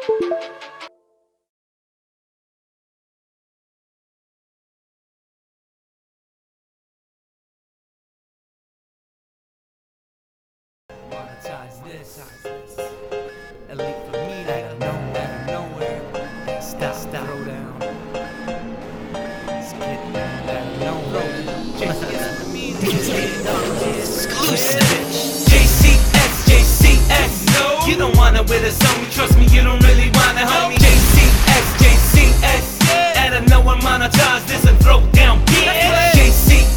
Monetize this. Elite for me, out of nowhere. Stop, throw down. Let's get out of nowhere. JCS for me, exclusive. JCS. No, you don't wanna with us, homie. Trust me, you don't really wanna, homie. JCS. Out of nowhere, monetize this and throw down. Yeah. JCS.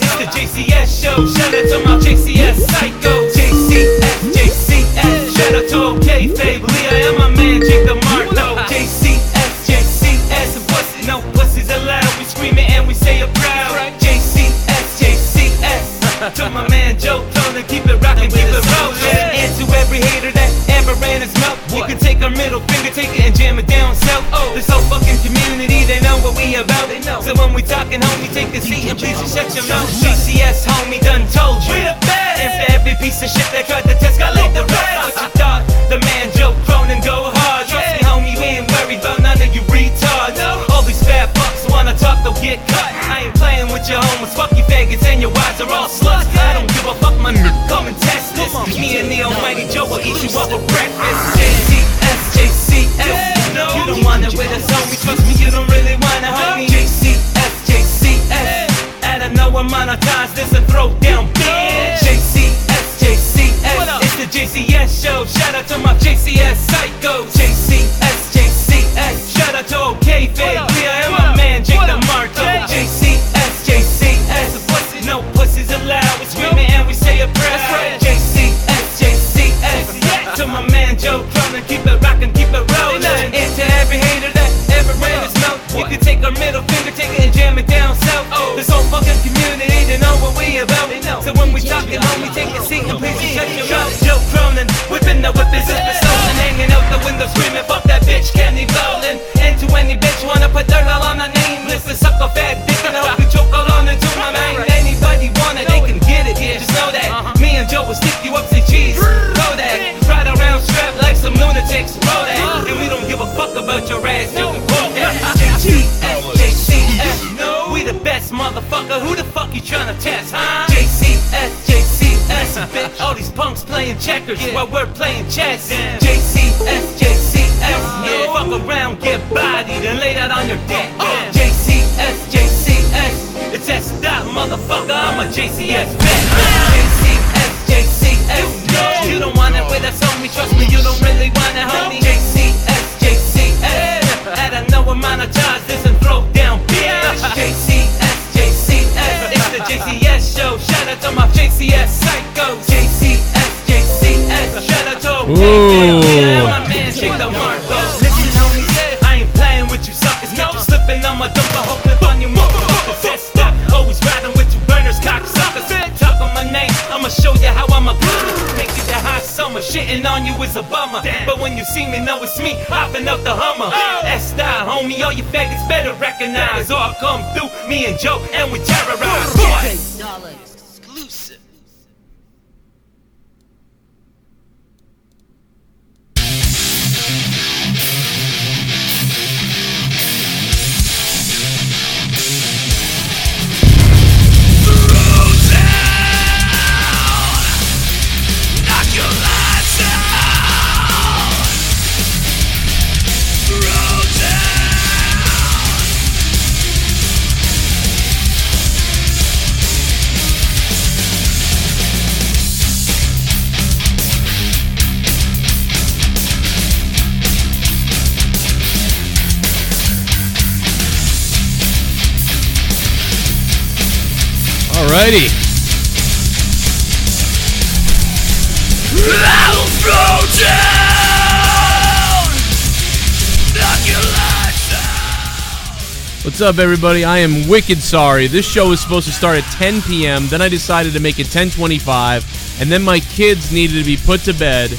It's the JCS show. Shout out to my JCS psycho. JCS. Shout out to OK Fable. I am my man, Jake the Marto. JCS. Pussy, no pussies allowed. We scream it and we say it proud. JCS. To my man Joe Cronin, keep it rockin', keep it rollin'. And to every hater that ever ran his mouth, you can take our middle finger, take it and jam it down south. This whole fucking community, they know what we about. So when we talkin', homie, take a seat and please shut your mouth. JCS, homie, done told you. We the best. And for every piece of shit that tried to test, got laid the rest. What you thought? The man Joe Cronin go hard. Trust me, homie, we ain't worried about none of you retards. All these fat fucks wanna talk, they'll get cut. I ain't playing with your homies, fuck you faggots and your wives are all sluts. I don't give a fuck, my nigga, come and test this. Me and the almighty Joe will eat you up for breakfast. JCS. No, you don't want it with us, homie. Trust me, you don't really want it, homie. JCS. Out of nowhere, monetize this and throw down bitch. JCS. It's the JCS show. Shout out to my JCS psycho. JCS. Shout out to OK Fake. I am my man, Jake the Marto. JCS. No pussies allowed. We scream it and we say it proud. JCS. To my man Joe Cronin, keep it rockin', keep it rollin'. And to every hater that ever ran his mouth, you can take our middle finger, take it and jam it down south. This whole fucking community, they know what we about. So when we talkin', homie, take a seat and please shut your mouth. Joe Cronin, whipping the whip is stolen, hanging out the window screaming, fuck that bitch, Kenny Bowlin'. And to any bitch wanna put dirt all on our name, listen, suck a fat dick and I hope you choke all on into my mind. Anybody want it, they can get it, yeah, just know that. Me and Joe will stick you up, say cheese, Kodak. Ride around strapped like some lunatics, roll that. And we don't give a fuck about your ass, you can quote that. JCS, no, we the best, motherfucker. Who the fuck you tryna test, huh? JCS, bitch. All these punks playing checkers while we're playing chess. JCS, yeah. Fuck around, get bodied and laid out on your deck. JCS. It's S-Dot, motherfucker. I'm a JCS bitch. JCS, no, you don't want it with us, homie. Trust me, you don't really want it, homie. JCS. Out of nowhere, monetize this and throw down bitch. JCS. It's the JCS show. Shout out to my JCS psycho. JCS. Shout out to OK. My man, Jake the Marco. Listen, homie, I ain't playing with you suckers. No, you slipping on my dump, I hope clip on you motherfuckers. Stop, always riding with you burners, cocksuckers. Talk on my name, I'ma show you how I'm a bitch. Make it the hot summer, shitting on you is a bummer. But when you see me, know it's me, hopping up the Hummer. S-Style, homie, all you faggots better recognize. All come through, me and Joe, and we terrorize. $10 exclusive. Alrighty. I'll throw down, knock your lights out. What's up, everybody? I am wicked sorry. This show was supposed to start at 10 p.m. Then I decided to make it 10:25, and then my kids needed to be put to bed.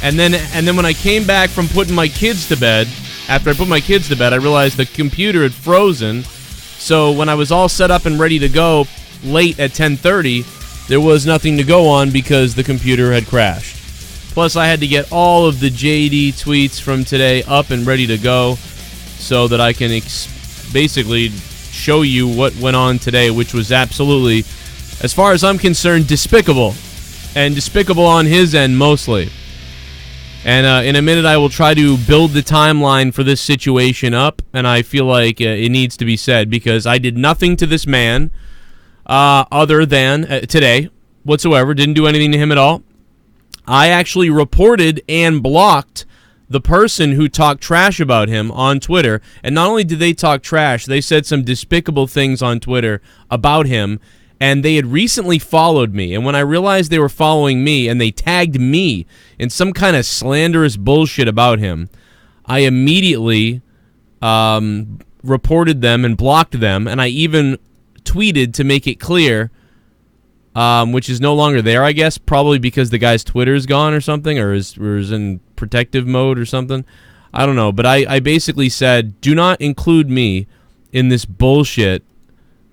And then when I came back from putting my kids to bed, after I put my kids to bed, I realized the computer had frozen. So when I was all set up and ready to go late at 10:30, there was nothing to go on because the computer had crashed. Plus, I had to get all of the JD tweets from today up and ready to go so that I can basically show you what went on today, which was absolutely, as far as I'm concerned, despicable. And despicable on his end, mostly. And in a minute, I will try to build the timeline for this situation up, and I feel like it needs to be said, because I did nothing to this man other than today whatsoever. Didn't do anything to him at all. I actually reported and blocked the person who talked trash about him on Twitter. And not only did they talk trash, they said some despicable things on Twitter about him. And they had recently followed me. And when I realized they were following me and they tagged me in some kind of slanderous bullshit about him, I immediately reported them and blocked them. And I even tweeted to make it clear, which is no longer there, I guess, probably because the guy's Twitter is gone or something, or is in protective mode or something. I don't know. But I basically said, do not include me in this bullshit,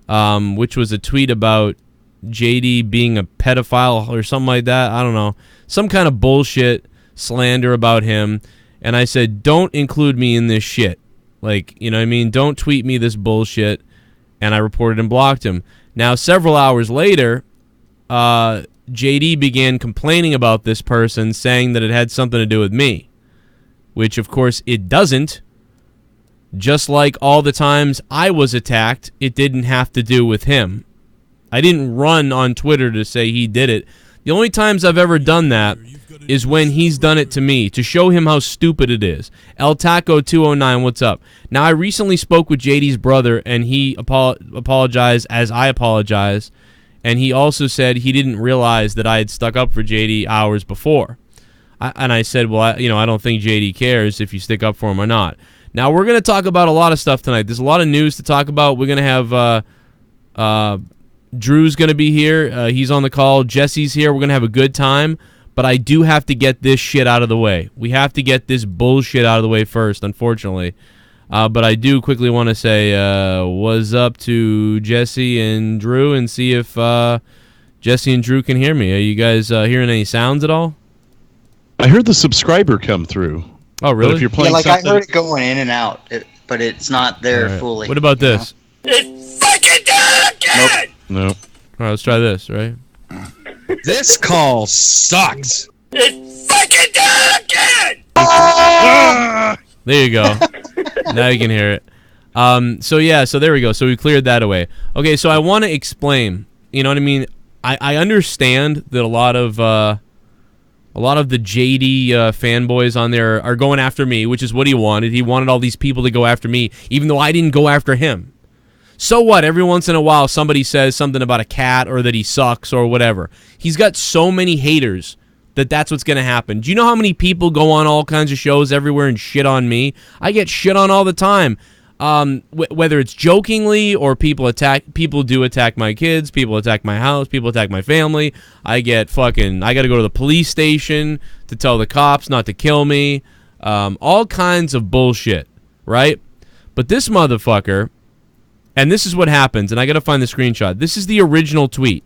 which was a tweet about JD being a pedophile or something like that. I don't know. Some kind of bullshit slander about him. And I said, don't include me in this shit. Like, you know what I mean? Don't tweet me this bullshit. And I reported and blocked him. Now, several hours later, JD began complaining about this person, saying that it had something to do with me, which of course it doesn't. Just like all the times I was attacked, it didn't have to do with him. I didn't run on Twitter to say he did it. The only times I've ever done that is when he's done it to me, to show him how stupid it is. El Taco 209, what's up? Now, I recently spoke with JD's brother, and he apologized as I apologize. And he also said he didn't realize that I had stuck up for JD hours before. And I said, well, I don't think JD cares if you stick up for him or not. Now, we're going to talk about a lot of stuff tonight. There's a lot of news to talk about. We're going to have Drew's going to be here. He's on the call. Jesse's here. We're going to have a good time. But I do have to get this shit out of the way. We have to get this bullshit out of the way first, unfortunately. But I do quickly want to say what's up to Jesse and Drew and see if Jesse and Drew can hear me. Are you guys hearing any sounds at all? I heard the subscriber come through. Oh, really? But if you're playing I something... heard it going in and out, but it's not there fully. What about this? It fucking did again! Nope. All right, let's try this, right? This call sucks. It fucking did again! There you go. Now you can hear it. So there we go. So we cleared that away. Okay, so I want to explain. You know what I mean? I understand that a lot of the JD fanboys on there are going after me, which is what he wanted. He wanted all these people to go after me, even though I didn't go after him. So what? Every once in a while, somebody says something about a cat or that he sucks or whatever. He's got so many haters that's what's going to happen. Do you know how many people go on all kinds of shows everywhere and shit on me? I get shit on all the time. Whether it's jokingly or people do attack my kids, people attack my house, people attack my family. I got to go to the police station to tell the cops not to kill me. All kinds of bullshit, right? But this motherfucker, and this is what happens, and I got to find the screenshot. This is the original tweet.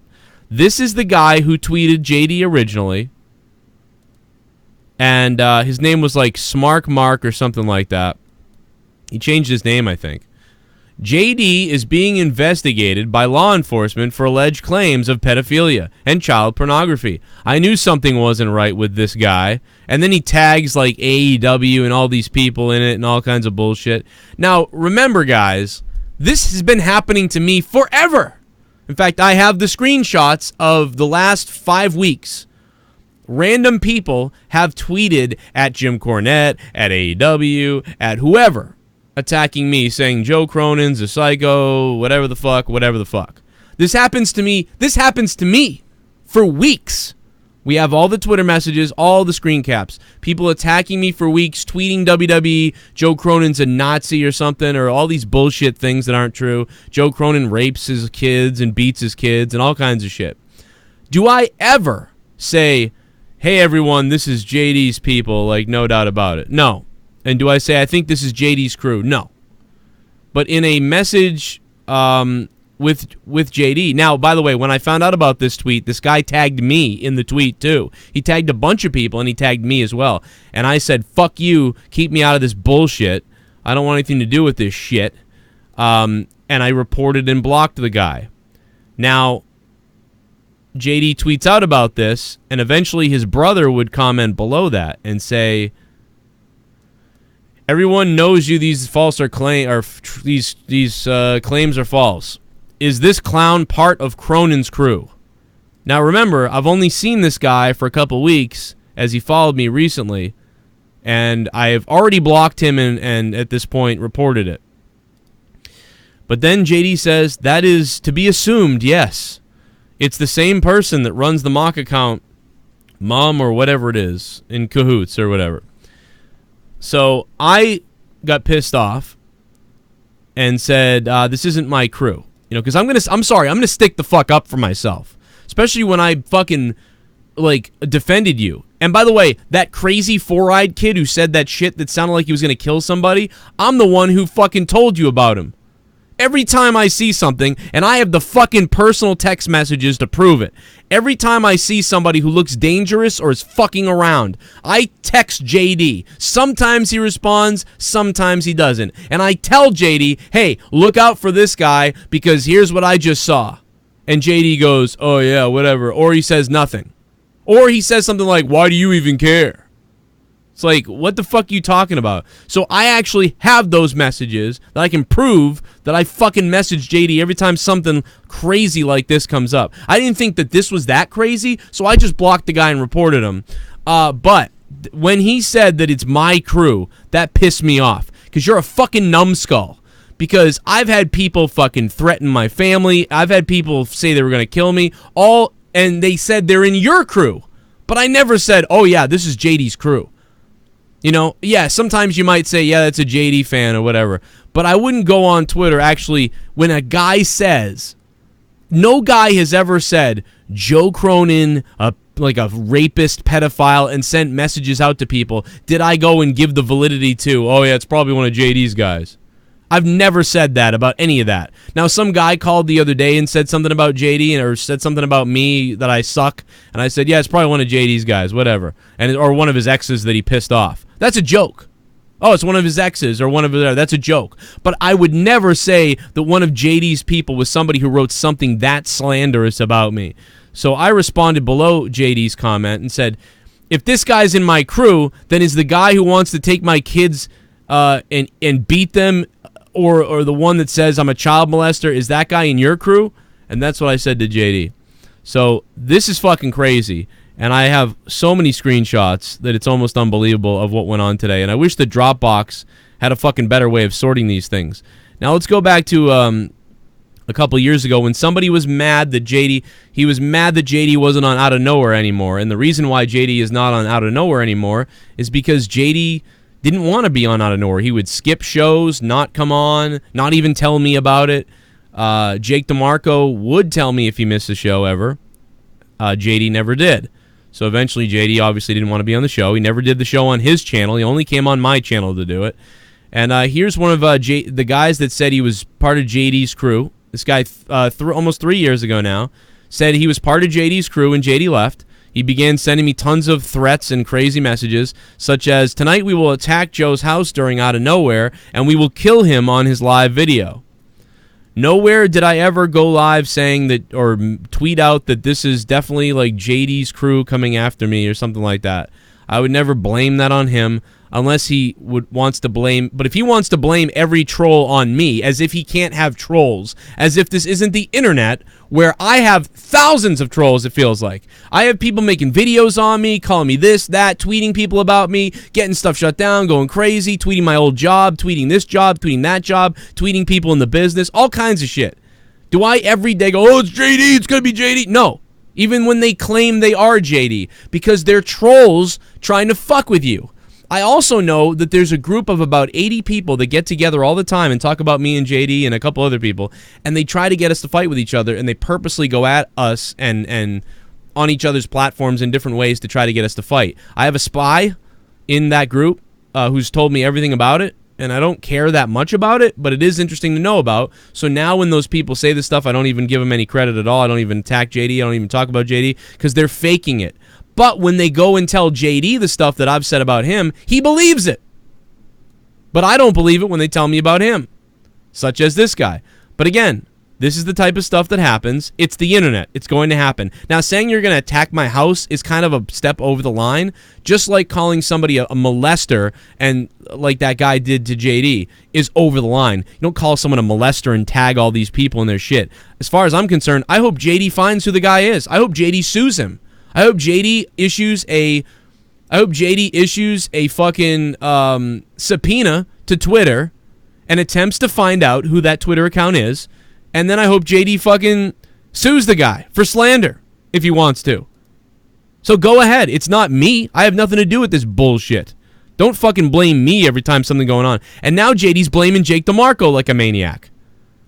This is the guy who tweeted JD originally. And his name was like Smark Mark or something like that. He changed his name, I think. JD is being investigated by law enforcement for alleged claims of pedophilia and child pornography. I knew something wasn't right with this guy. And then he tags like AEW and all these people in it and all kinds of bullshit. Now, remember, guys, this has been happening to me forever. In fact, I have the screenshots of the last 5 weeks. Random people have tweeted at Jim Cornette, at AEW, at whoever, attacking me, saying Joe Cronin's a psycho, whatever the fuck. This happens to me for weeks. We have all the Twitter messages, all the screen caps. People attacking me for weeks, tweeting WWE, Joe Cronin's a Nazi or something, or all these bullshit things that aren't true. Joe Cronin rapes his kids and beats his kids and all kinds of shit. Do I ever say, hey, everyone, this is JD's people, like, no doubt about it? No. And do I say, I think this is JD's crew? No. But in a message with JD. Now, by the way, when I found out about this tweet, this guy tagged me in the tweet too. He tagged a bunch of people, and he tagged me as well. And I said, fuck you, keep me out of this bullshit. I don't want anything to do with this shit. And I reported and blocked the guy. Now, JD tweets out about this, and eventually his brother would comment below that and say, everyone knows you. These false these claims are false. Is this clown part of Cronin's crew? Now remember, I've only seen this guy for a couple weeks as he followed me recently, and I've already blocked him and at this point reported it. But then JD says that is to be assumed. Yes, it's the same person that runs the mock account, Mom or whatever it is, in cahoots or whatever. So I got pissed off and said, this isn't my crew. You know, because I'm sorry, I'm gonna stick the fuck up for myself. Especially when I fucking, like, defended you. And by the way, that crazy four-eyed kid who said that shit that sounded like he was gonna kill somebody, I'm the one who fucking told you about him. Every time I see something, and I have the fucking personal text messages to prove it. Every time I see somebody who looks dangerous or is fucking around, I text JD. Sometimes he responds, sometimes he doesn't. And I tell JD, hey, look out for this guy because here's what I just saw. And JD goes, oh yeah, whatever. Or he says nothing. Or he says something like, why do you even care? It's like, what the fuck are you talking about? So I actually have those messages that I can prove that I fucking message JD every time something crazy like this comes up. I didn't think that this was that crazy, so I just blocked the guy and reported him. But when he said that it's my crew, that pissed me off. Because you're a fucking numbskull. Because I've had people fucking threaten my family. I've had people say they were going to kill me. And they said they're in your crew. But I never said, oh yeah, this is JD's crew. You know, yeah, sometimes you might say, yeah, that's a JD fan or whatever. But I wouldn't go on Twitter, actually, when a guy says, no guy has ever said, Joe Cronin, like a rapist, pedophile, and sent messages out to people. Did I go and give the validity to, oh yeah, it's probably one of JD's guys. I've never said that about any of that. Now, some guy called the other day and said something about JD or said something about me that I suck. And I said, yeah, it's probably one of JD's guys, whatever. Or one of his exes that he pissed off. That's a joke. Oh, it's one of his exes or one of his... That's a joke. But I would never say that one of JD's people was somebody who wrote something that slanderous about me. So I responded below JD's comment and said, if this guy's in my crew, then is the guy who wants to take my kids and beat them... Or the one that says I'm a child molester, is that guy in your crew? And that's what I said to JD. So this is fucking crazy. And I have so many screenshots that it's almost unbelievable of what went on today. And I wish the Dropbox had a fucking better way of sorting these things. Now let's go back to a couple years ago when somebody was mad that JD wasn't on Out of Nowhere anymore. And the reason why JD is not on Out of Nowhere anymore is because JD... didn't want to be on Out of Nowhere. He would skip shows, not come on, not even tell me about it. Jake DeMarco would tell me if he missed a show ever. JD never did. So eventually JD obviously didn't want to be on the show. He never did the show on his channel. He only came on my channel to do it. And here's one of the guys that said he was part of JD's crew. This guy, almost 3 years ago now, said he was part of JD's crew and JD left. He began sending me tons of threats and crazy messages, such as, tonight we will attack Joe's house during Out of Nowhere, and we will kill him on his live video. Nowhere did I ever go live saying that, or tweet out that this is definitely like JD's crew coming after me or something like that. I would never blame that on him unless he wants to blame. But if he wants to blame every troll on me, as if he can't have trolls, as if this isn't the internet where I have thousands of trolls, it feels like. I have people making videos on me, calling me this, that, tweeting people about me, getting stuff shut down, going crazy, tweeting my old job, tweeting this job, tweeting that job, tweeting people in the business, all kinds of shit. Do I every day go, oh, it's JD, it's going to be JD? No. Even when they claim they are JD, because they're trolls trying to fuck with you. I also know that there's a group of about 80 people that get together all the time and talk about me and JD and a couple other people, and they try to get us to fight with each other, and they purposely go at us and on each other's platforms in different ways to try to get us to fight. I have a spy in that group who's told me everything about it, and I don't care that much about it, but it is interesting to know about. So now when those people say this stuff, I don't even give them any credit at all. I don't even attack JD. I don't even talk about JD because they're faking it. But when they go and tell JD the stuff that I've said about him, he believes it. But I don't believe it when they tell me about him, such as this guy. But again, this is the type of stuff that happens. It's the internet. It's going to happen. Now, saying you're going to attack my house is kind of a step over the line, just like calling somebody a molester, and like that guy did to JD, is over the line. You don't call someone a molester and tag all these people in their shit. As far as I'm concerned, I hope JD finds who the guy is. I hope JD sues him. I hope JD issues a fucking subpoena to Twitter and attempts to find out who that Twitter account is. And then I hope JD fucking sues the guy for slander if he wants to. So go ahead. It's not me. I have nothing to do with this bullshit. Don't fucking blame me every time something going on. And now JD's blaming Jake DeMarco like a maniac.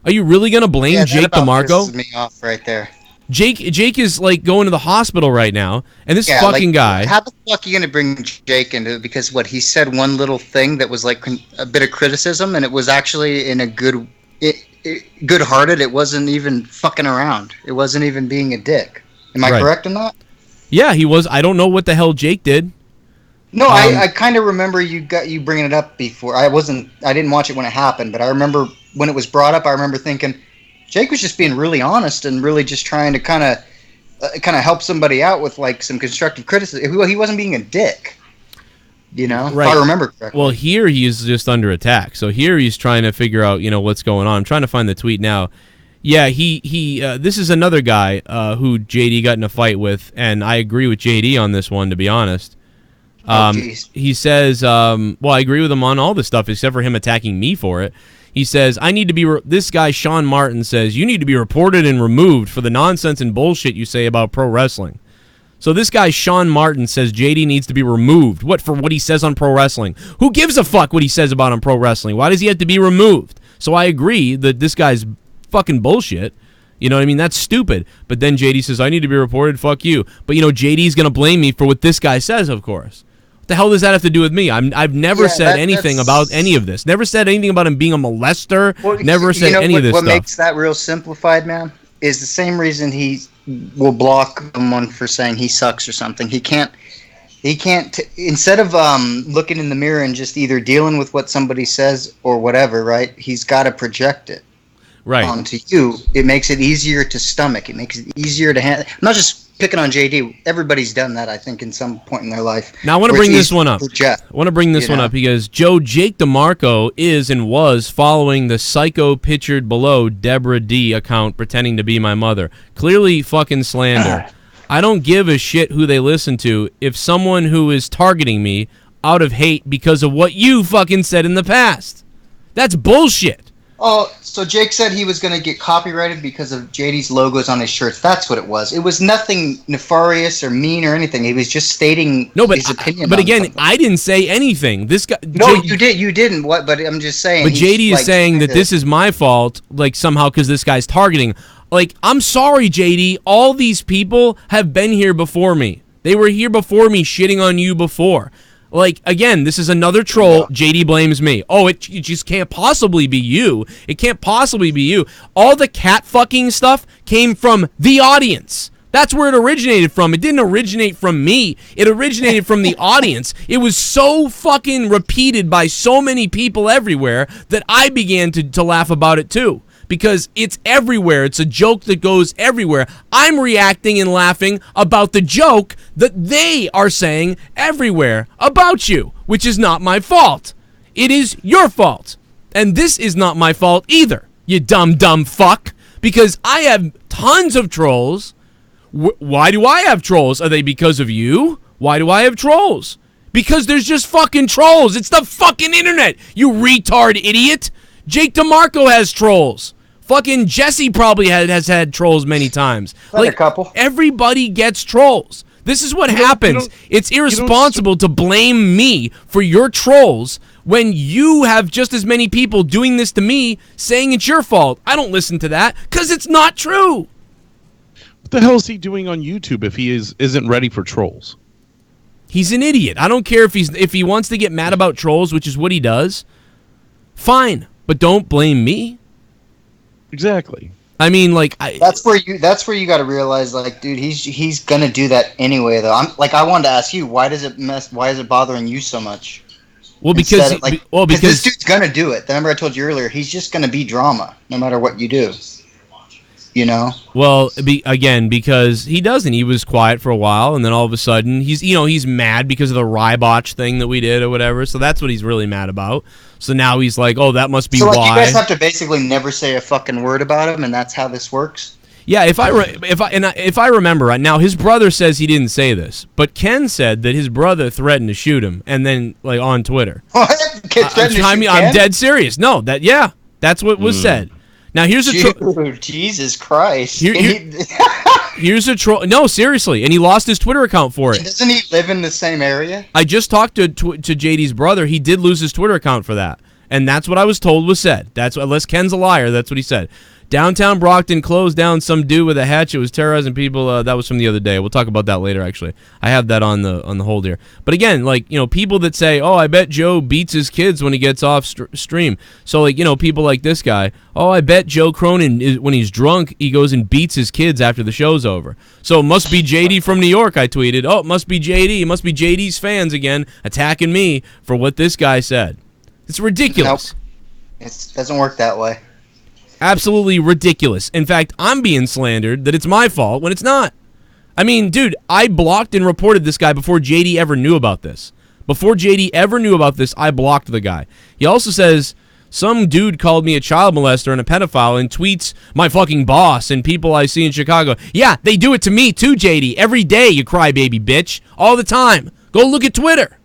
Are you really going to blame Jake DeMarco? Pisses me off right there. Jake is like going to the hospital right now, and this fucking guy. How the fuck are you going to bring Jake into it? Because what he said, one little thing that was like a bit of criticism, and it was actually in a good-hearted. It wasn't even fucking around. It wasn't even being a dick. Am I correct in that? Yeah, he was. I don't know what the hell Jake did. No, I kind of remember you bringing it up before. I didn't watch it when it happened, but I remember when it was brought up. I remember thinking Jake was just being really honest and really just trying to kind of help somebody out with like some constructive criticism. He wasn't being a dick. You know, right. If I remember correctly. Well, here he's just under attack. So here he's trying to figure out, what's going on. I'm trying to find the tweet now. Yeah, this is another guy who JD got in a fight with, and I agree with JD on this one, to be honest. He says, well, I agree with him on all this stuff except for him attacking me for it. He says, I need to be, this guy, Sean Martin, says, you need to be reported and removed for the nonsense and bullshit you say about pro wrestling. So this guy, Sean Martin, says JD needs to be removed. What, for what he says on pro wrestling? Who gives a fuck what he says about on pro wrestling? Why does he have to be removed? So I agree that this guy's fucking bullshit. You know what I mean? That's stupid. But then JD says, I need to be reported, fuck you. But, JD's going to blame me for what this guy says, of course. What the hell does that have to do with me? I've never said anything about any of this. Never said anything about him being a molester. Well, never said any of this stuff. What makes that real simplified, man, is the same reason he will block someone for saying he sucks or something. He can't instead of looking in the mirror and just either dealing with what somebody says or whatever, right? He's got to project it onto you. It makes it easier to stomach. It makes it easier to handle. I'm not just picking on JD. Everybody's done that, I think, in some point in their life. Now, I want to bring this one up. Because Jake DeMarco is and was following the psycho pictured below Deborah D account pretending to be my mother. Clearly fucking slander. I don't give a shit who they listen to if someone who is targeting me out of hate because of what you fucking said in the past. That's bullshit. Oh, so Jake said he was going to get copyrighted because of JD's logos on his shirts. That's what it was. It was nothing nefarious or mean or anything. He was just stating his opinion. But again, something. I didn't say anything. This guy. No, you did. You didn't. What? But I'm just saying. But JD is saying that this is my fault, like somehow because this guy's targeting. Like, I'm sorry, JD. All these people have been here before me. They were here before me, shitting on you before. Like, again, this is another troll. JD blames me. Oh, it just can't possibly be you. It can't possibly be you. All the cat fucking stuff came from the audience. That's where it originated from. It didn't originate from me. It originated from the audience. It was so fucking repeated by so many people everywhere that I began to laugh about it too. Because it's everywhere. It's a joke that goes everywhere. I'm reacting and laughing about the joke that they are saying everywhere about you, which is not my fault. It is your fault. And this is not my fault either, you dumb fuck. Because I have tons of trolls. Why do I have trolls? Are they because of you? Why do I have trolls? Because there's just fucking trolls. It's the fucking internet, you retard idiot. Jake DeMarco has trolls. Fucking Jesse probably has had trolls many times. Like a couple. Everybody gets trolls. This is what happens. It's irresponsible to blame me for your trolls when you have just as many people doing this to me saying it's your fault. I don't listen to that because it's not true. What the hell is he doing on YouTube if he isn't ready for trolls? He's an idiot. I don't care if he wants to get mad about trolls, which is what he does. fine, but don't blame me. Exactly. I mean, like, that's where you got to realize, like, dude, he's gonna do that anyway. Though I wanted to ask you, why is it bothering you so much? Well, because because this dude's gonna do it. Remember I told you earlier, he's just gonna be drama no matter what you do. You know? Well, because he doesn't. He was quiet for a while, and then all of a sudden, he's mad because of the Rybotch thing that we did or whatever. So that's what he's really mad about. So now he's like, oh, that must be why. You guys have to basically never say a fucking word about him, and that's how this works? Yeah, if I remember right now, his brother says he didn't say this, but Ken said that his brother threatened to shoot him, and then, like, on Twitter. What? I'm dead serious. No, that's what was said. Now here's a Jesus Christ. Here's a troll. No, seriously, and he lost his Twitter account for it. Doesn't he live in the same area? I just talked to JD's brother. He did lose his Twitter account for that, and that's what I was told was said. That's unless Ken's a liar. That's what he said. Downtown Brockton closed down some dude with a hatchet was terrorizing people. That was from the other day. We'll talk about that later. Actually, I have that on the hold here. But again, like, people that say, "Oh, I bet Joe beats his kids when he gets off stream." So, like, people like this guy. Oh, I bet Joe Cronin when he's drunk, he goes and beats his kids after the show's over. So it must be JD from New York. I tweeted. Oh, it must be JD. It must be JD's fans again attacking me for what this guy said. It's ridiculous. Nope. It doesn't work that way. Absolutely ridiculous. In fact, I'm being slandered that it's my fault when it's not. I mean, dude, I blocked and reported this guy before JD ever knew about this. Before JD ever knew about this, I blocked the guy. He also says, some dude called me a child molester and a pedophile and tweets my fucking boss and people I see in Chicago. Yeah, they do it to me too, JD. Every day, you crybaby bitch. All the time. Go look at Twitter.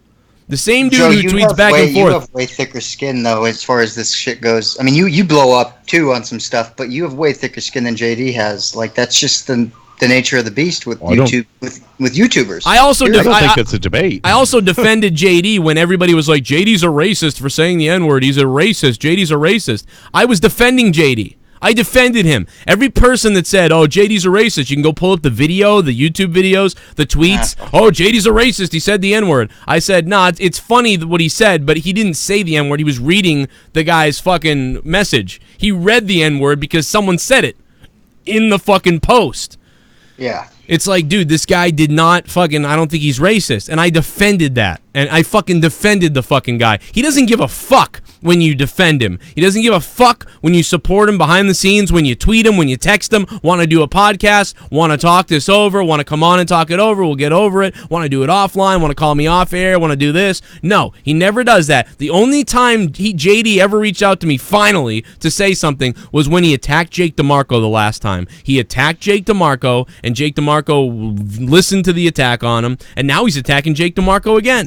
The same dude who tweets back and forth. You have way thicker skin, though, as far as this shit goes. I mean, you blow up, too, on some stuff, but you have way thicker skin than JD has. Like, that's just the nature of the beast with YouTube, with YouTubers. I don't think it's a debate. I also defended JD when everybody was like, JD's a racist for saying the N-word. He's a racist. JD's a racist. I was defending JD. I defended him. Every person that said, oh, JD's a racist, you can go pull up the video, the YouTube videos, the tweets. Oh, JD's a racist. He said the N-word. I said, nah, it's funny what he said, but he didn't say the N-word. He was reading the guy's fucking message. He read the N-word because someone said it in the fucking post. Yeah. It's like, dude, this guy did not fucking, I don't think he's racist. And I defended that. And I fucking defended the fucking guy. He doesn't give a fuck when you defend him. He doesn't give a fuck when you support him behind the scenes, when you tweet him, when you text him, want to do a podcast, want to talk this over, want to come on and talk it over, we'll get over it, want to do it offline, want to call me off air, want to do this. No, he never does that. The only time JD ever reached out to me finally to say something was when he attacked Jake DeMarco the last time. He attacked Jake DeMarco, and Jake DeMarco listened to the attack on him, and now he's attacking Jake DeMarco again.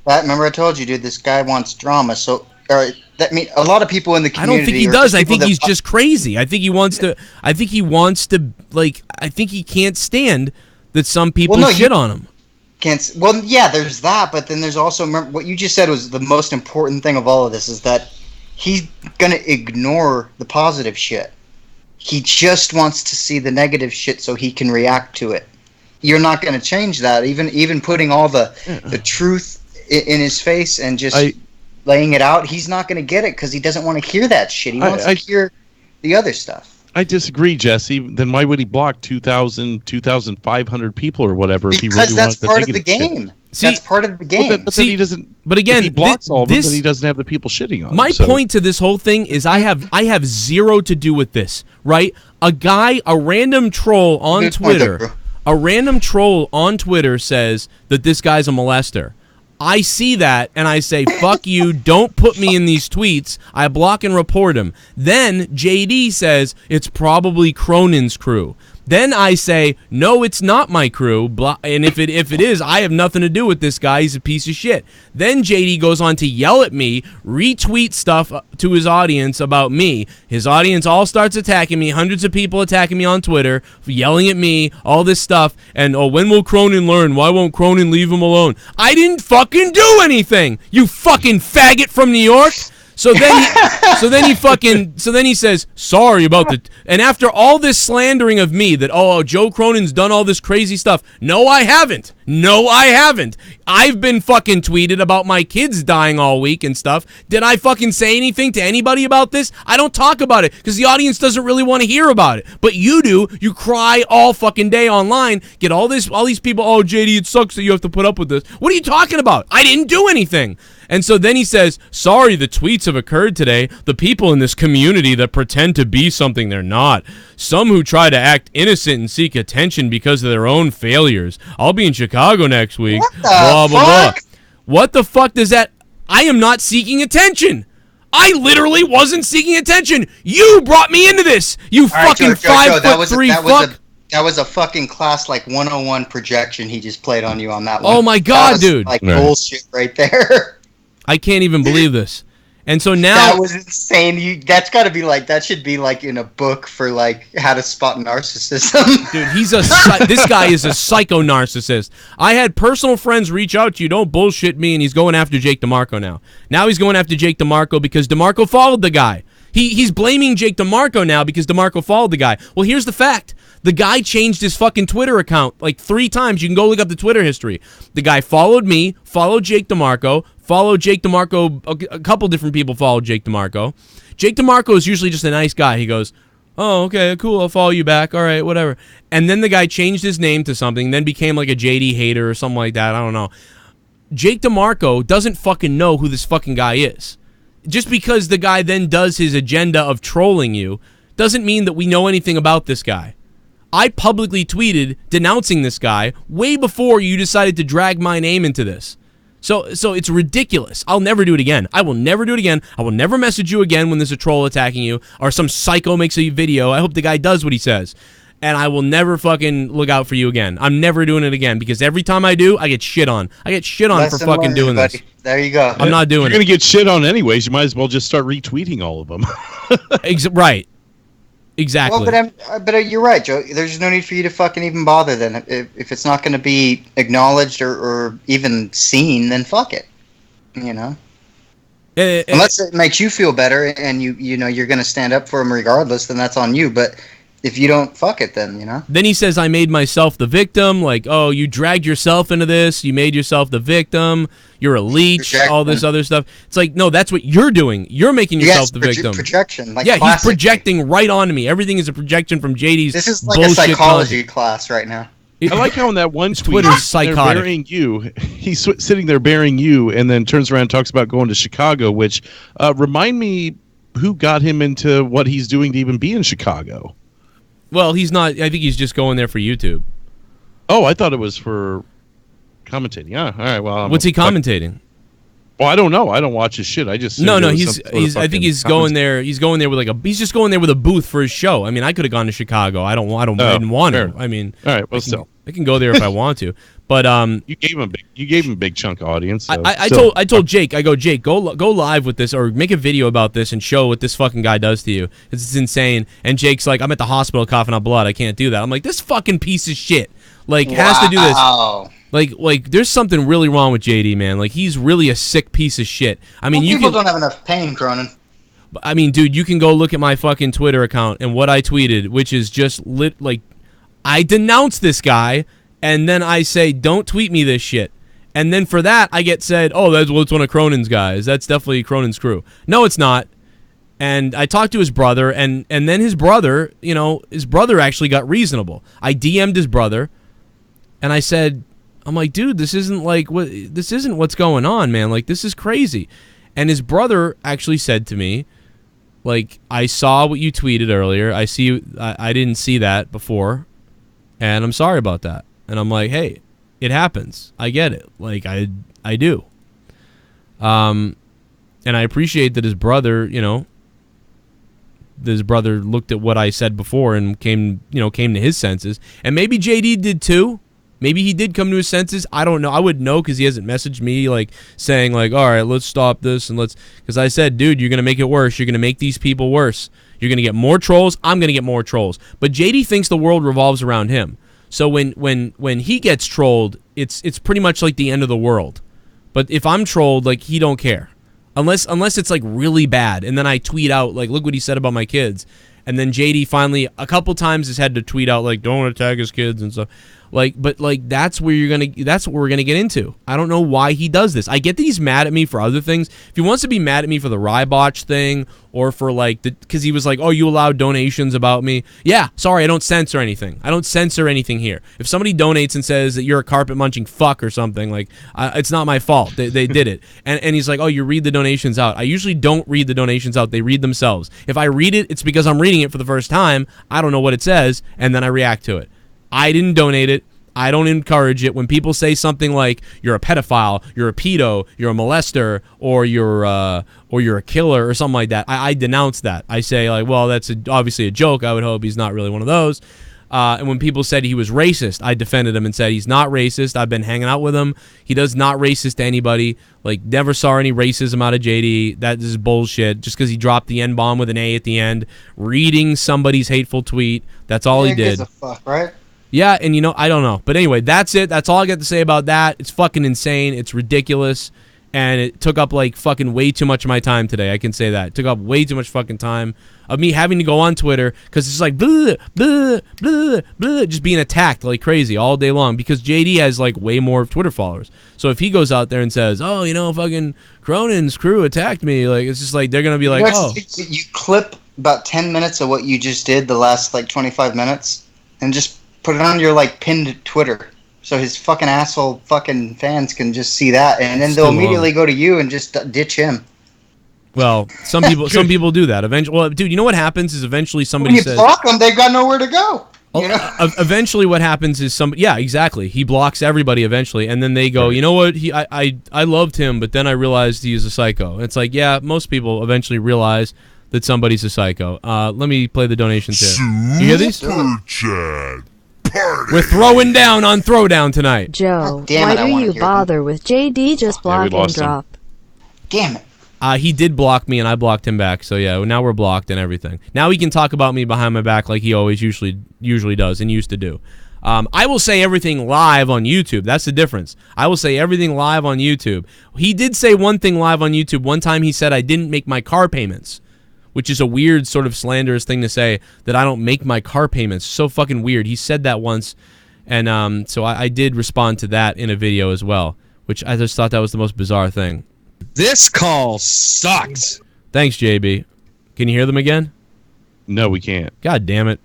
Remember I told you, dude, this guy wants drama, so... that mean a lot of people in the community. I don't think he does. I think he's just crazy. I think he wants to. I think he can't stand that some people shit on him. Well, yeah, there's that, but then there's also, remember, what you just said was the most important thing of all of this is that he's gonna ignore the positive shit. He just wants to see the negative shit so he can react to it. You're not gonna change that. Even putting all the truth in his face and just laying it out, he's not going to get it because he doesn't want to hear that shit. He wants to hear the other stuff. I disagree, Jesse. Then why would he block 2,500 people or whatever if he really that's wants part of the game. That's part of the game. Well, but then he doesn't. But again, if he blocks all of them, then he doesn't have the people shitting on him. My point to this whole thing is I have zero to do with this. Right? A random troll on Twitter. A random troll on Twitter says that this guy's a molester. I see that, and I say, fuck you, don't put me in these tweets. I block and report him. Then JD says, it's probably Cronin's crew. Then I say, no, it's not my crew, and if it is, I have nothing to do with this guy. He's a piece of shit. Then JD goes on to yell at me, retweet stuff to his audience about me. His audience all starts attacking me, hundreds of people attacking me on Twitter, yelling at me, all this stuff, and, oh, when will Cronin learn? Why won't Cronin leave him alone? I didn't fucking do anything, you fucking faggot from New York! So then he says, sorry about the, and after all this slandering of me that, oh, Joe Cronin's done all this crazy stuff. No, I haven't. I've been fucking tweeted about my kids dying all week and stuff. Did I fucking say anything to anybody about this? I don't talk about it because the audience doesn't really want to hear about it. But you do. You cry all fucking day online. Get all these people, oh, JD, it sucks that you have to put up with this. What are you talking about? I didn't do anything. And so then he says, sorry, the tweets have occurred today. The people in this community that pretend to be something they're not. Some who try to act innocent and seek attention because of their own failures. I'll be in Chicago next week. What the blah, blah, blah. fuck? What the fuck does that... I am not seeking attention. I literally wasn't seeking attention. You brought me into this. You All right, fucking Joe, 5'3" fuck. That was a fucking class like 101 projection he just played on you on that one. Oh my God, that was, dude. Like Right. bullshit right there. I can't even believe this. And so now... That was insane. That's got to be like, that should be like in a book for like how to spot narcissism. Dude, this guy is a psycho narcissist. I had personal friends reach out to you, don't bullshit me, and he's going after Jake DeMarco now. Now he's going after Jake DeMarco because DeMarco followed the guy. He's blaming Jake DeMarco now because DeMarco followed the guy. Well, here's the fact. The guy changed his fucking Twitter account like 3 times. You can go look up the Twitter history. The guy followed me, followed Jake DeMarco, followed Jake DeMarco. A couple different people followed Jake DeMarco. Jake DeMarco is usually just a nice guy. He goes, oh, okay, cool, I'll follow you back. All right, whatever. And then the guy changed his name to something, then became like a JD hater or something like that. I don't know. Jake DeMarco doesn't fucking know who this fucking guy is. Just because the guy then does his agenda of trolling you doesn't mean that we know anything about this guy. I publicly tweeted denouncing this guy way before you decided to drag my name into this. So it's ridiculous. I'll never do it again. I will never do it again. I will never message you again when there's a troll attacking you or some psycho makes a video. I hope the guy does what he says. And I will never fucking look out for you again. I'm never doing it again because every time I do, I get shit on. I get shit on for fucking doing this. There you go. I'm not doing You're it. going to get shit on anyways. You might as well just start retweeting all of them. Right. Exactly. Well, but you're right, Joe. There's no need for you to fucking even bother then. If it's not going to be acknowledged or even seen, then fuck it. You know? Unless it makes you feel better and you know you're going to stand up for him regardless, then that's on you. But if you don't, fuck it then, you know? Then he says, I made myself the victim. Like, oh, you dragged yourself into this. You made yourself the victim. You're a leech. All this other stuff. It's like, no, that's what you're doing. You're making yourself the victim. Projection. Like yeah, classic. He's projecting right onto me. Everything is a projection from JD's This is like a psychology class right now. I like how in that one tweet, Twitter's psychotic. they're burying you. He's sitting there burying you and then turns around and talks about going to Chicago, which remind me who got him into what he's doing to even be in Chicago. Well, he's not. I think he's just going there for YouTube. Oh, I thought it was for commentating. Yeah, all right. Well, what's he commentating? Well, I don't know. I don't watch his shit. I just no. He's. I think he's going there. He's going there with like a. He's just going there with a booth for his show. I mean, I could have gone to Chicago. I didn't want to. I mean, all right. Well, still, I can go there if I want to. But you gave him a big chunk of audience. So I told Jake, I go, Jake, go live with this or make a video about this and show what this fucking guy does to you. It's insane. And Jake's like, I'm at the hospital coughing up blood. I can't do that. I'm like, this fucking piece of shit like has to do this. Like there's something really wrong with JD, man. Like he's really a sick piece of shit. I mean, people don't have enough pain, Cronin. I mean, dude, you can go look at my fucking Twitter account and what I tweeted, which is just like I denounce this guy. And then I say, don't tweet me this shit. And then for that, I get said, oh, it's one of Cronin's guys. That's definitely Cronin's crew. No, it's not. And I talked to his brother, and then his brother, his brother actually got reasonable. I DM'd his brother, and I said, I'm like, dude, this isn't what's going on, man. Like, this is crazy. And his brother actually said to me, like, I saw what you tweeted earlier. I didn't see that before, and I'm sorry about that. And I'm like, hey, it happens. I get it. Like, I do. And I appreciate that his brother, looked at what I said before and came to his senses. And maybe JD did too. Maybe he did come to his senses. I don't know. I wouldn't know because he hasn't messaged me, like, saying, like, all right, let's stop this and let's... Because I said, dude, you're going to make it worse. You're going to make these people worse. You're going to get more trolls. I'm going to get more trolls. But JD thinks the world revolves around him. So when he gets trolled, it's pretty much like the end of the world. But if I'm trolled, like, he don't care. Unless it's like really bad, and then I tweet out like, look what he said about my kids, and then JD finally a couple times has had to tweet out like, don't attack his kids and stuff. But that's where that's what we're gonna get into. I don't know why he does this. I get that he's mad at me for other things. If he wants to be mad at me for the Rybotch thing, or for like because he was like, oh, you allowed donations about me. Yeah, sorry, I don't censor anything. I don't censor anything here. If somebody donates and says that you're a carpet munching fuck or something, like it's not my fault. They did it. And he's like, oh, you read the donations out. I usually don't read the donations out. They read themselves. If I read it, it's because I'm reading it for the first time. I don't know what it says, and then I react to it. I didn't donate it. I don't encourage it. When people say something like you're a pedophile, you're a pedo, you're a molester, or you're a killer or something like that, I denounce that. I say like, well, that's obviously a joke. I would hope he's not really one of those. And when people said he was racist, I defended him and said he's not racist. I've been hanging out with him. He does not racist to anybody. Like, never saw any racism out of JD. That is bullshit. Just because he dropped the N-bomb with an A at the end, reading somebody's hateful tweet. That's all he did. Gives a fuck, right? Yeah, and I don't know. But anyway, that's it. That's all I got to say about that. It's fucking insane. It's ridiculous. And it took up, like, fucking way too much of my time today. I can say that. It took up way too much fucking time of me having to go on Twitter because it's like, blah, blah, blah, blah, just being attacked like crazy all day long because JD has, like, way more Twitter followers. So if he goes out there and says, oh, fucking Cronin's crew attacked me, like, it's just like, they're going to be like, oh. You clip about 10 minutes of what you just did the last, like, 25 minutes and just put it on your, like, pinned Twitter. So his fucking asshole fucking fans can just see that, and then they'll immediately go to you and just ditch him. Well, some people do that. Eventually, well, dude, you know what happens is eventually somebody when you says, block them, they've got nowhere to go. You know? Eventually, what happens is yeah, exactly. He blocks everybody eventually, and then they go, you know what? I loved him, but then I realized he is a psycho. It's like, yeah, most people eventually realize that somebody's a psycho. Let me play the donations here. You hear these? We're throwing down on Throwdown tonight. Joe, Damn it, why do you bother with JD just block and drop? Damn it. He did block me, and I blocked him back. So yeah, now we're blocked and everything. Now he can talk about me behind my back like he always usually does and used to do. I will say everything live on YouTube. That's the difference. I will say everything live on YouTube. He did say one thing live on YouTube. One time he said I didn't make my car payments, which is a weird sort of slanderous thing to say, that I don't make my car payments. So fucking weird. He said that once, and so I did respond to that in a video as well, which I just thought that was the most bizarre thing. This call sucks. Thanks, JB. Can you hear them again? No, we can't. God damn it.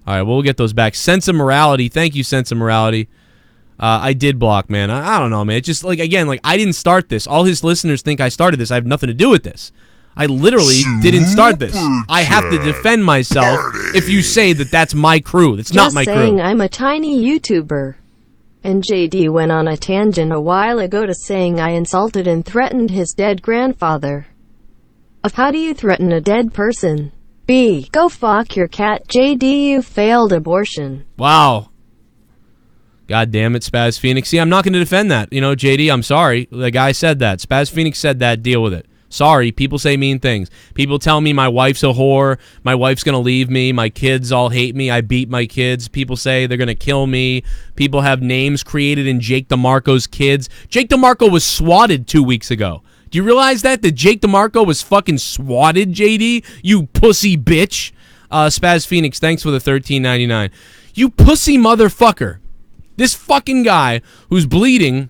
All right, we'll get those back. Sense of Morality. Thank you, Sense of Morality. I did block, man. I don't know, man. It's just, like, again, like, I didn't start this. All his listeners think I started this. I have nothing to do with this. I literally didn't start this. I have to defend myself if you say that that's my crew. That's not my crew. Just saying I'm a tiny YouTuber. And JD went on a tangent a while ago to saying I insulted and threatened his dead grandfather. Of how do you threaten a dead person? B. Go fuck your cat, JD, you failed abortion. Wow. God damn it, Spaz Phoenix. See, I'm not going to defend that. JD, I'm sorry. The guy said that. Spaz Phoenix said that. Deal with it. Sorry, people say mean things. People tell me my wife's a whore, my wife's going to leave me, my kids all hate me, I beat my kids. People say they're going to kill me. People have names created in Jake DeMarco's kids. Jake DeMarco was swatted 2 weeks ago. Do you realize that Jake DeMarco was fucking swatted, JD? You pussy bitch. Spaz Phoenix, thanks for the $13.99. You pussy motherfucker. This fucking guy who's bleeding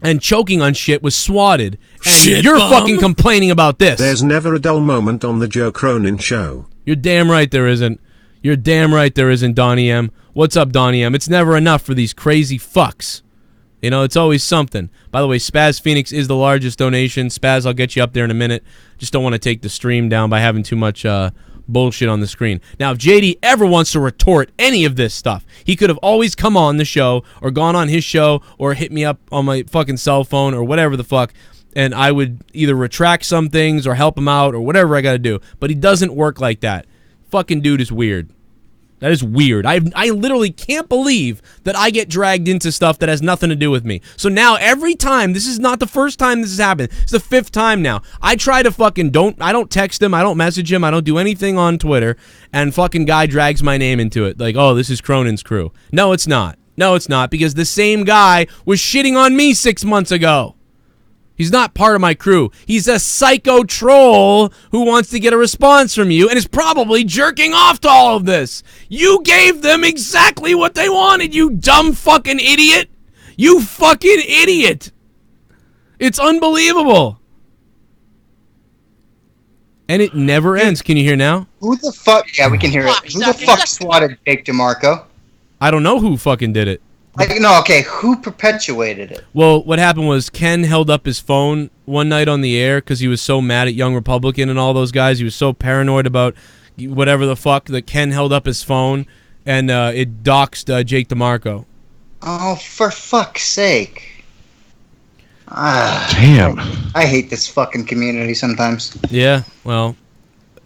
and choking on shit was swatted, and you're fucking complaining about this. There's never a dull moment on the Joe Cronin show. You're damn right there isn't. You're damn right there isn't, Donnie M. What's up, Donnie M? It's never enough for these crazy fucks. It's always something. By the way, Spaz Phoenix is the largest donation. Spaz, I'll get you up there in a minute. Just don't want to take the stream down by having too much bullshit on the screen. Now, if JD ever wants to retort any of this stuff, he could have always come on the show or gone on his show or hit me up on my fucking cell phone or whatever the fuck, and I would either retract some things or help him out or whatever I gotta do. But he doesn't work like that. Fucking dude is weird. That is weird. I literally can't believe that I get dragged into stuff that has nothing to do with me. So now every time, this is not the first time this has happened. It's the 5th time now. I try to fucking I don't text him, I don't message him, I don't do anything on Twitter, and fucking guy drags my name into it. Like, oh, this is Cronin's crew. No, it's not. No, it's not, because the same guy was shitting on me 6 months ago. He's not part of my crew. He's a psycho troll who wants to get a response from you and is probably jerking off to all of this. You gave them exactly what they wanted, you dumb fucking idiot. You fucking idiot. It's unbelievable. And it never ends. Can you hear now? Who the fuck? Yeah, we can hear it. Who the fuck swatted Jake DeMarco? I don't know who fucking did it. No, okay, who perpetuated it? Well, what happened was Ken held up his phone one night on the air because he was so mad at Young Republican and all those guys. He was so paranoid about whatever the fuck that Ken held up his phone and it doxed Jake DeMarco. Oh, for fuck's sake. Damn. I hate this fucking community sometimes. Yeah, well.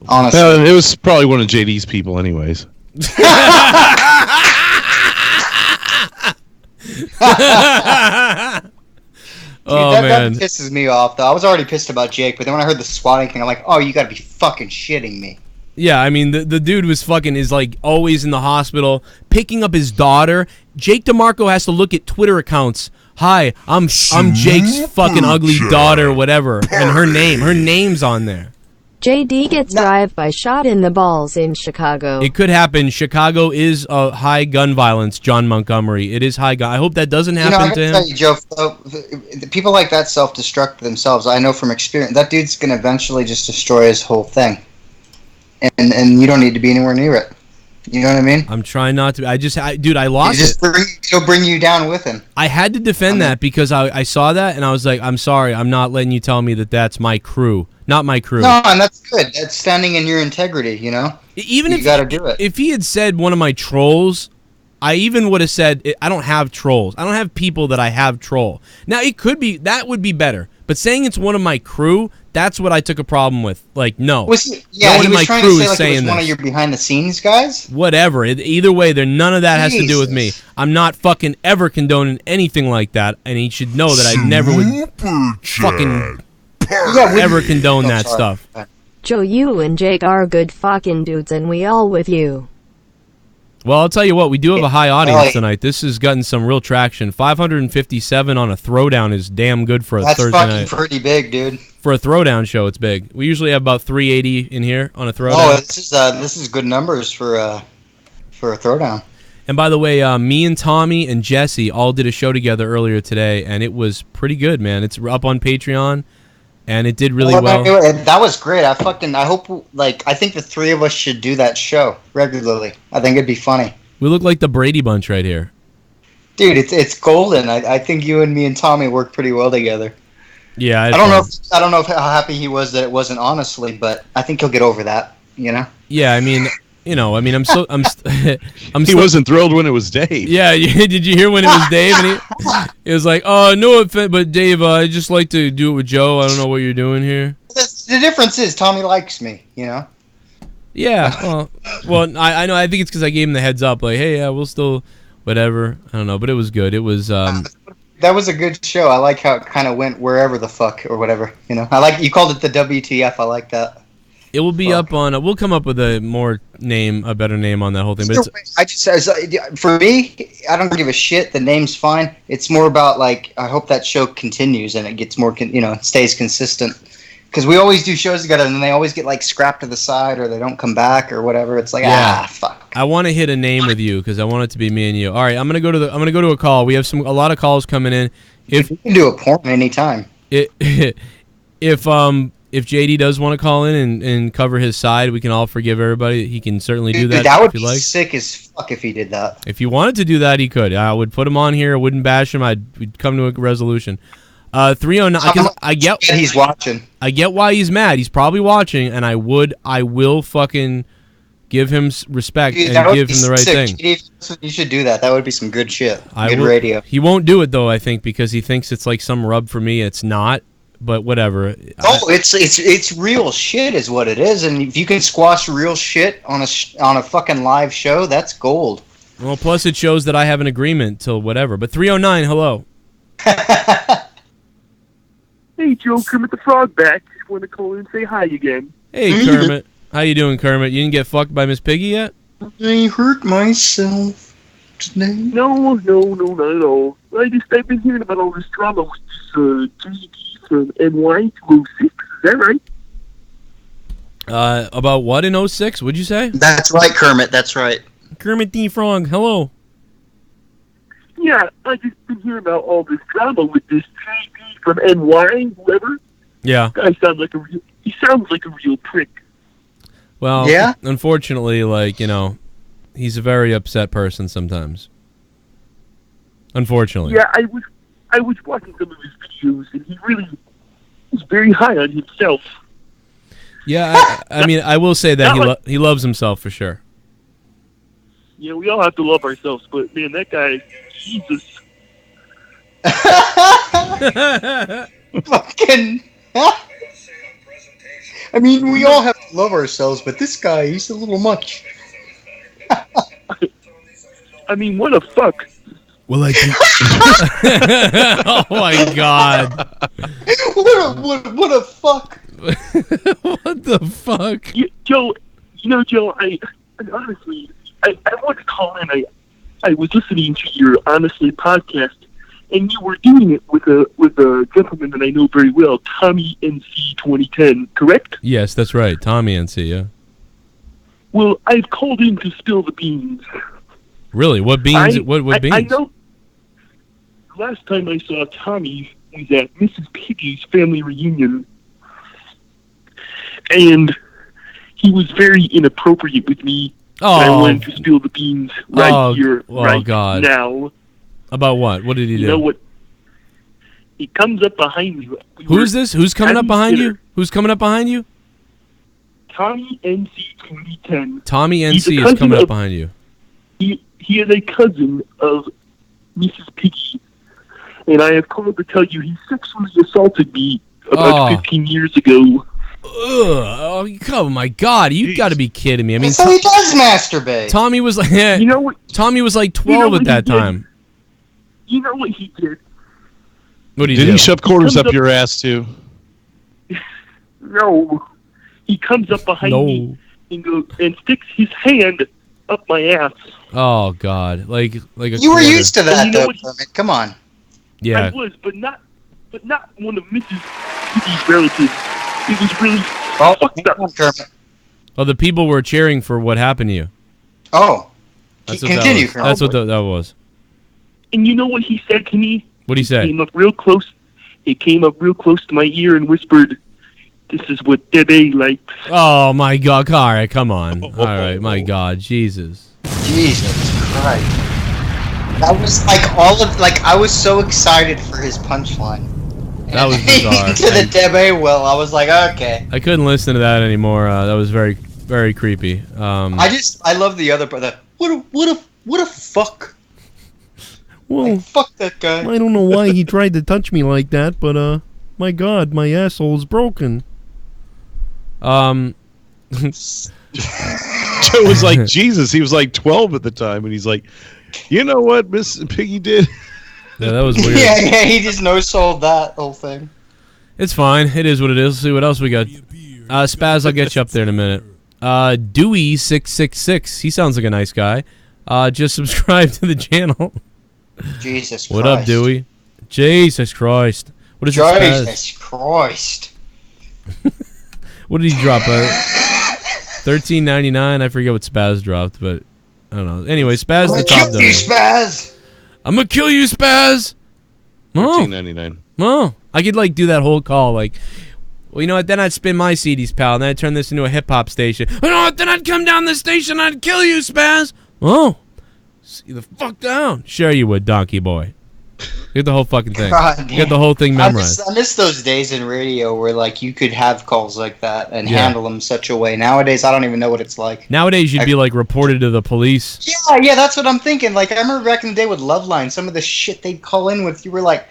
Honestly. It was probably one of JD's people anyways. Dude, man, that pisses me off though. I was already pissed about Jake, but then when I heard the swatting thing, I'm like, oh, you gotta be fucking shitting me. yeah, I mean the dude was fucking is like always in the hospital picking up his daughter. Jake DeMarco has to look at Twitter accounts. Hi, I'm Jake's fucking ugly daughter, whatever, and her name's on there. JD gets drive-by shot in the balls in Chicago. It could happen. Chicago is a high gun violence. John Montgomery. It is high gun. I hope that doesn't happen to him. Tell you, Joe, people like that self-destruct themselves. I know from experience that dude's gonna eventually just destroy his whole thing, and you don't need to be anywhere near it. You know what I mean? I'm trying not to. Dude, I lost it. He'll bring you down with him. I had to defend that because I saw that and I was like, I'm sorry, I'm not letting you tell me that that's my crew. Not my crew. No, and that's good. That's standing in your integrity, you know? Even you gotta do it. If he had said one of my trolls, I even would have said, I don't have trolls. I don't have people that I have troll. Now, it could be, that would be better. But saying it's one of my crew, that's what I took a problem with. Like, no. No one in my crew to say is like saying it was one of your behind-the-scenes guys? Whatever. Either way, none of that has to do with me. I'm not fucking ever condoning anything like that, and he should know that I never would fucking ever condone that stuff. Joe, you and Jake are good fucking dudes, and we all with you. Well, I'll tell you what, we do have a high audience tonight. This has gotten some real traction. 557 on a throwdown is damn good for a Thursday night. That's fucking pretty big, dude. For a throwdown show, it's big. We usually have about 380 in here on a throwdown. Oh, this is good numbers for a throwdown. And by the way, me and Tommy and Jesse all did a show together earlier today, and it was pretty good, man. It's up on Patreon. And it did really well. That was great. I hope, I think the three of us should do that show regularly. I think it'd be funny. We look like the Brady Bunch right here. Dude, it's golden. I think you and me and Tommy work pretty well together. Yeah. I don't know how happy he was that it wasn't, honestly, but I think he'll get over that, you know? Yeah, I mean... He wasn't thrilled when it was Dave. Yeah, did you hear when it was Dave? And he was like, "Oh, no offense, but Dave, I just like to do it with Joe. I don't know what you're doing here." The difference is Tommy likes me, you know. Yeah, well, I know. I think it's because I gave him the heads up, like, "Hey, yeah, we'll still, whatever." I don't know, but it was good. It was. That was a good show. I like how it kind of went wherever the fuck or whatever, you know. I like you called it the WTF. I like that. It will be up on. We'll come up with a better name on that whole thing. But for me, I don't give a shit. The name's fine. It's more about I hope that show continues and it gets more, stays consistent. Because we always do shows together and then they always get scrapped to the side or they don't come back or whatever. It's fuck. I want to hit a name with you because I want it to be me and you. All right, I'm gonna go to a call. We have a lot of calls coming in. You can do a porn anytime. If JD does want to call in and cover his side, we can all forgive everybody. He can certainly do that. That would be sick as fuck if he did that. If he wanted to do that, he could. I would put him on here. I wouldn't bash him. We'd come to a resolution. 309. I get he's watching. I get why he's mad. He's probably watching, and I will fucking give him respect and give him the right thing. You should do that. That would be some good shit. Good radio. He won't do it though. I think because he thinks it's like some rub for me. It's not. But whatever. It's real shit is what it is, and if you can squash real shit on a fucking live show, that's gold. Well, plus it shows that I have an agreement till whatever. But 309, hello. Hey, Joe, Kermit the Frog back. Just want to call in and say hi again. Hey, Kermit. How you doing, Kermit? You didn't get fucked by Miss Piggy yet? I hurt myself. No, not at all. I've been hearing about all this drama with this JD from NY206. Is that right? About what in 06? What'd you say? That's right, Kermit. That's right. Kermit D. Frog, hello. Yeah, I just been hearing about all this drama with this JD from NY, whoever. Yeah. Guy sounds like he sounds like a real prick. Well, yeah? Unfortunately, like, you know, he's a very upset person sometimes. Unfortunately. Yeah, I was watching some of his videos, and he really is very high on himself. Yeah, I mean, I will say that he loves himself for sure. Yeah, we all have to love ourselves, but man, that guy, Jesus. Fucking. I mean, we all have to love ourselves, but this guy, he's a little much. I mean, what a fuck. Well, I think. Oh my god. What a fuck. What the fuck? Joe, I honestly, I want to call in. I was listening to your Honestly podcast, and you were doing it with a gentleman that I know very well, Tommy NC 2010, correct? Yes, that's right, Tommy NC. Yeah. Well, I've called in to spill the beans. Really? What beans? What beans? I know. Last time I saw Tommy was at Mrs. Piggy's family reunion, and he was very inappropriate with me. Oh. And I wanted to spill the beans right here, right God. now. About what? What did he do? You know what? He comes up behind me. Who's this? Who's coming up behind you? Who's coming up behind you? Tommy NC 2010. Tommy NC is coming up behind you. He is a cousin of Mrs. Piggy, and I have called to tell you he sexually assaulted me about 15 years ago. Oh my God! You've got to be kidding me! I mean, so he does masturbate. Tommy was like, you know what? Tommy was like 12 at that time. You know what he did? What did he do? Did he shove quarters up your ass too? No, he comes up behind me and sticks his hand up my ass. Oh God! Like a you were used to that, though. Come on. Yeah. I was, but not one of Mrs. Piggy's relatives. It was really fucked up. Oh, the people were cheering for what happened to you. Oh, that's continue. That's what that was. And you know what he said to me? What did he say? He came up real close. He came up real close to my ear and whispered, "This is what Debbie likes." Oh my God! All right, come on. All right, my God, Jesus. Jesus Christ. That was like I was so excited for his punchline. That was bizarre. To the Debbie I was like, okay. I couldn't listen to that anymore. That was very, very creepy. I love the other brother. What a fuck. Well, like, fuck that guy. I don't know why he tried to touch me like that, but my God, my asshole's broken. Joe was like Jesus. He was like 12 at the time, and he's like, you know what Miss Piggy did? Yeah, that was weird. yeah, he just no-sold that whole thing. It's fine. It is what it is. Let's see what else we got. Spaz, I'll get you up there in a minute. Dewey666. He sounds like a nice guy. Just subscribe to the channel. Jesus Christ. What up, Dewey? Jesus Christ. What is Jesus Christ. What did he drop? $13.99. I forget what Spaz dropped, but I don't know. Anyway, Spaz the top dog. Spaz. I'm gonna kill you, Spaz. $13.99. Oh, I could like do that whole call, like, well, you know what? Then I'd spin my CDs, pal, and then I'd turn this into a hip hop station. You know what? Then I'd come down the station, and I'd kill you, Spaz. Oh, see the fuck down. Sure you would, donkey boy. Get the whole fucking thing. Get the whole thing memorized. I miss those days in radio where like you could have calls like that and handle them such a way. Nowadays, I don't even know what it's like. Nowadays, you'd be like reported to the police. Yeah, that's what I'm thinking. Like I remember back in the day with Loveline, some of the shit they'd call in with, you were like,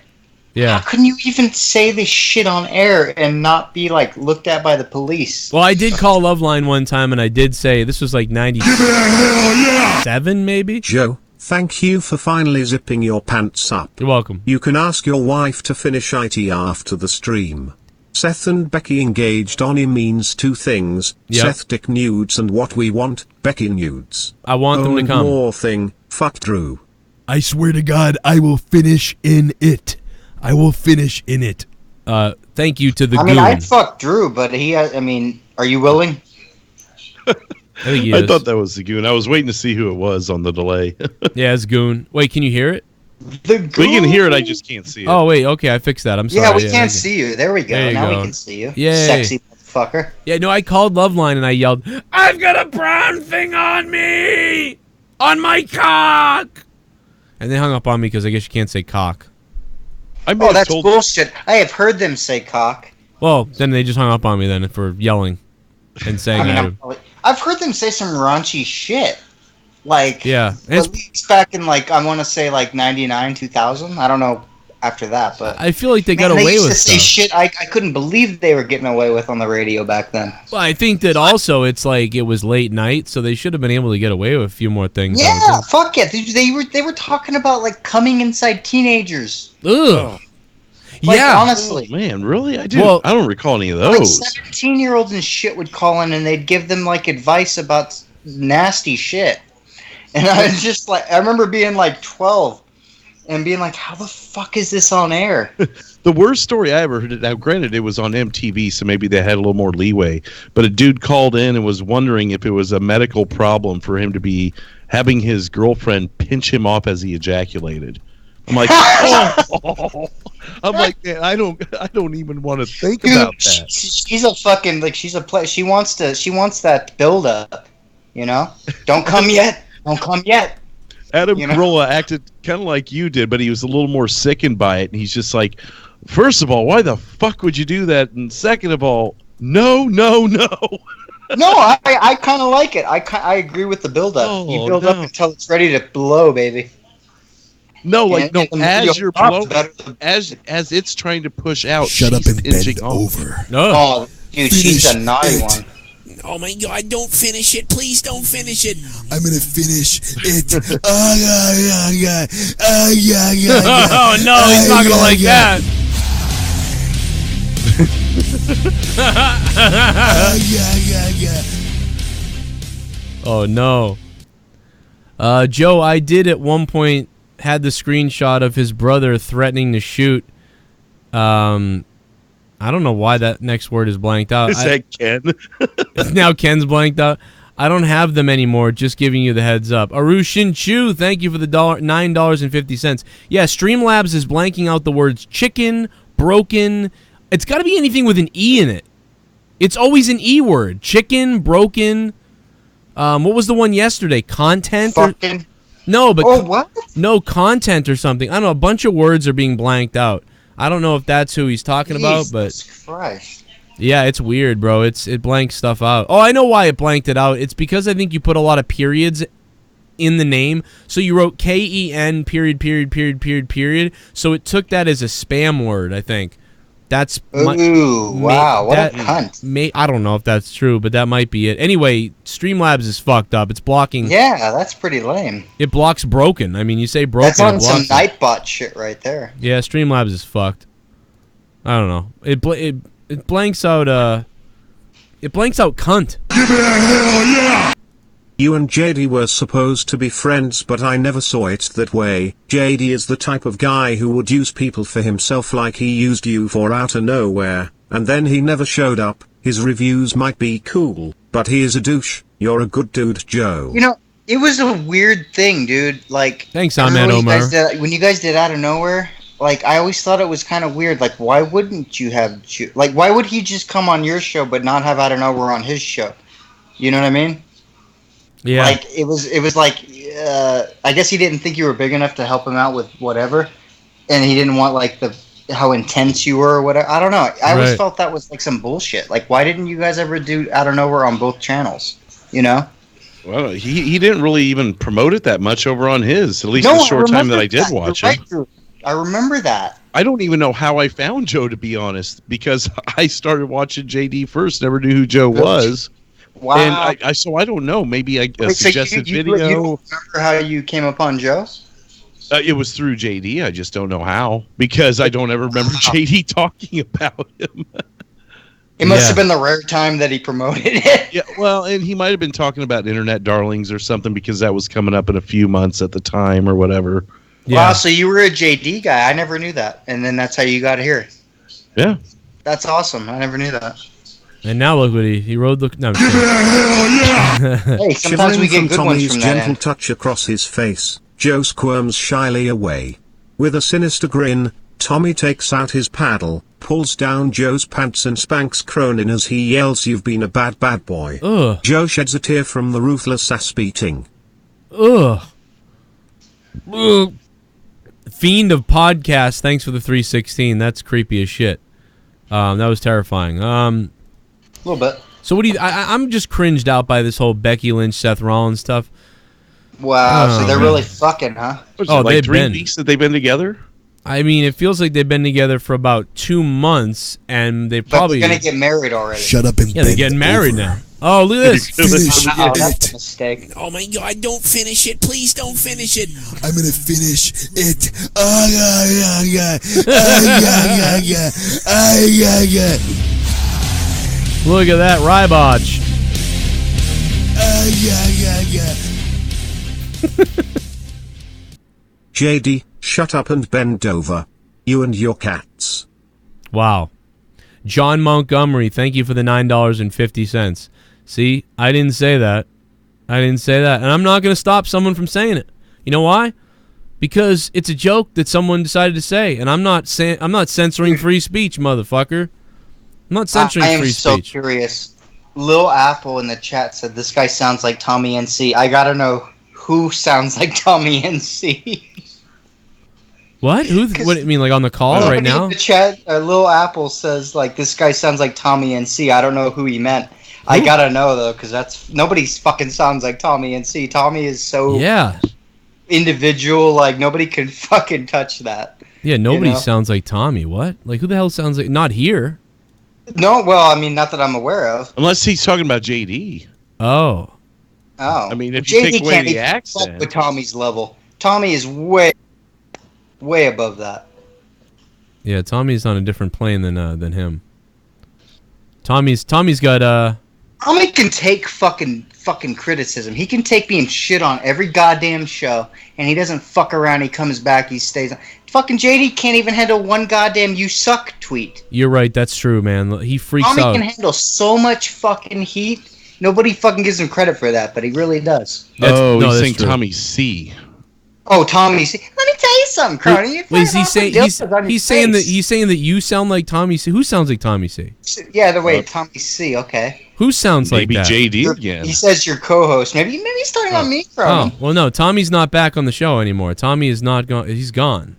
how couldn't you even say this shit on air and not be like looked at by the police? Well, I did call Loveline one time, and I did say this was like 97, maybe. Joe, thank you for finally zipping your pants up. You're welcome. You can ask your wife to finish IT after the stream. Seth and Becky engaged on means two things. Yep. Seth dick nudes and what we want, Becky nudes. I want them to And come. more thing, fuck Drew. I swear to God, I will finish in it. I will finish in it. Thank you to the I mean, Goon. I'd fuck Drew, but I mean, are you willing? I think he I is. thought that was the Goon. I was waiting to see who it was on the delay. Yeah, it's Goon. Wait, can you hear it? The Goon? We can hear it, I just can't see it. Oh, wait, okay, I fixed that. I'm sorry. Yeah, we can't see you. There we go. There you Now go. we can see you. Yay. Sexy fucker. Yeah, no, I called Loveline and I yelled, I've got a brown thing on me! On my cock! And they hung up on me because I guess you can't say cock. Oh, that's bullshit. I have heard them say cock. Well, then they just hung up on me then for yelling and saying that. I've heard them say some raunchy shit. Like, Yeah. at least back in, like, I want to say, like, 99, 2000. I don't know after that, but... I feel like they got Man, away used with to say stuff. shit I couldn't believe they were getting away with on the radio back then. Well, I think that also it's like it was late night, so they should have been able to get away with a few more things. Yeah, fuck it. They were talking about, like, coming inside teenagers. Ugh. Like, Yeah. honestly. Oh, man, really? I don't recall any of those. Like 17-year-olds and shit would call in and they'd give them like advice about nasty shit. And I was just like, I remember being like 12 and being like, how the fuck is this on air? The worst story I ever heard, now granted it was on MTV, so maybe they had a little more leeway, but a dude called in and was wondering if it was a medical problem for him to be having his girlfriend pinch him off as he ejaculated. I'm like, oh. I'm like, man, I don't even want to think about that. She's a fucking like she's a play. She wants that build up, you know. Don't come yet. Don't come yet. Adam Carolla acted kind of like you did, but he was a little more sickened by it, and he's just like, first of all, why the fuck would you do that? And second of all, no. No, I kind of like it. I agree with the build up. You build up until it's ready to blow, baby. No, like as you're blowing, as it's trying to push out. Shut up and bend inching over. No. Oh, dude, she's a naughty one. Oh my God! Don't finish it, please. Don't finish it. I'm gonna finish it. Oh no, he's not gonna like that. Oh no. Joe, I did at one point had the screenshot of his brother threatening to shoot. I don't know why that next word is blanked out. Is that Ken? Now Ken's blanked out. I don't have them anymore. Just giving you the heads up. Arushin Chu, thank you for the $9.50. Yeah, Streamlabs is blanking out the words chicken, broken. It's got to be anything with an E in it. It's always an E word. Chicken, broken. What was the one yesterday? Content? Fucking. No, but oh, what? No, content or something. I don't know. A bunch of words are being blanked out. I don't know if that's who he's talking about, but Christ. Yeah, it's weird, bro. It blanks stuff out. Oh, I know why it blanked it out. It's because I think you put a lot of periods in the name. So you wrote KEN period. So it took that as a spam word, I think. That's ooh, wow, what a cunt. I don't know if that's true, but that might be it. Anyway, Streamlabs is fucked up. It's blocking. Yeah, that's pretty lame. It blocks broken. I mean, you say broken. That's on some Nightbot shit right there. Yeah, Streamlabs is fucked. I don't know. It blanks out. It blanks out cunt. Give me a hell yeah! You and JD were supposed to be friends, but I never saw it that way. JD is the type of guy who would use people for himself like he used you for out of nowhere, and then he never showed up. His reviews might be cool, but he is a douche. You're a good dude, Joe. You know, it was a weird thing, dude. Like, thanks, Ahmed Omar. When you guys did Out of Nowhere, like, I always thought it was kind of weird. Like, why wouldn't you have... Like, why would he just come on your show but not have Out of Nowhere on his show? You know what I mean? Yeah. Like, it was like, I guess he didn't think you were big enough to help him out with whatever, and he didn't want, like, how intense you were or whatever. I don't know. I always felt that was, like, some bullshit. Like, why didn't you guys ever do Out of Nowhere on both channels? You know? Well, he didn't really even promote it that much over on his, at least the short time that I did watch it. I remember that. I don't even know how I found Joe, to be honest, because I started watching JD first, never knew who Joe was. Wow. And so I don't know. Maybe a suggested video. You don't remember how you came upon Joe? It was through JD. I just don't know how, because I don't ever remember JD talking about him. It must have been the rare time that he promoted it. Yeah, well, and he might have been talking about Internet Darlings or something because that was coming up in a few months at the time or whatever. Yeah. Wow, so you were a JD guy. I never knew that. And then that's how you got here. Yeah. That's awesome. I never knew that. And now look what he rode the... No, hey, sometimes we get good Tommy's ones from that gentle end. touch across his face, Joe squirms shyly away. With a sinister grin, Tommy takes out his paddle, pulls down Joe's pants and spanks Cronin as he yells, "You've been a bad boy." Ugh. Joe sheds a tear from the ruthless ass beating. Ugh. Ugh. Fiend of podcast, thanks for the 316. That's creepy as shit. That was terrifying. A little bit. So what do you... I'm just cringed out by this whole Becky Lynch, Seth Rollins stuff. Wow, so they're really fucking, huh? Oh, like 3 weeks that they've been together? I mean, it feels like they've been together for about 2 months, and they But probably... they're going to get married already. Shut up and Yeah, they're getting married now. Oh, look at this. Finish Wow, that's it. a mistake. Oh my god, don't finish it. Please don't finish it. I'm gonna finish it. Oh, yeah, yeah, yeah. Oh, yeah, yeah, yeah. Oh, yeah, yeah. Look at that ribotch. Oh, yeah, yeah, yeah. JD, shut up and bend over. You and your cats. Wow. John Montgomery, thank you for the $9.50. See, I didn't say that. I didn't say that. And I'm not going to stop someone from saying it. You know why? Because it's a joke that someone decided to say, and I'm not censoring free speech, motherfucker. I'm not censoring free speech. I am so curious. Lil Apple in the chat said this guy sounds like Tommy NC. I got to know who sounds like Tommy NC. What? What do you mean, like on the call right now? In the chat, Lil Apple says like this guy sounds like Tommy NC. I don't know who he meant. I gotta know though, because that's nobody fucking sounds like Tommy NC. Tommy is so individual. Like nobody can fucking touch that. Yeah, nobody you know? sounds like Tommy. What? Like who the hell sounds like? Not here. No, well, I mean, not that I'm aware of. Unless he's talking about JD. Oh. Oh. I mean, if you JD take away can't the even accent. fuck with Tommy's level. Tommy is way above that. Yeah, Tommy's on a different plane than him. Tommy's got Tommy can take fucking criticism. He can take being shit on every goddamn show, and he doesn't fuck around. He comes back. He stays on. Fucking JD can't even handle one goddamn "you suck" tweet. You're right. That's true, man. He freaks Tommy out. can handle so much fucking heat. Nobody fucking gives him credit for that, but he really does. He's saying Tommy C. Oh, Tommy C. Let me tell you something, Cronin. Wait, is he saying he's saying that you sound like Tommy C? Who sounds like Tommy C? Yeah, the way Tommy C. Okay. Who sounds like that? Maybe JD again. He says your co-host. Maybe he's talking about me, Cronin. Oh, well, no. Tommy's not back on the show anymore. Tommy is not gone. He's gone.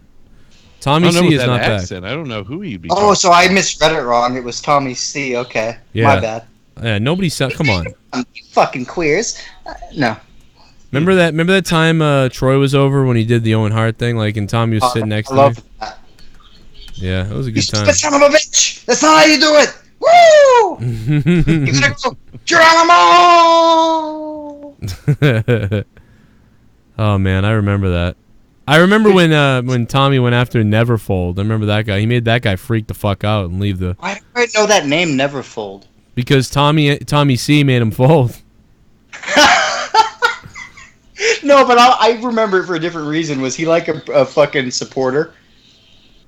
Tommy C is not back. I don't know who he'd be. Oh, so I misread it wrong. It was Tommy C. Okay. Yeah. My bad. Yeah, nobody said. Come on. You fucking queers. No. Remember that time Troy was over when he did the Owen Hart thing, like, and Tommy was sitting next to me? That. Yeah, it was a good time. You son of a bitch! That's not how you do it! Woo! You gotta go, Geronimo! Oh man, I remember that. I remember when Tommy went after Neverfold. I remember that guy. He made that guy freak the fuck out and leave the. Why do I know that name, Neverfold? Because Tommy C made him fold. No, but I remember it for a different reason. Was he like a fucking supporter?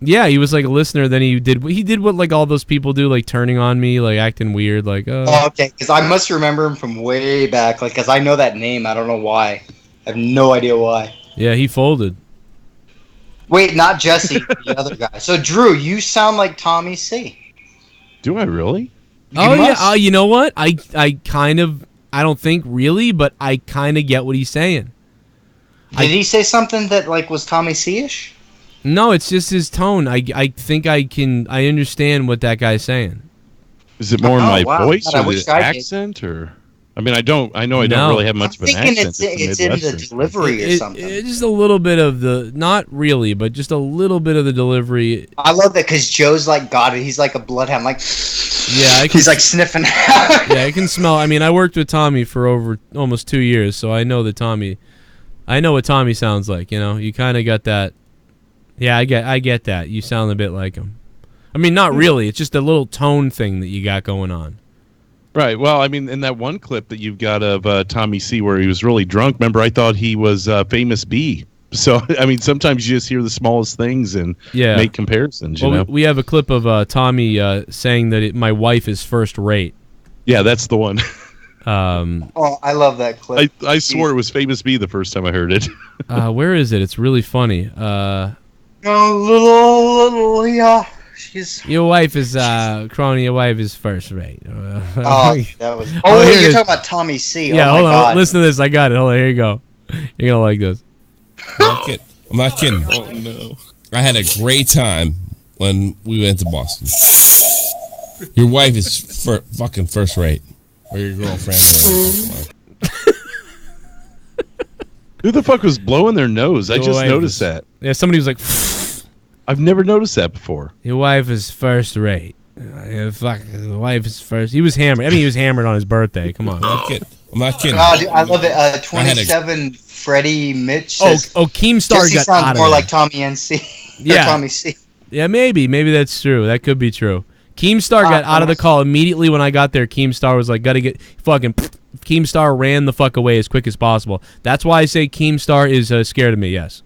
Yeah, he was like a listener. Then he did what like all those people do, like turning on me, like acting weird, like. Oh, okay, because I must remember him from way back, like, because I know that name. I don't know why. I have no idea why. Yeah, he folded. Wait, not Jesse, the other guy. So Drew, you sound like Tommy C. Do I really? Yeah. You know what? I kind of. I don't think really, but I kind of get what he's saying. Did he say something that like was Tommy C-ish? No, it's just his tone. I think I understand what that guy's saying. Is it more in my voice God, or the accent, or? I mean, I know I don't really have much of an accent. It's in the delivery or something. It's just a little bit of the, not really, but just a little bit of the delivery. I love that because Joe's like got it. He's like a bloodhound, like yeah, he's like sniffing out. Yeah, I can smell. I mean, I worked with Tommy for over almost 2 years, so I know I know what Tommy sounds like. You know, you kind of got that. Yeah, I get that. You sound a bit like him. I mean, not really. It's just a little tone thing that you got going on. Right. Well, I mean, in that one clip that you've got of Tommy C where he was really drunk, remember, I thought he was Famous B. So, I mean, sometimes you just hear the smallest things and make comparisons, you know? We have a clip of Tommy saying that my wife is first rate. Yeah, that's the one. Oh, I love that clip. I swore it was Famous B the first time I heard it. Where is it? It's really funny. Yeah. She's... Your wife is, Cronin, your wife is first rate. Oh, that was... Oh, you're talking about Tommy C. Yeah, oh, hold my on. God. Listen to this. I got it. Hold on. Here you go. You're going to like this. I'm not kidding. Oh, no. I had a great time when we went to Boston. Your wife is fucking first rate. Or your girlfriend. Who the fuck was blowing their nose? I just noticed that. Yeah, somebody was like... I've never noticed that before. Your wife is first rate. Fuck, the wife is first. He was hammered. I mean, he was hammered on his birthday. Come on. I'm not kidding. Oh, dude, I love it. 27 Freddie Mitch. Says, Keemstar Jesse got sounds out of more there. like Tommy NC. Yeah. Tommy C. Yeah, maybe that's true. That could be true. Keemstar got out of the call immediately when I got there. Keemstar was like, "Gotta get fucking." Keemstar ran the fuck away as quick as possible. That's why I say Keemstar is scared of me. Yes.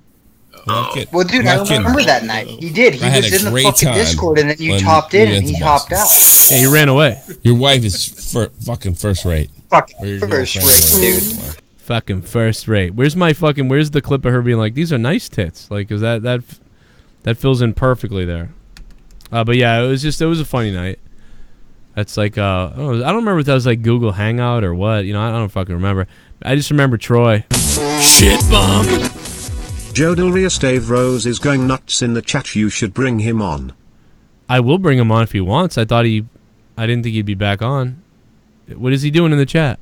Well, dude, I remember that night. He did. He was in the fucking Discord, and then you topped in, and he hopped out. Yeah, he ran away. Your wife is fucking first rate. Fucking first rate, dude. Fucking first rate. Where's the clip of her being like, "These are nice tits"? Like, is that fills in perfectly there. But yeah, it was a funny night. That's like I don't remember if that was like Google Hangout or what. You know, I don't fucking remember. I just remember Troy. Shit bomb. Joe Delrius Dave Rose is going nuts in the chat. You should bring him on. I will bring him on if he wants. I didn't think he'd be back on. What is he doing in the chat?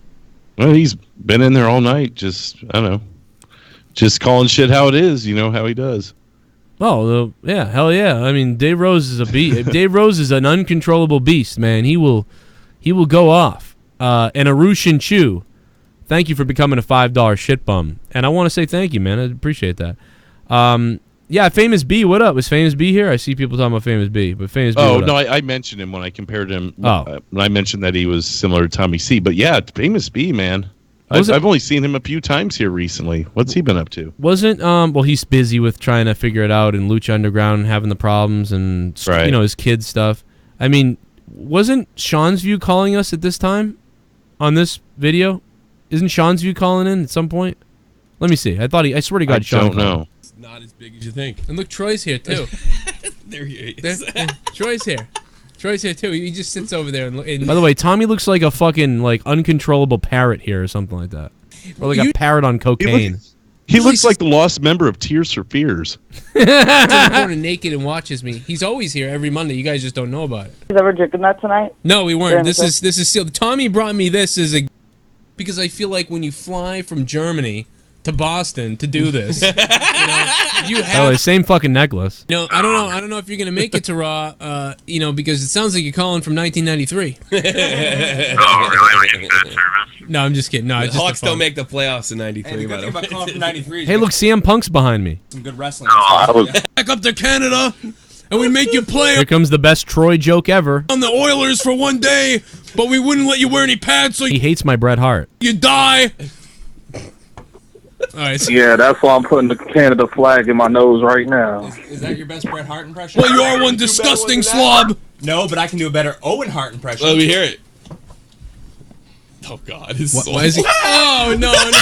Well, he's been in there all night. Just I don't know, just calling shit how it is. You know how he does. Oh yeah, hell yeah! I mean, Dave Rose is a beast. Dave Rose is an uncontrollable beast, man. He will go off. And Arushin Chu, thank you for becoming a $5 shit bum. And I want to say thank you, man. I appreciate that. Yeah, Famous B, what up? Was Famous B here? I see people talking about Famous B, but Famous B. Oh no, I mentioned him when I compared him. When I mentioned that he was similar to Tommy C. But yeah, Famous B, man. I've only seen him a few times here recently. What's he been up to? Well, he's busy with trying to figure it out in Lucha Underground and having the problems and his kids stuff. I mean, wasn't Sean's View calling us at this time on this video? Isn't Sean's View calling in at some point? Let me see. I swear to God, Sean. I don't know. It's not as big as you think. And look, Troy's here too. There he is. Troy's here. Troy's here too. He just sits over there. And by the way, Tommy looks like a fucking uncontrollable parrot here or something like that, or like a parrot on cocaine. He looks like the lost member of Tears for Fears. He's in the corner naked and watches me. He's always here every Monday. You guys just don't know about it. You ever drinking that tonight? No, we weren't. This is still. Tommy brought me this because I feel like when you fly from Germany to Boston to do this, you have same fucking necklace. No, I don't know if you're gonna make it to Raw. Because it sounds like you're calling from 1993. No, I'm just kidding. No, the it's just Hawks don't make the playoffs in '93. Hey, about calling from '93. Hey, look, CM Punk's behind me. Some good wrestling. Back up to Canada, and we make you play. Here comes the best Troy joke ever. On the Oilers for one day, but we wouldn't let you wear any pads, so He hates my Bret Hart. you die. All right. Yeah, that's why I'm putting the Canada flag in my nose right now. Is that your best Bret Hart impression? Well, you are one disgusting slob. No, but I can do a better Owen Hart impression. Let me hear it. Oh God! Why is he? Oh no! That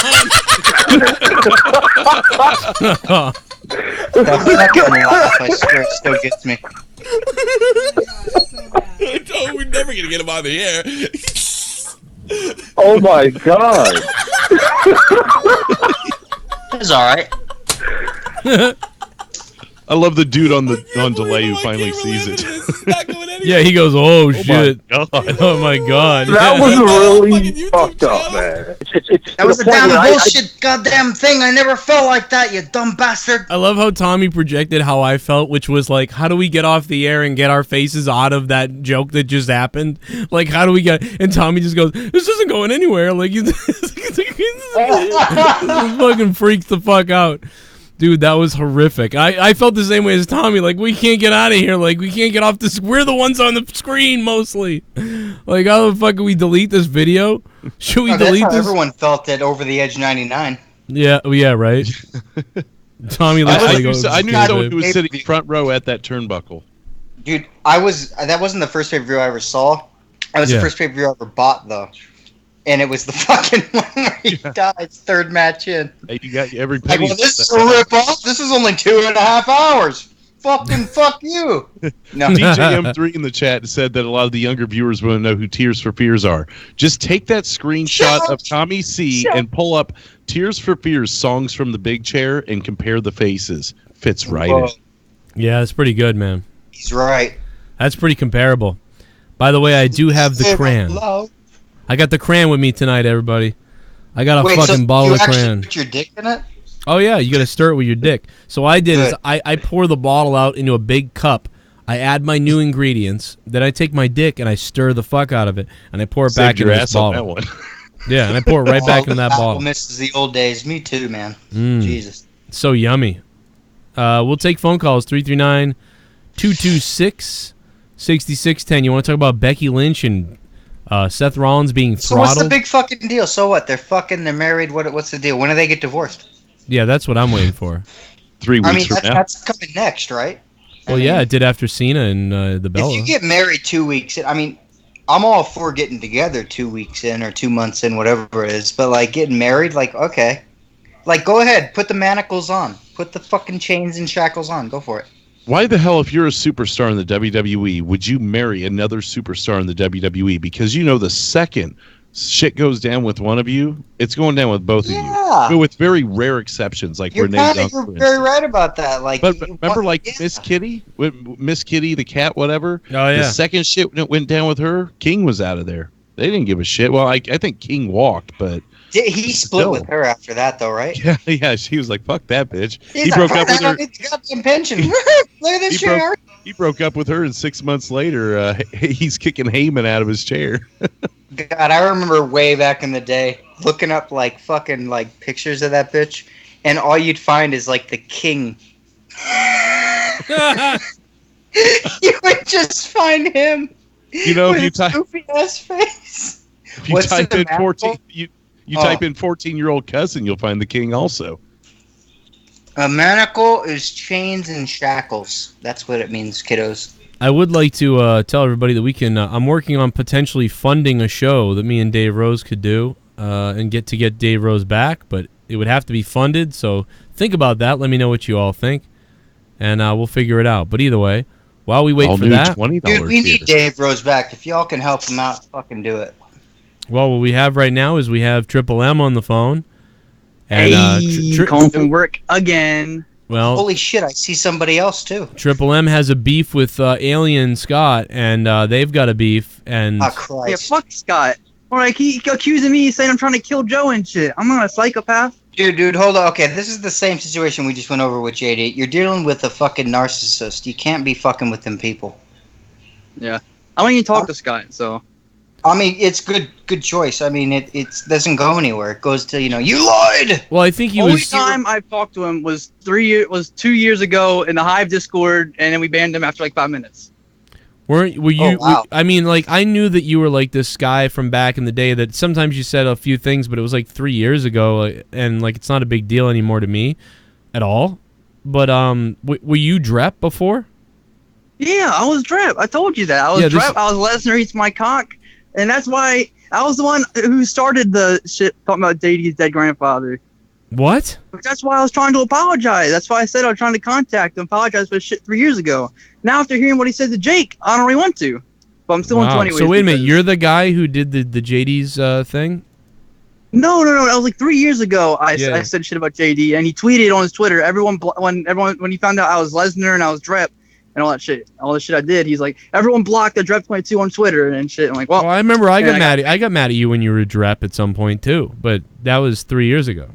second laugh, I swear, still gets me. No, we're never gonna get him out of the air. Oh my God! It's all right. I love the dude on delay who finally sees it. Yeah, he goes, "Oh shit! God. Oh my God!" That was really fucked up, man. That was a damn bullshit goddamn thing. I never felt like that, you dumb bastard. I love how Tommy projected how I felt, which was like, how do we get off the air and get our faces out of that joke that just happened? Like, how do we get... And Tommy just goes, this isn't going anywhere. Like, fucking freaks the fuck out. Dude, that was horrific. I felt the same way as Tommy. Like, we can't get out of here. Like, we can't get off this. We're the ones on the screen mostly. Like, how the fuck can we delete this video? Should we delete that's how this? everyone felt at Over the Edge 99. Yeah, right. Tommy looks I like knew someone who was sitting front row at that turnbuckle. Dude, that wasn't the first pay-per-view I ever saw. That was the first pay-per-view I ever bought, though. And it was the fucking one where he died, third match in. Hey, you got every Like, penny. well, this is a rip-off. This is only 2.5 hours. Fucking fuck you. No. DJM3 in the chat said that a lot of the younger viewers want to know who Tears for Fears are. Just take that screenshot of Tommy C and pull up Tears for Fears songs from the big chair and compare the faces. Fits right in. Yeah, it's pretty good, man. He's right. That's pretty comparable. By the way, I do have the crayon. I got the crayon with me tonight, everybody. I got a fucking bottle of crayon. Put your dick in it? Oh yeah, you gotta stir it with your dick. So I did is I pour the bottle out into a big cup. I add my new ingredients. Then I take my dick and I stir the fuck out of it, and I pour it back into this bottle. Yeah, and I pour it right back in that bottle. Misses the old days. Me too, man. Jesus. So yummy. We'll take phone calls 339-226-6610. You want to talk about Becky Lynch and Seth Rollins being throttled? So what's the big fucking deal? So what? They're fucking. They're married. What's the deal? When do they get divorced? Yeah, that's what I'm waiting for. 3 weeks from now. That's coming next, right? Well, yeah, it did after Cena and the Bella. If you get married 2 weeks in, I mean, I'm all for getting together 2 weeks in or 2 months in, whatever it is. But, like, getting married, like, okay. Like, go ahead. Put the manacles on. Put the fucking chains and shackles on. Go for it. Why the hell, if you're a superstar in the WWE, would you marry another superstar in the WWE? Because you know the second shit goes down with one of you, it's going down with both of you. But with very rare exceptions, like You're Renee Young. You're very right about that. Like, but remember, like Miss Kitty, Miss Kitty the cat, whatever. Oh yeah. The second shit went down with her, King was out of there. They didn't give a shit. Well, I think King walked, but he split with her after that, though, right? Yeah. She was like, "Fuck that bitch." He broke up with her. Goddamn pension. Look at this chair. He broke up with her, and 6 months later, he's kicking Heyman out of his chair. God, I remember way back in the day looking up like fucking like pictures of that bitch, and all you'd find is like the King. You would just find him. You know, with if you his goofy ass face. If you type in 14, you type in 14-year-old cousin, you'll find the King also. A manacle is chains and shackles. That's what it means, kiddos. I would like to tell everybody that we can. I'm working on potentially funding a show that me and Dave Rose could do and get Dave Rose back, but it would have to be funded. So think about that. Let me know what you all think, and we'll figure it out. But either way, while we wait for that, dude, we need Dave Rose back. If y'all can help him out, fucking do it. Well, what we have right now is we have Triple M on the phone. And, calling from work again. Well, holy shit! I see somebody else too. Triple M has a beef with Alien Scott, and they've got a beef. And Christ! Yeah, fuck Scott. Or like he accusing me, saying I'm trying to kill Joe and shit. I'm not a psychopath. Dude, hold on. Okay, this is the same situation we just went over with JD. You're dealing with a fucking narcissist. You can't be fucking with them people. Yeah, I don't even talk to Scott, so. I mean, it's good choice. I mean, it doesn't go anywhere. It goes to, you lied. Well, I think he only was. Time I've talked to him was 2 years ago in the Hive Discord, and then we banned him after like 5 minutes. Were you? Oh, wow. I mean, like I knew that you were like this guy from back in the day. That sometimes you said a few things, but it was like 3 years ago, and like it's not a big deal anymore to me, at all. But were you Drep before? Yeah, I was Drep. I told you that. I was Drep. I was Lesnar eats my cock. And that's why I was the one who started the shit talking about JD's dead grandfather. What? That's why I was trying to apologize. That's why I said I was trying to contact him, apologize for shit 3 years ago. Now after hearing what he said to Jake, I don't really want to. But I'm still on 20 ways. So wait a minute, you're the guy who did the JD's thing? No. That was like 3 years ago. I said shit about JD, and he tweeted on his Twitter. When he found out I was Lesnar and I was Drep, and all the shit I did, he's like, everyone blocked the Drep22 on Twitter and shit. I'm like, well, I remember I got mad at you when you were Drep at some point too, but that was 3 years ago.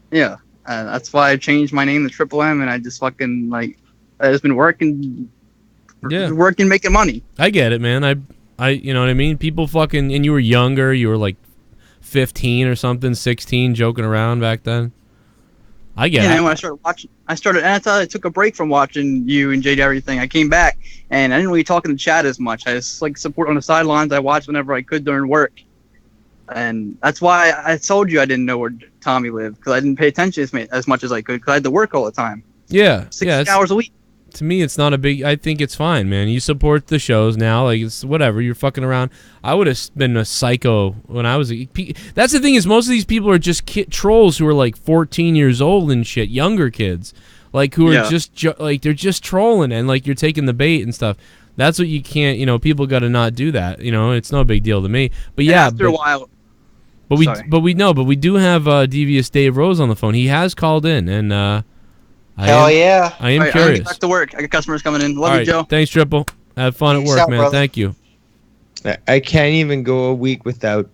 Yeah, that's why I changed my name to Triple M, and I just fucking I just been working, making money. I get it, man. I you know what I mean. People fucking, and you were younger. You were like 15 or something, 16, joking around back then. I get Yeah, it. and when I started watching, and that's how I took a break from watching you and JD everything. I came back, and I didn't really talk in the chat as much. I just like support on the sidelines. I watched whenever I could during work, and that's why I told you I didn't know where Tommy lived, because I didn't pay attention as much as I could, because I had to work all the time. Yeah, 6 hours a week. To me, it's not a big. I think it's fine, man. You support the shows now, like it's whatever. You're fucking around. I would have been a psycho when I was. That's the thing is, most of these people are just trolls who are like 14 years old and shit, younger kids, like who are just like they're just trolling and like you're taking the bait and stuff. That's what you can't. You know, people got to not do that. You know, it's no big deal to me. But yeah, after a while. But we do have Devious Dave Rose on the phone. He has called in and. Hell yeah. I am All right, curious. I get back to work. I got customers coming in. Love you, Joe. Thanks, Triple. Have fun at work, out, man. brother. Thank you. I can't even go a week without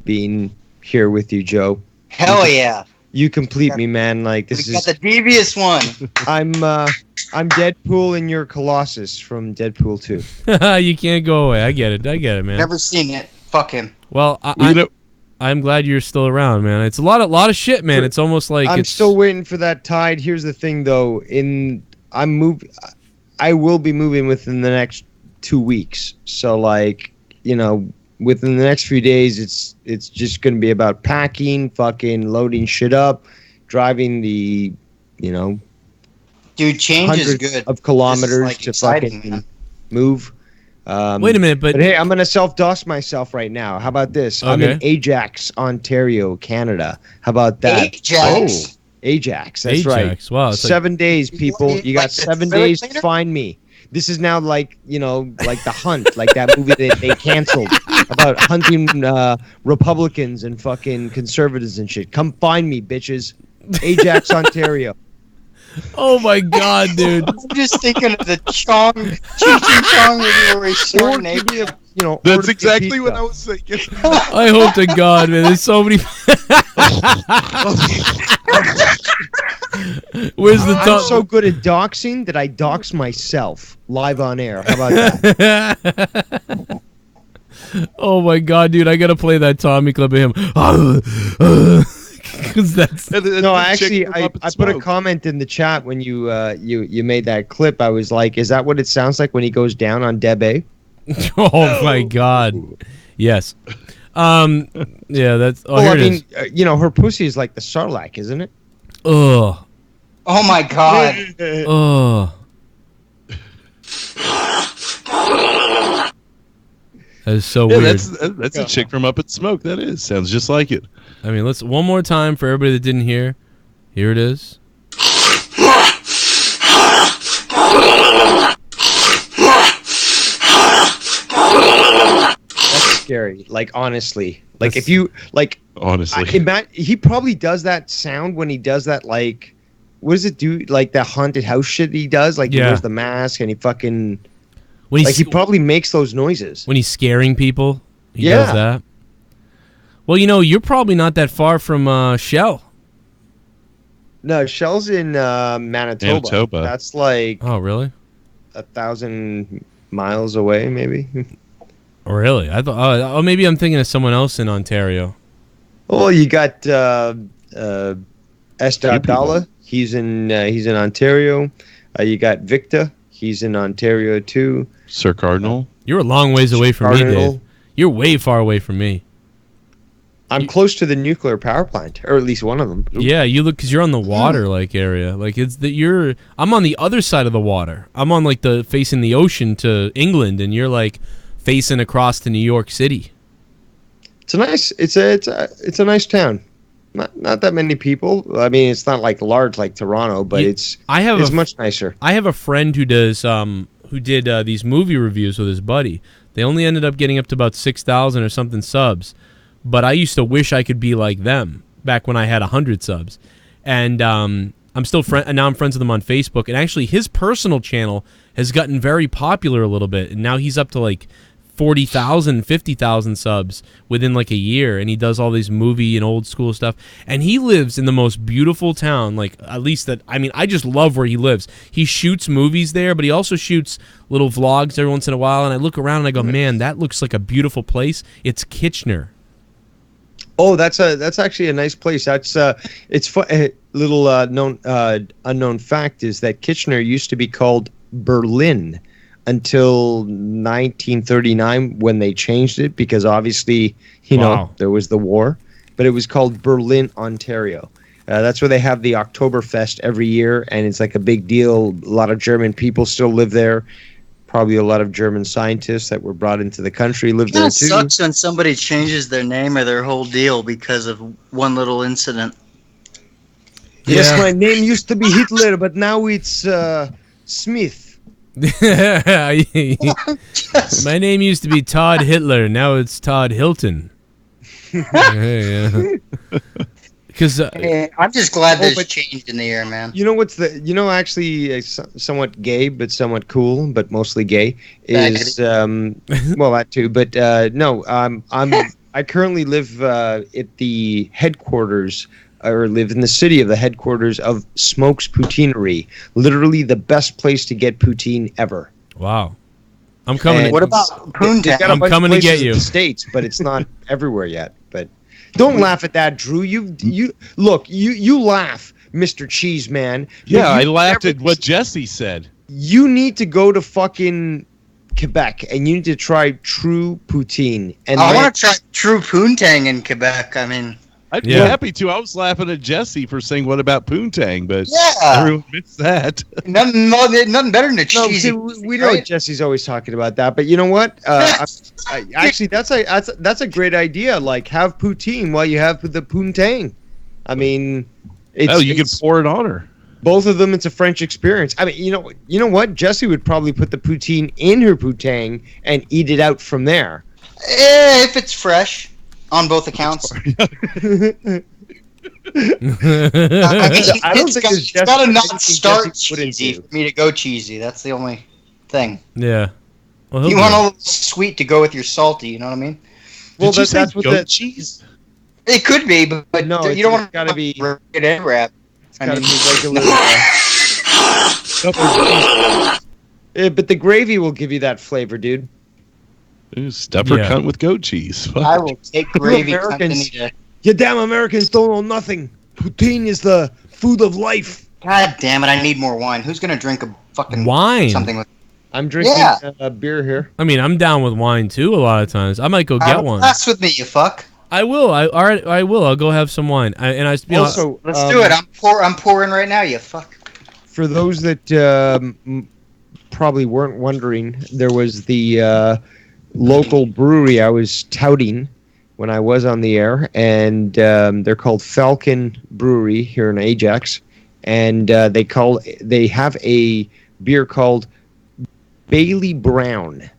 being here with you, Joe. Hell yeah. You complete me, man. Like this We got is the devious one. I'm Deadpool and you're Colossus from Deadpool 2. You can't go away. I get it, man. Never seen it. Fuck him. Well, I'm glad you're still around, man. It's a lot of shit, man. It's almost like I'm it's still waiting for that tide. Here's the thing, though. I will be moving within the next 2 weeks. So, like, you know, within the next few days, it's just going to be about packing, fucking loading shit up, driving the, you know, dude, change is hundreds good. of kilometers like to exciting, fucking move. Wait a minute, but hey, I'm gonna self-DOS myself right now. How about this? I'm in Ajax, Ontario, Canada. How about that? Ajax. Oh, Ajax. That's right. Ajax. Wow, it's 7 days, people. You got like the 7 spirit days cleaner? to find me. This is now like, you know, like The Hunt, like that movie that they canceled about hunting Republicans and fucking conservatives and shit. Come find me, bitches. Ajax, Ontario. Oh my god, dude! I'm just thinking of the Cheech Chong movie where he's shorting You know, That's exactly what I was thinking. I hope to God, man. There's so many. Where's the I'm so good at doxing that I dox myself live on air. How about that? Oh my god, dude! I gotta play that Tommy clip of him. Because that's no, actually, I put a comment in the chat when you made that clip. I was like, "Is that what it sounds like when he goes down on Deb A?" Oh my god, yes. Yeah, that's. Oh, well, here I it mean, is. You know, her pussy is like the Sarlacc, isn't it? Ugh. Oh my god. Ugh. That is so weird. That's a chick from Up at Smoke. That is. Sounds just like it. I mean, let's one more time for everybody that didn't hear. Here it is. That's scary. Like, honestly. Like, if you, like... Honestly. He probably does that sound when he does that, like... What does it do? Like, that haunted house shit he does? Like, he wears the mask and he fucking... he probably makes those noises. When he's scaring people, he does that. Well, you know, you're probably not that far from Shell. No, Shell's in Manitoba. That's like... Oh, really? 1,000 miles away, maybe. Really? I thought. Oh, maybe I'm thinking of someone else in Ontario. Oh, you got Estadala. He's in Ontario. You got Victor. He's in Ontario too. Sir Cardinal. You're a long ways away from me, Dave. You're way far away from me. I'm close to the nuclear power plant, or at least one of them. Yeah, you look because you're on the water like area. Like it's that you're. I'm on the other side of the water. I'm on like the facing the ocean to England, and you're like facing across to New York City. It's a nice. It's a nice town. Not that many people. I mean, it's not like large like Toronto, but it's much nicer. I have a friend who does who did these movie reviews with his buddy. They only ended up getting up to about 6,000 or something subs. But I used to wish I could be like them back when I had 100 subs. And I'm still now I'm friends with him on Facebook. And actually, his personal channel has gotten very popular a little bit. And now he's up to like 40,000, 50,000 subs within like a year. And he does all these movie and old school stuff. And he lives in the most beautiful town. Like, at least that, I mean, I just love where he lives. He shoots movies there, but he also shoots little vlogs every once in a while. And I look around and I go, man, that looks like a beautiful place. It's Kitchener. Oh, that's actually a nice place. That's it's a little unknown fact is that Kitchener used to be called Berlin until 1939 when they changed it because obviously know there was the war, but it was called Berlin, Ontario. That's where they have the Oktoberfest every year, and it's like a big deal. A lot of German people still live there. Probably a lot of German scientists that were brought into the country live there too. It sucks when somebody changes their name or their whole deal because of one little incident. Yes, my name used to be Hitler, but now it's Smith. My name used to be Todd Hitler. Now it's Todd Hilton. Because I'm just glad there's change in the air, man. You know what's actually somewhat gay, but somewhat cool, but mostly gay is well that too. But no, I currently live at the headquarters. Or live in the city of the headquarters of Smokes Poutineery. Literally the best place to get poutine ever. Wow. I'm coming. What about Poontang? I'm coming to get you. In the States, but it's not everywhere yet. But don't laugh at that, Drew. You look, you laugh, Mr. Cheese Man. Yeah, I laughed at what Jesse said. You need to go to fucking Quebec and you need to try true poutine. And I want to try true Poontang in Quebec. I mean, I'd be happy to. I was laughing at Jesse for saying, "What about Poontang?" But everyone missed that. Nothing better than a cheesy. We know Jesse's always talking about that, but you know what? Actually, that's a great idea. Like, have poutine while you have the Poontang. I mean, you can pour it on her. Both of them, it's a French experience. I mean, you know what? Jessie would probably put the poutine in her Poontang and eat it out from there. If it's fresh. On both accounts. I don't think it's got to not start cheesy for me to go cheesy. That's the only thing. Yeah. Well, you want a little sweet to go with your salty, you know what I mean? Well, that's what the cheese. It could be, but no, you don't want to be egg wrap. It's got to be regular. But the gravy will give you that flavor, dude. Ooh, stuffer cunt with goat cheese. Fuck. I will take gravy. You damn Americans don't know nothing. Poutine is the food of life. God damn it! I need more wine. Who's gonna drink a fucking wine? Something with. I'm drinking a beer here. I mean, I'm down with wine too. A lot of times, I might go get one. Mess with me, you fuck. I will. I will. I'll go have some wine. Let's do it. I'm pouring right now. You fuck. For those that probably weren't wondering, there was the. Local brewery I was touting when I was on the air, and they're called Falcon Brewery here in Ajax, and they have a beer called Bailey Brown,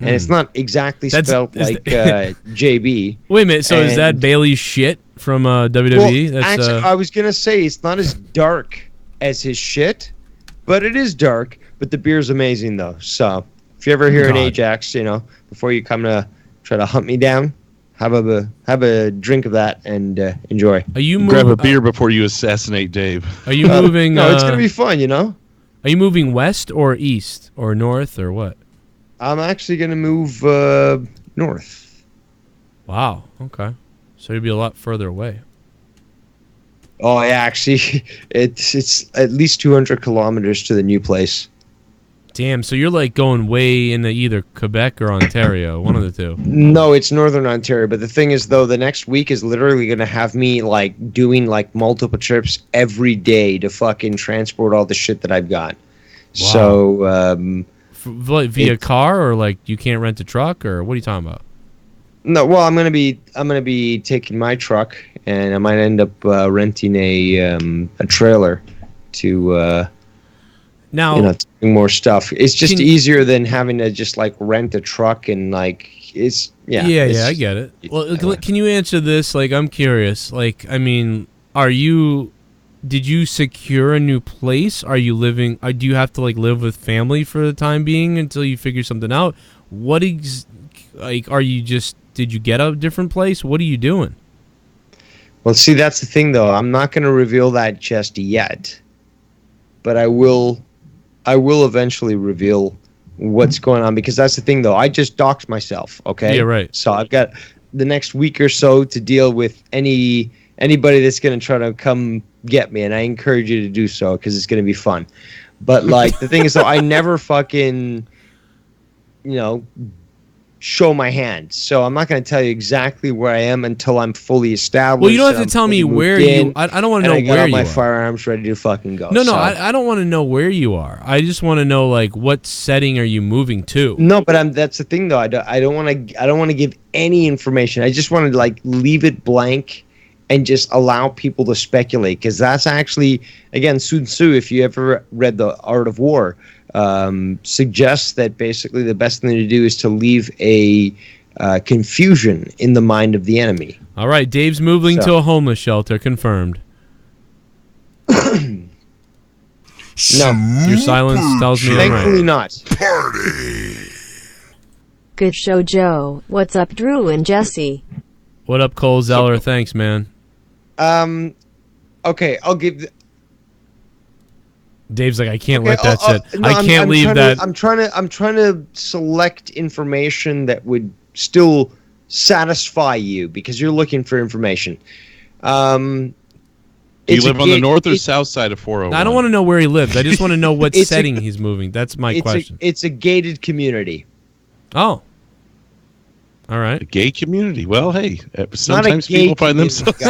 and it's not exactly spelled like JB. Wait a minute, so is that Bailey shit from WWE? Well, actually, I was gonna say it's not as dark as his shit, but it is dark. But the beer's amazing though, so. If you're ever here in Ajax, before you come to try to hunt me down, have a drink of that and enjoy. Are you grab a beer before you assassinate Dave? Are you moving? No, it's gonna be fun, Are you moving west or east or north or what? I'm actually gonna move north. Wow. Okay. So you'll be a lot further away. Oh yeah, actually, it's at least 200 kilometers to the new place. Damn, so you're like going way into either Quebec or Ontario, one of the two. No, it's Northern Ontario. But the thing is, though, the next week is literally going to have me like doing like multiple trips every day to fucking transport all the shit that I've got. Wow. So, via car or like you can't rent a truck or what are you talking about? No, well, I'm gonna be taking my truck and I might end up renting a trailer to. Now, taking more stuff. It's just easier than having to just like rent a truck and like it's Yeah, I get it. Well, can you answer this? Like, I'm curious. Like, I mean, did you secure a new place? Are you living? Do you have to like live with family for the time being until you figure something out? Did you get a different place? What are you doing? Well, see, that's the thing though. I'm not going to reveal that just yet, but I will eventually reveal what's going on because that's the thing though. I just doxed myself. Okay. Yeah. Right. So I've got the next week or so to deal with anybody that's going to try to come get me, and I encourage you to do so because it's going to be fun. But like the thing is, though, I never fucking, show my hand. So I'm not going to tell you exactly where I am until I'm fully established. Well, you don't have to tell me where you. I don't want to know where you are. I got my firearms ready to fucking go. No, I don't want to know where you are. I just want to know like what setting are you moving to. No, but that's the thing though. I don't want to give any information. I just want to like leave it blank and just allow people to speculate, because that's actually, again, Sun Tzu, if you ever read The Art of War, suggests that basically the best thing to do is to leave a confusion in the mind of the enemy. All right, Dave's moving to a homeless shelter, confirmed. No, your silence tells me thankfully right. not. Party. Good show, Joe. What's up, Drew and Jesse? What up, Cole Zeller? Thanks, man. Okay, I'll give. Dave's like, I can't let that sit. No, I can't leave that. I'm trying to select information that would still satisfy you because you're looking for information. Do you live on the north or south side of 401? I don't want to know where he lives. I just want to know what setting he's moving. That's my question. It's a gated community. Oh. All right. A gay community. Well, hey, sometimes people find themselves.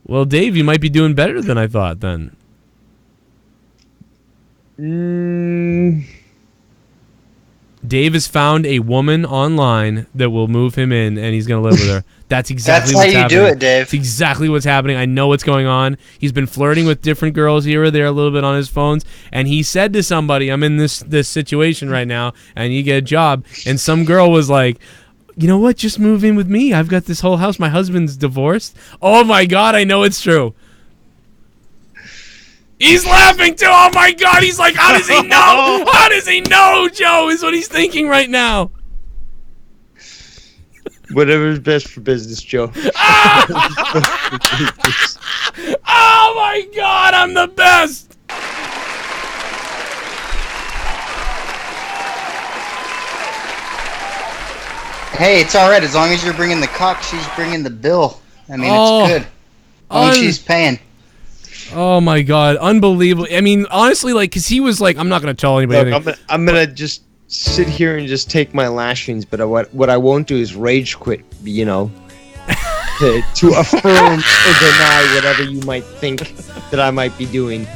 Well, Dave, you might be doing better than I thought then. Dave has found a woman online that will move him in, and he's going to live with her. That's exactly what's happening. That's how you do it, Dave. That's exactly what's happening. I know what's going on. He's been flirting with different girls here or there a little bit on his phones, and he said to somebody, I'm in this situation right now, and you get a job. And some girl was like, you know what? Just move in with me. I've got this whole house. My husband's divorced. Oh, my God. I know it's true. He's laughing, too. Oh, my God. He's like, how does he know? How does he know, Joe, is what he's thinking right now. Whatever's best for business, Joe. Oh, my God. I'm the best. Hey, it's all right as long as you're bringing the cock. She's bringing the bill. I mean, it's good. As long as she's paying. Oh my God, unbelievable! I mean, honestly, like, cause he was like, "I'm not gonna tell anybody." Look, I'm gonna just sit here and just take my lashings, but what I won't do is rage quit. To affirm or deny whatever you might think that I might be doing.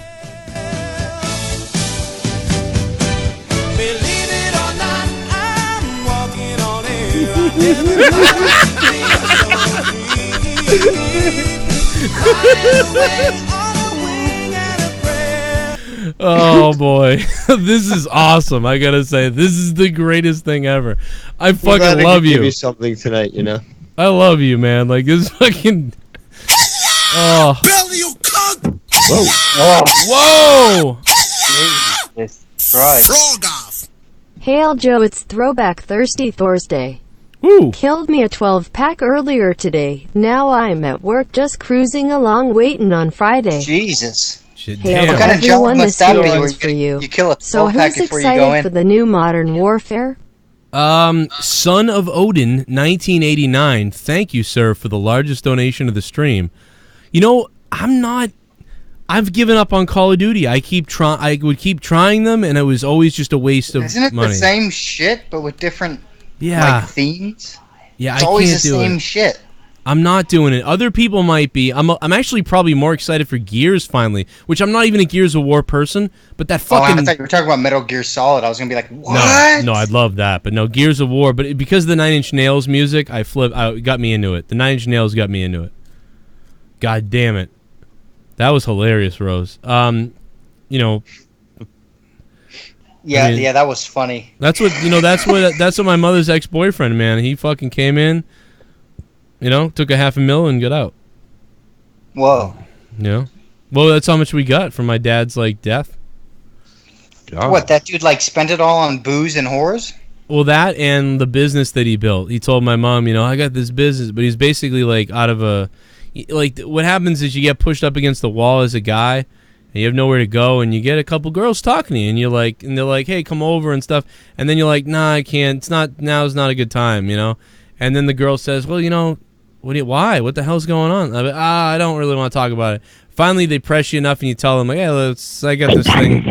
Oh boy, this is awesome! I gotta say, this is the greatest thing ever. I fucking love you. Give you something tonight, I love you, man. Like this fucking. Oh. Belly, you cunt! Whoa! Frog off. Hail Joe, it's Throwback Thirsty Thursday. Woo! Killed me a 12-pack earlier today. Now I'm at work just cruising along waiting on Friday. Jesus. Hail What kind of job everyone, must this that be year where is for you. you kill a So 12-pack who's before you go excited in? for the new Modern Warfare? Son of Odin, 1989. Thank you, sir, for the largest donation of the stream. You know, I've given up on Call of Duty. I would keep trying them, and it was always just a waste of money. Isn't it the same shit, but with different themes? Yeah, it's always the same shit. I'm not doing it. Other people might be. I'm actually probably more excited for Gears finally, which I'm not even a Gears of War person, but that fucking... I thought you were talking about Metal Gear Solid. I was going to be like, what? No, I'd love that, but no, Gears of War. But because of the Nine Inch Nails music, it got me into it. The Nine Inch Nails got me into it. God damn it. That was hilarious, Rose. Yeah, that was funny. That's what my mother's ex-boyfriend, man. He fucking came in, took a $500,000 and got out. Whoa. Well, that's how much we got from my dad's death. God. What, that dude spent it all on booze and whores? Well, that and the business that he built. He told my mom, I got this business, but he's basically out of a... what happens is you get pushed up against the wall as a guy, and you have nowhere to go, and you get a couple girls talking to you, and they're like, hey, come over and stuff, and then you're like, nah, I can't. Now's not a good time, you know. And then the girl says, well, you know, why? What the hell's going on? I don't really want to talk about it. Finally, they press you enough, and you tell them, like, hey, I got this thing.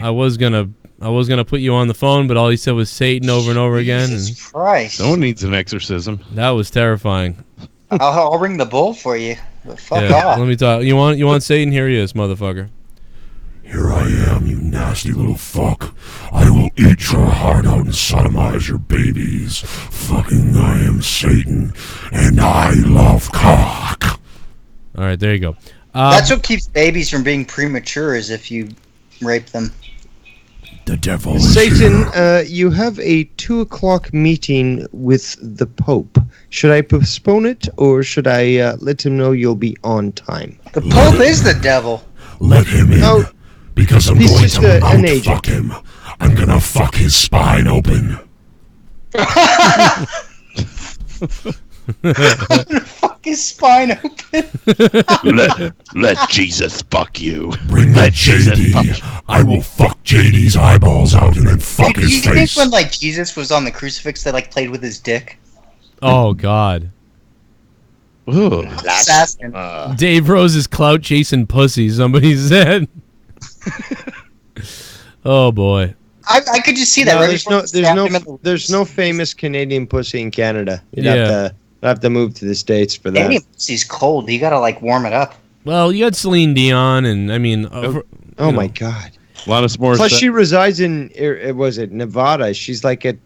I was gonna put you on the phone, but all he said was Satan over and over again. Jesus Christ! Someone needs an exorcism. That was terrifying. I'll ring the bull for you. But fuck off. Let me talk. You want Satan? Here he is, motherfucker. Here I am, you nasty little fuck. I will eat your heart out and sodomize your babies. Fucking I am Satan, and I love cock. All right, there you go. That's what keeps babies from being premature, is if you rape them. The devil is Satan, you have a 2 o'clock meeting with the Pope. Should I postpone it, or should I let him know you'll be on time? The Pope is the devil. Let him in, because I'm he's going just to an mouth agent. fuck him. I'm gonna fuck his spine open. Fuck his spine open. let Jesus fuck you. Bring that JD. I will fuck JD's eyeballs out and then fuck Do his you think face. when like Jesus was on the crucifix, they like played with his dick? Oh God. Ooh. Assassin. Dave Rose is clout chasing pussy. Somebody said. Oh boy. I could just see that. No, Right there's no famous Canadian pussy in Canada. You'd Yeah. have to move to the States for that. Canadian pussy's cold. You gotta like warm it up. Well, you had Celine Dion, and I mean, Oh my God. Alanis Morissette. Plus, she resides in was it Nevada? She's like at.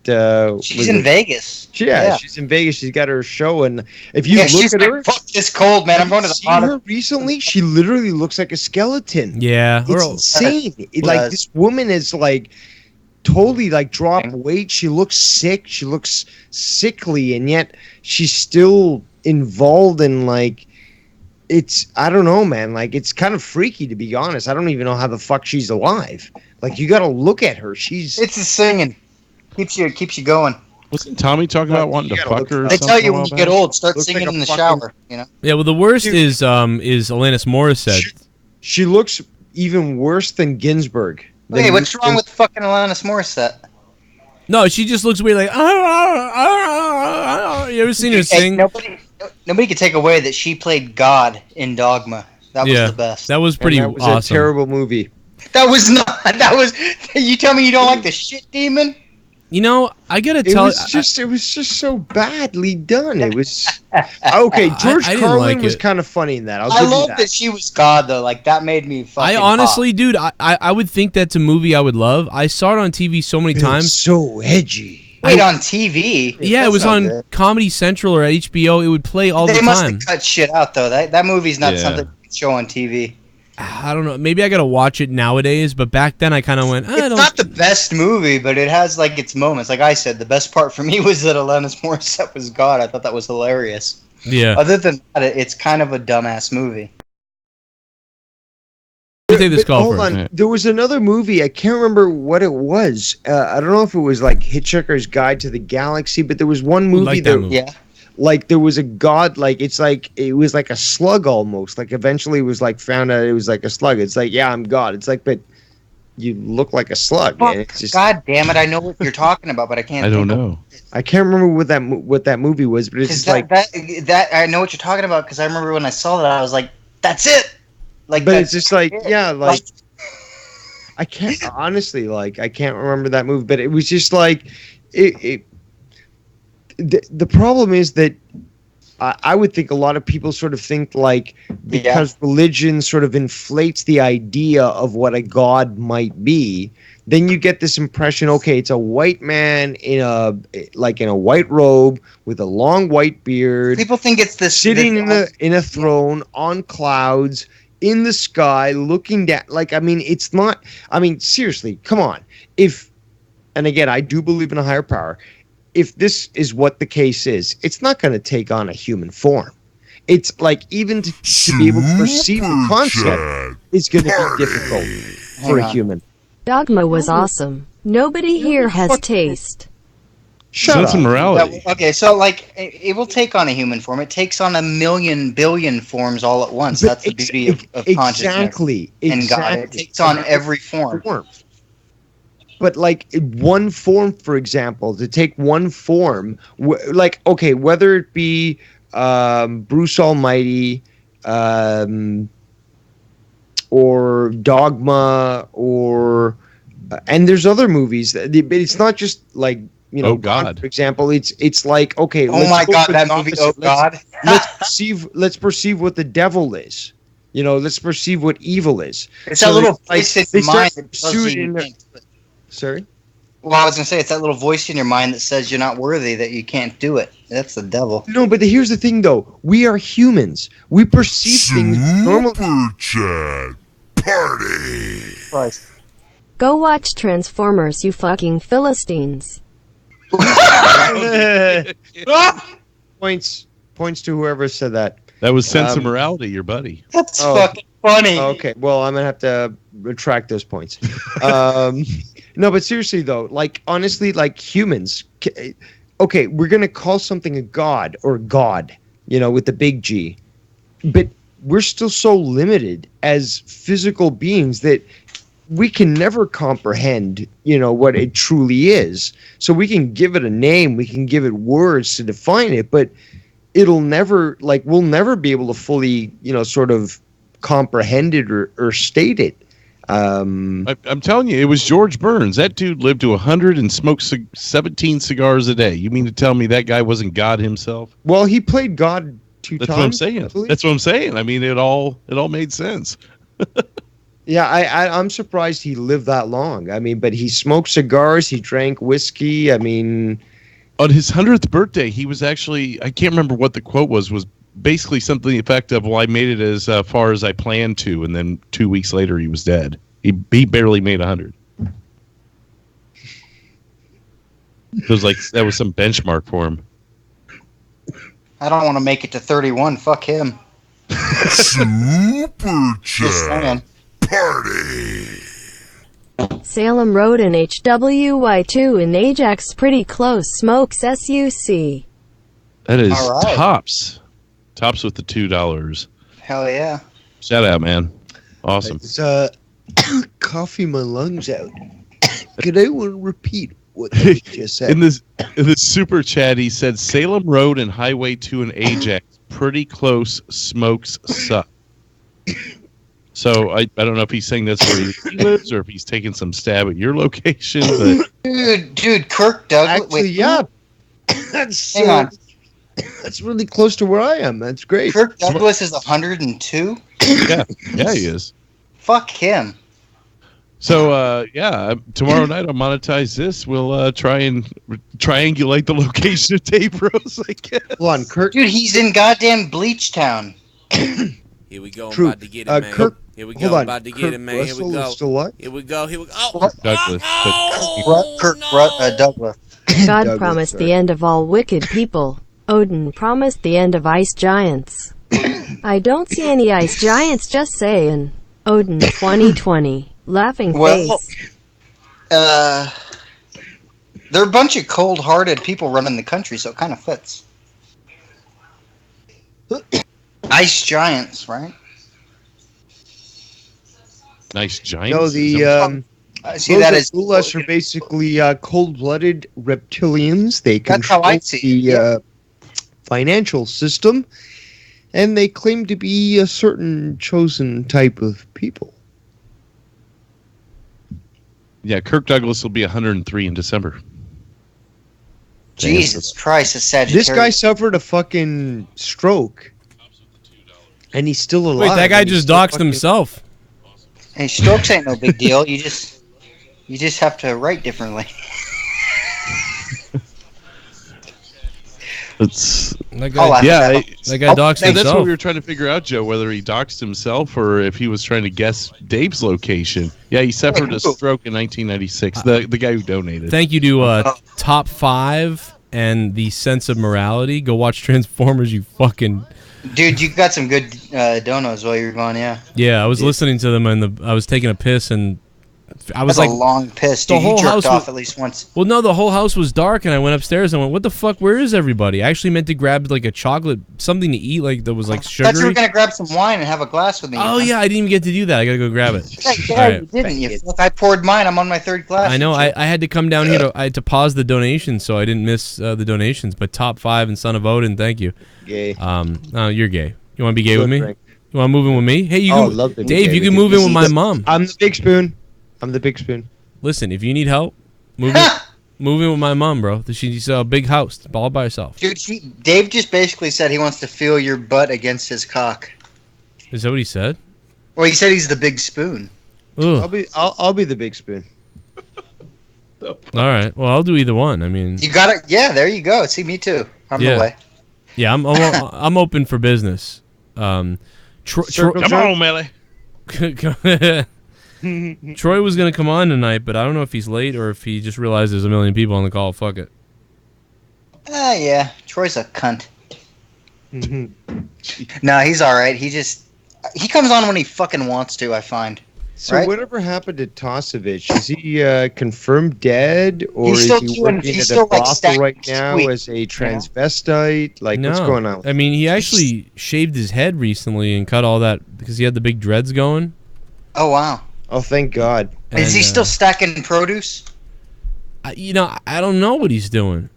She's in Vegas. Yeah, she's in Vegas. She's got her show, and if you look she's at like, her, fuck this cold, man. I'm going to the see her recently. She literally looks like a skeleton. Yeah, It's insane. Like this woman is like totally like dropped weight. She looks sick. She looks sickly, and yet she's still involved in like. I don't know, man. Like, it's kind of freaky, to be honest. I don't even know how the fuck she's alive. Like, you got to look at her. It's the singing. Keeps you going. Wasn't Tommy talking about wanting to fuck her? They tell you when you get old, start singing in the shower. You know. Yeah, well, the worst is Alanis Morissette. She looks even worse than Ginsburg. Hey, what's wrong with fucking Alanis Morissette? No, she just looks weird. Like, you ever seen her sing? Nobody could take away that she played God in Dogma. That was the best. That was pretty that was awesome. A terrible movie. That was not. That was. You tell me you don't like the shit demon? You know, I gotta tell. It was just so badly done. It was okay. George I didn't Carlin like was it. kind of funny in that. I love that she was God though. Like that made me fucking. I honestly, dude, I would think that's a movie I would love. I saw it on TV so many times. So edgy. Wait, on TV? Yeah, it was on Comedy Central or HBO. It would play all the They time. must have cut shit out though. That movie's not something you can show on TV. I don't know. Maybe I gotta watch it nowadays. But back then, I kind of went. It's not the best movie, but it has like its moments. Like I said, the best part for me was that Alanis Morissette was God. I thought that was hilarious. Yeah. Other than that, it's kind of a dumbass movie. Take this call Hold first. on. There was another movie. I can't remember what it was. I don't know if it was like Hitchhiker's Guide to the Galaxy, but there was one movie like that movie. Yeah. Like there was a god, like it was like a slug almost. Like eventually it was like found out it was like a slug. It's like, yeah, I'm God. It's like, but you look like a slug. Fuck, Man. It's just, God damn it! I know what you're talking about, but I can't. I don't think of know. I can't remember what that movie was, but it's just like that. I know what you're talking about because I remember when I saw that, I was like, "That's it." Like, but it's just like, yeah, like Like- I can't honestly, like I can't remember that movie, but it was just like the problem is that I would think a lot of people sort of think like because religion sort of inflates the idea of what a god might be, then you get this impression, okay, it's a white man in a white robe with a long white beard. People think it's this sitting in a throne on clouds in the sky looking down. Like, I mean, it's not, I mean, seriously, come on. And again, I do believe in a higher power. If this is what the case is, it's not going to take on a human form. It's like even to be able to perceive the concept is going to be difficult for a human. Dogma was awesome. Nobody here has taste. Sense of morality. Okay, so like it will take on a human form. It takes on a million billion forms all at once. That's the beauty of consciousness and God. It takes on every form. But like one form, for example, to take one form, like okay, whether it be Bruce Almighty, or Dogma, or and there's other movies. It's not just like. You know, oh God! For example, it's like okay. Oh my God, that movie! Oh God! Let's perceive what the devil is. You know, let's perceive what evil is. It's that little voice in your mind that tells you. Sorry. Well, I was gonna say it's that little voice in your mind that says you're not worthy, that you can't do it. That's the devil. No, but here's the thing, though. We are humans. We perceive things normally. Super Chat Party. Christ. Go watch Transformers, you fucking Philistines. Points to whoever said that. That was Sense of Morality, your buddy. That's fucking funny. Okay, well, I'm gonna have to retract those points. No, but seriously though, like honestly, like humans, okay, we're gonna call something a god or God, you know, with the big G, but we're still so limited as physical beings that we can never comprehend, you know, what it truly is. So we can give it a name, we can give it words to define it, but it'll never, like, we'll never be able to fully, you know, sort of comprehend it or state it. I'm telling you, it was George Burns. That dude lived to 100 and smoked 17 cigars a day. You mean to tell me that guy wasn't God himself? Well, he played God two times. That's what I'm saying. That's what I'm saying. I mean, it all made sense. Yeah, I'm surprised he lived that long. I mean, but he smoked cigars, he drank whiskey. I mean, on his 100th birthday, he was actually, I can't remember what the quote was basically something to the effect of, well, I made it as far as I planned to, and then 2 weeks later he was dead. He barely made 100. It was like that was some benchmark for him. I don't want to make it to 31. Fuck him. Super Chat Party. Salem Road and HWY2 in Ajax pretty close. Smokes SUC. That is right. Tops. Tops with the $2. Hell yeah. Shout out, man. Awesome. It's coughing my lungs out. Could anyone repeat what you just said? In this super chat, he said Salem Road and Highway 2 in Ajax pretty close. Smokes suck. So I don't know if he's saying that's where he lives or if he's taking some stab at your location. But dude, Kirk Douglas. Actually, yeah. Hang on. That's really close to where I am. That's great. Kirk Douglas is 102. Yeah, he is. Fuck him. So tomorrow night I'll monetize this. We'll try and triangulate the location of Dave Rose. I guess. Hold on, Kirk. Dude, he's in goddamn Bleachtown. Here we go. True. I'm about to get it, man. Kirk, Here we hold go. on. About to get Kirk it, man. Here we go. Still what? Here we go. Here we go. Oh, Douglas. Douglas. God Douglas, promised sorry. the end of all wicked people. Odin promised the end of ice giants. I don't see any ice giants, just saying. Odin 2020. Laughing face. They're a bunch of cold-hearted people running the country, so it kind of fits. Ice giants, right? Nice giants. No, the see that as Ulas are basically cold-blooded reptilians. They That's how control I see it. the financial system, and they claim to be a certain chosen type of people. Yeah, Kirk Douglas will be 103 in December. Jesus Christ, a Sagittarius. This guy suffered a fucking stroke, and he's still alive. Wait, that guy and he's just still doxed fucking- himself. Hey, strokes ain't no big deal. You just have to write differently. It's That guy, that guy doxed that's himself. what we were trying to figure out, Joe, whether he doxed himself or if he was trying to guess Dave's location. Yeah, he suffered a stroke in 1996. The guy who donated. Thank you to Top 5 and the Sense of Morality. Go watch Transformers, you fucking... Dude, you got some good donos while you were gone, yeah. Yeah, I was listening to them and I was taking a piss and I was That's like a long piss, the dude. You whole jerked house off was- at least once. Well, no, the whole house was dark, and I went upstairs and went, "What the fuck? Where is everybody?" I actually meant to grab like a chocolate, something to eat, like that was like I thought you were sugary. gonna grab some wine and have a glass with me. Oh yeah, I didn't even get to do that. I gotta go grab it. Yeah, All right. you didn't. You fuck. I poured mine. I'm on my third glass. I know. I had to come down here I had to pause the donations so I didn't miss the donations. But Top 5 and Son of Odin, thank you. Gay. You're gay. You want to be gay with me? Drink. You want to move in with me? Hey, you Oh, can, love to be Dave. gay You with can you. move in with my mom. I'm the big spoon. I'm the big spoon. Listen, if you need help, move in, move in with my mom, bro. She's a big house, all by herself. Dude, Dave just basically said he wants to feel your butt against his cock. Is that what he said? Well, he said he's the big spoon. Ugh. I'll be the big spoon. All right. Well, I'll do either one. I mean, You got it. Yeah, there you go. See, me too. I'm yeah, the way. yeah. I'm open for business. Come on, Melly. Troy was gonna come on tonight, but I don't know if he's late or if he just realized there's a million people on the call. Fuck it. Yeah. Troy's a cunt. No, he's all right. He comes on when he fucking wants to. I find. So right? whatever happened to Tosevich? Is he confirmed dead, or He's is still he doing- working he's at still, a like, brothel stacking right now sweet, as a transvestite? Like, No. what's going on? I mean, he actually shaved his head recently and cut all that because he had the big dreads going. Oh wow. Oh, thank God. Is he still stacking produce? I don't know what he's doing.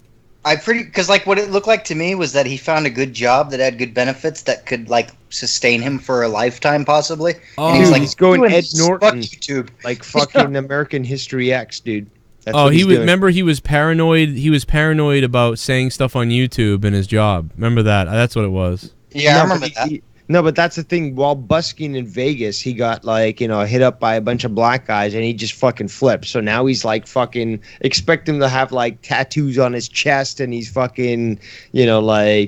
Because like what it looked like to me was that he found a good job that had good benefits that could like sustain him for a lifetime possibly. Oh, and he was like, he's going doing Ed this, fuck Norton, YouTube. like fucking American History X, dude. That's Oh, what he he's was. doing. Remember, he was paranoid. He was paranoid about saying stuff on YouTube in his job. Remember that? That's what it was. Yeah, I No, remember but that. No, but that's the thing. While busking in Vegas, he got like, hit up by a bunch of black guys, and he just fucking flipped. So now he's like fucking expect him to have like tattoos on his chest, and he's fucking, throwing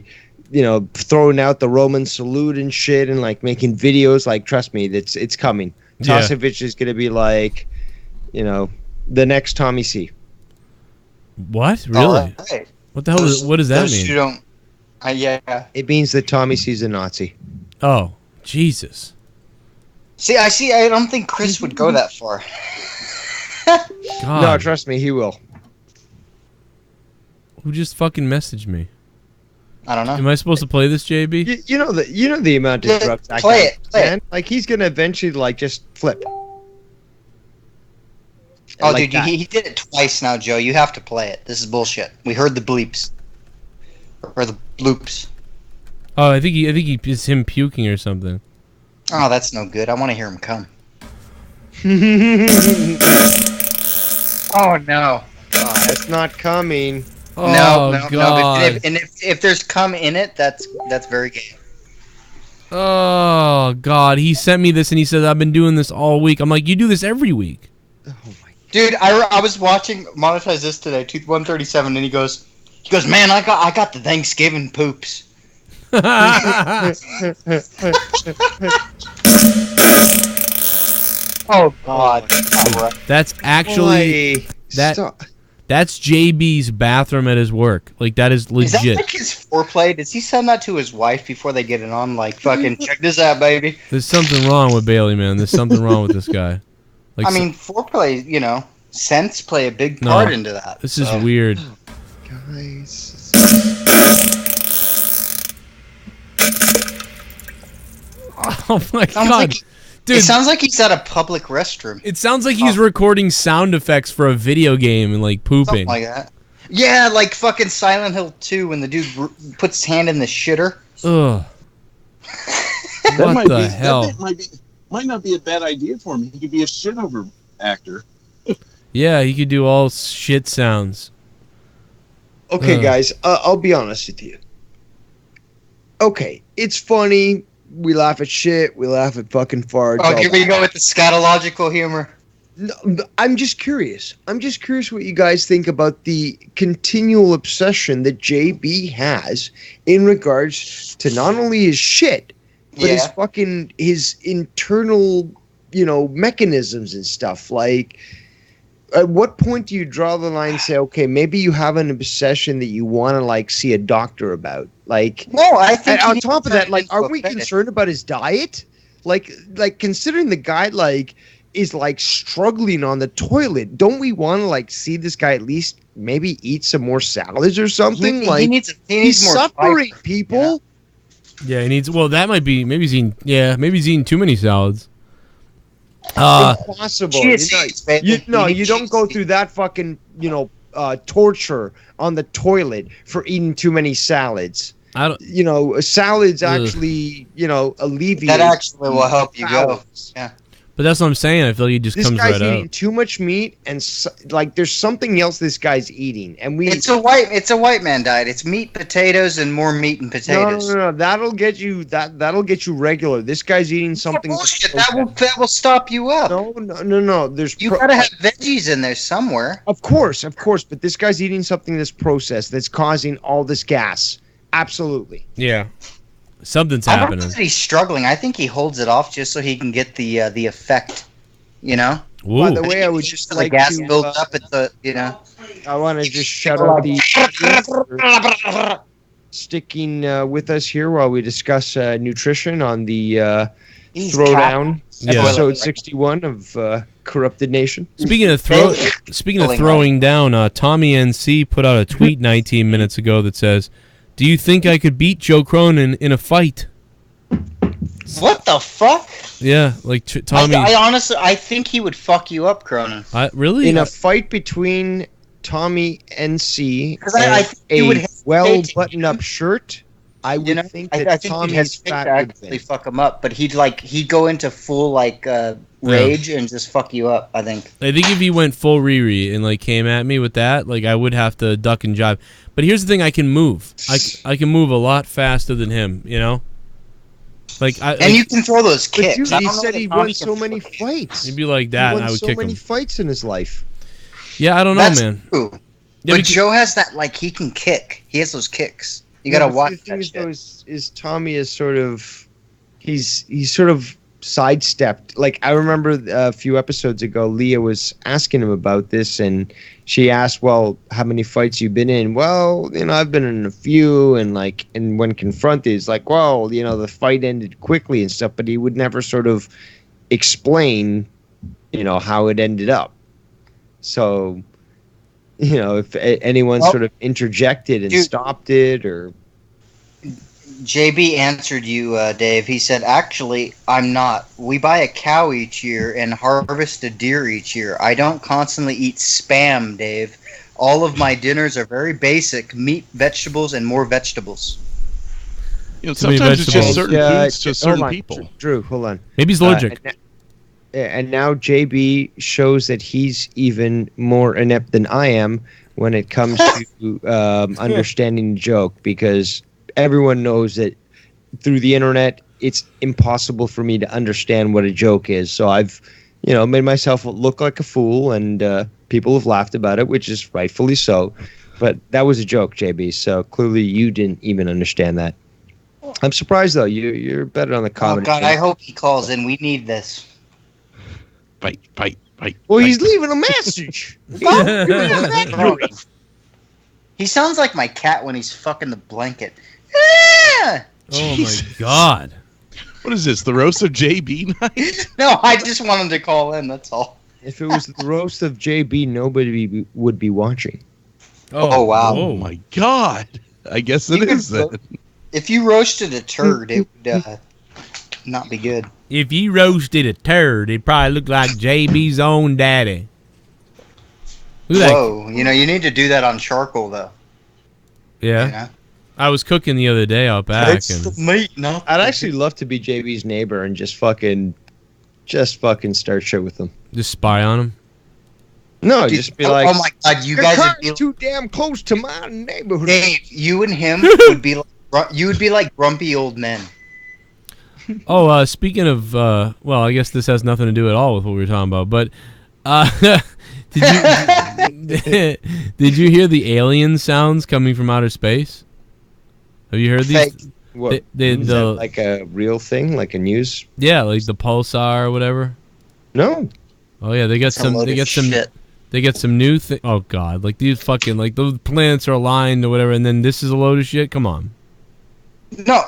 out the Roman salute and shit, and like making videos. Like, trust me, it's coming. Yeah. Tosevich is gonna be like, the next Tommy C. What? Really? Right. What the hell? What does that Those mean? who don't, yeah. It means that Tommy C's a Nazi. Oh, Jesus. See, I don't think Chris would go that far. God. No, trust me, he will. Who just fucking messaged me? I don't know. Am I supposed to play this, JB? You know the amount of Yeah, drugs that play guy it, play man. Like, he's gonna eventually like just flip. Oh, Like dude, that. he did it twice now, Joe. You have to play it. This is bullshit. We heard the bleeps. Or the bloops. Oh, I think it's him puking or something. Oh, that's no good. I want to hear him come. Oh, no. It's not coming. Oh, no. God. And if there's cum in it, that's very gay. Oh, God. He sent me this and he said, I've been doing this all week. I'm like, you do this every week. Dude, I was watching Monetize This today, 137, and he goes, man, I got the Thanksgiving poops. Oh God! That's actually that's JB's bathroom at his work. Like, that is Is that legit. like his foreplay? Does he send that to his wife before they get it on? Like, fucking check this out, baby. There's something wrong with Bailey, man. There's something wrong with this guy. Like, I mean, foreplay, scents play a big no, part into that. This is so. weird. Guys. Oh my God. Like, Dude, it sounds like he's at a public restroom. It sounds like he's recording sound effects for a video game and like pooping. Something like that. Yeah, like fucking Silent Hill 2 when the dude puts his hand in the shitter. Ugh. What the hell? That might not be a bad idea for him. He could be a shit-over actor. Yeah, he could do all shit sounds. Okay, guys, I'll be honest with you. Okay, it's funny. We laugh at shit. We laugh at fucking farts. Oh, here we go with the scatological humor. No, I'm just curious. I'm just curious what you guys think about the continual obsession that JB has in regards to not only his shit, but his internal, mechanisms and stuff. Like, at what point do you draw the line and say, okay, maybe you have an obsession that you want to like see a doctor about? Like, no, I think on top of that, like, are we concerned about his diet? Like considering the guy, like, is like struggling on the toilet. Don't we want to like see this guy at least maybe eat some more salads or something? He needs he's more suffering, fiber, people. Yeah, he needs. Well, that might be. Maybe he's eating. Yeah, maybe he's eating too many salads. Impossible. You don't go cheese. through that fucking torture on the toilet for eating too many salads. I don't. Salads actually alleviate. That actually will help you go. salads. Yeah. But that's what I'm saying. I feel like he just This comes guy's right eating out. too much meat, and there's something else this guy's eating, and we. It's a white man diet. It's meat, potatoes, and more meat and potatoes. No. That'll get you regular. This guy's eating something. Bullshit. That will stop you up. No. You gotta have veggies in there somewhere. Of course, but this guy's eating something that's processed that's causing all this gas. Absolutely. Yeah, something's I don't happening. think that he's struggling. I think he holds it off just so he can get the effect. By the way, I would just like the gas to builds up at the I want to just shout out the for sticking with us here while we discuss nutrition on the Throwdown episode 61 of Corrupted Nation. Speaking of throwing down, Tommy NC put out a tweet 19 minutes ago that says, "Do you think I could beat Joe Cronin in a fight?" What the fuck? Yeah, like Tommy. I honestly, I think he would fuck you up, Cronin. Really? In a fight between Tommy NC I and think he would a hesitate well-buttoned-up shirt, I would think that I think he'd Tommy's hesitate fat to would actually win. fuck him up, but he'd go into full rage and just fuck you up. I think. I think if he went full Riri and like came at me with that, like I would have to duck and jive. But here's the thing: I can move. I can move a lot faster than him. And you can throw those kicks. Dude, he said he won so many fights. He'd be like that, He and I won would so kick many him. fights in his life. Yeah, I don't know, That's man. true. Yeah, But Joe has that, he can kick. He has those kicks. You gotta watch the thing that is, shit. though, is Tommy is sort of he's sort of sidestepped. Like I remember a few episodes ago, Leah was asking him about this, and she asked, "Well, how many fights you been in?" "Well, I've been in a few," and when confronted, he's like, "Well, the fight ended quickly and stuff," but he would never sort of explain, how it ended up. So, if anyone sort of interjected and stopped it, or JB answered you, Dave. He said, "Actually, I'm not. We buy a cow each year and harvest a deer each year. I don't constantly eat Spam, Dave. All of my dinners are very basic: meat, vegetables, and more vegetables." Sometimes it's just certain foods to certain hold on, people. Drew, hold on. Maybe he's allergic. And now JB shows that he's even more inept than I am when it comes to understanding the joke, because everyone knows that through the internet, it's impossible for me to understand what a joke is. So I've, made myself look like a fool, and people have laughed about it, which is rightfully so. But that was a joke, JB. So clearly you didn't even understand that. I'm surprised, though. You're better on the comedy. Oh, God, I hope he calls in. We need this. Bite. Well, he's leaving a message. He sounds like my cat when he's fucking the blanket. Ah! Oh my God! What is this? The roast of JB night? No, I just want him to call in. That's all. If it was the roast of JB, nobody would be watching. Oh wow! Oh my God! I guess it is then. If you roasted a turd, it would not be good. If you roasted a turd, it probably looked like JB's own daddy. Look at Whoa! You need to do that on charcoal though. Yeah. I was cooking the other day out back, and meat. No, I'd actually love to be JB's neighbor and just fucking start shit with him. Just spy on him. No, just be like, oh my God, you "Your guys car's would be too damn close to my neighborhood." Dave, you and him would be like grumpy old men. Oh, speaking of, well, I guess this has nothing to do at all with what we were talking about. But did you hear the alien sounds coming from outer space? Have you heard these? What? Is that like a real thing, like a news? Yeah, like the pulsar or whatever. No. Oh yeah, they got some. They got some. They get some new thing. Oh God, like these fucking those planets are aligned or whatever, and then this is a load of shit. Come on. No,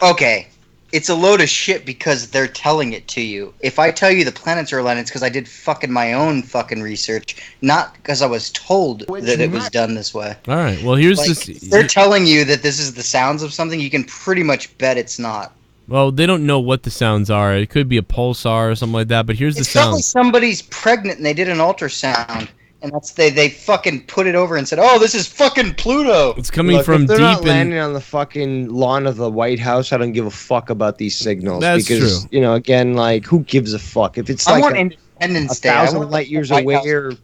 okay. it's a load of shit because they're telling it to you. If I tell you the planets are aligned, it's because I did fucking my own fucking research, not because I was told that it was done this way. All right. Well, here's Like, this. if they're telling you that this is the sounds of something, you can pretty much bet it's not. Well, they don't know what the sounds are. It could be a pulsar or something like that. But here's the It's probably sound. somebody's pregnant and they did an ultrasound, and that's they fucking put it over and said, "Oh, this is fucking Pluto." It's coming Look, from if they're deep not in. landing on the fucking lawn of the White House, I don't give a fuck about these signals. That's because, true. You know, again, like, who gives a fuck? If it's I like want a Independence Day. I 1,000 want light years White away House. or...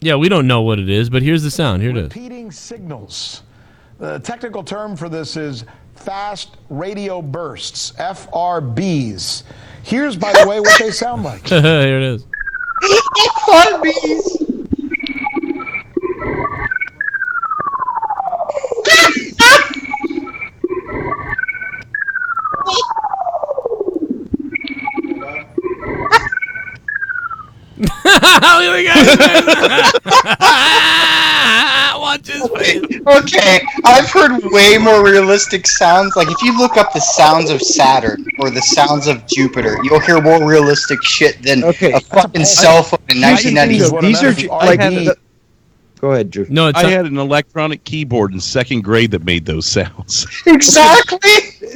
Yeah, we don't know what it is, but here's the sound. Here it is. Repeating signals. The technical term for this is fast radio bursts, FRBs. Here's, by the way, what they sound like. Here it is. FRBs. Watch his face. Okay, I've heard way more realistic sounds. Like, if you look up the sounds of Saturn or the sounds of Jupiter, you'll hear more realistic shit than a fucking cell phone in 1990s. These are like... Go ahead, Drew. No, I had an electronic keyboard in second grade that made those sounds. Exactly.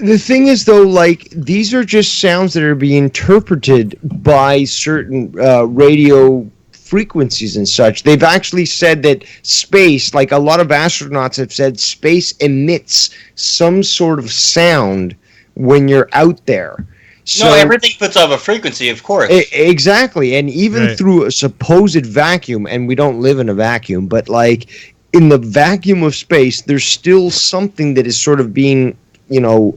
The thing is, though, like, these are just sounds that are being interpreted by certain radio frequencies and such. They've actually said that space, like a lot of astronauts have said, space emits some sort of sound when you're out there. So, No, everything puts off a frequency, of course. Exactly, and even through a supposed vacuum, and we don't live in a vacuum, but like in the vacuum of space, there's still something that is sort of being, you know,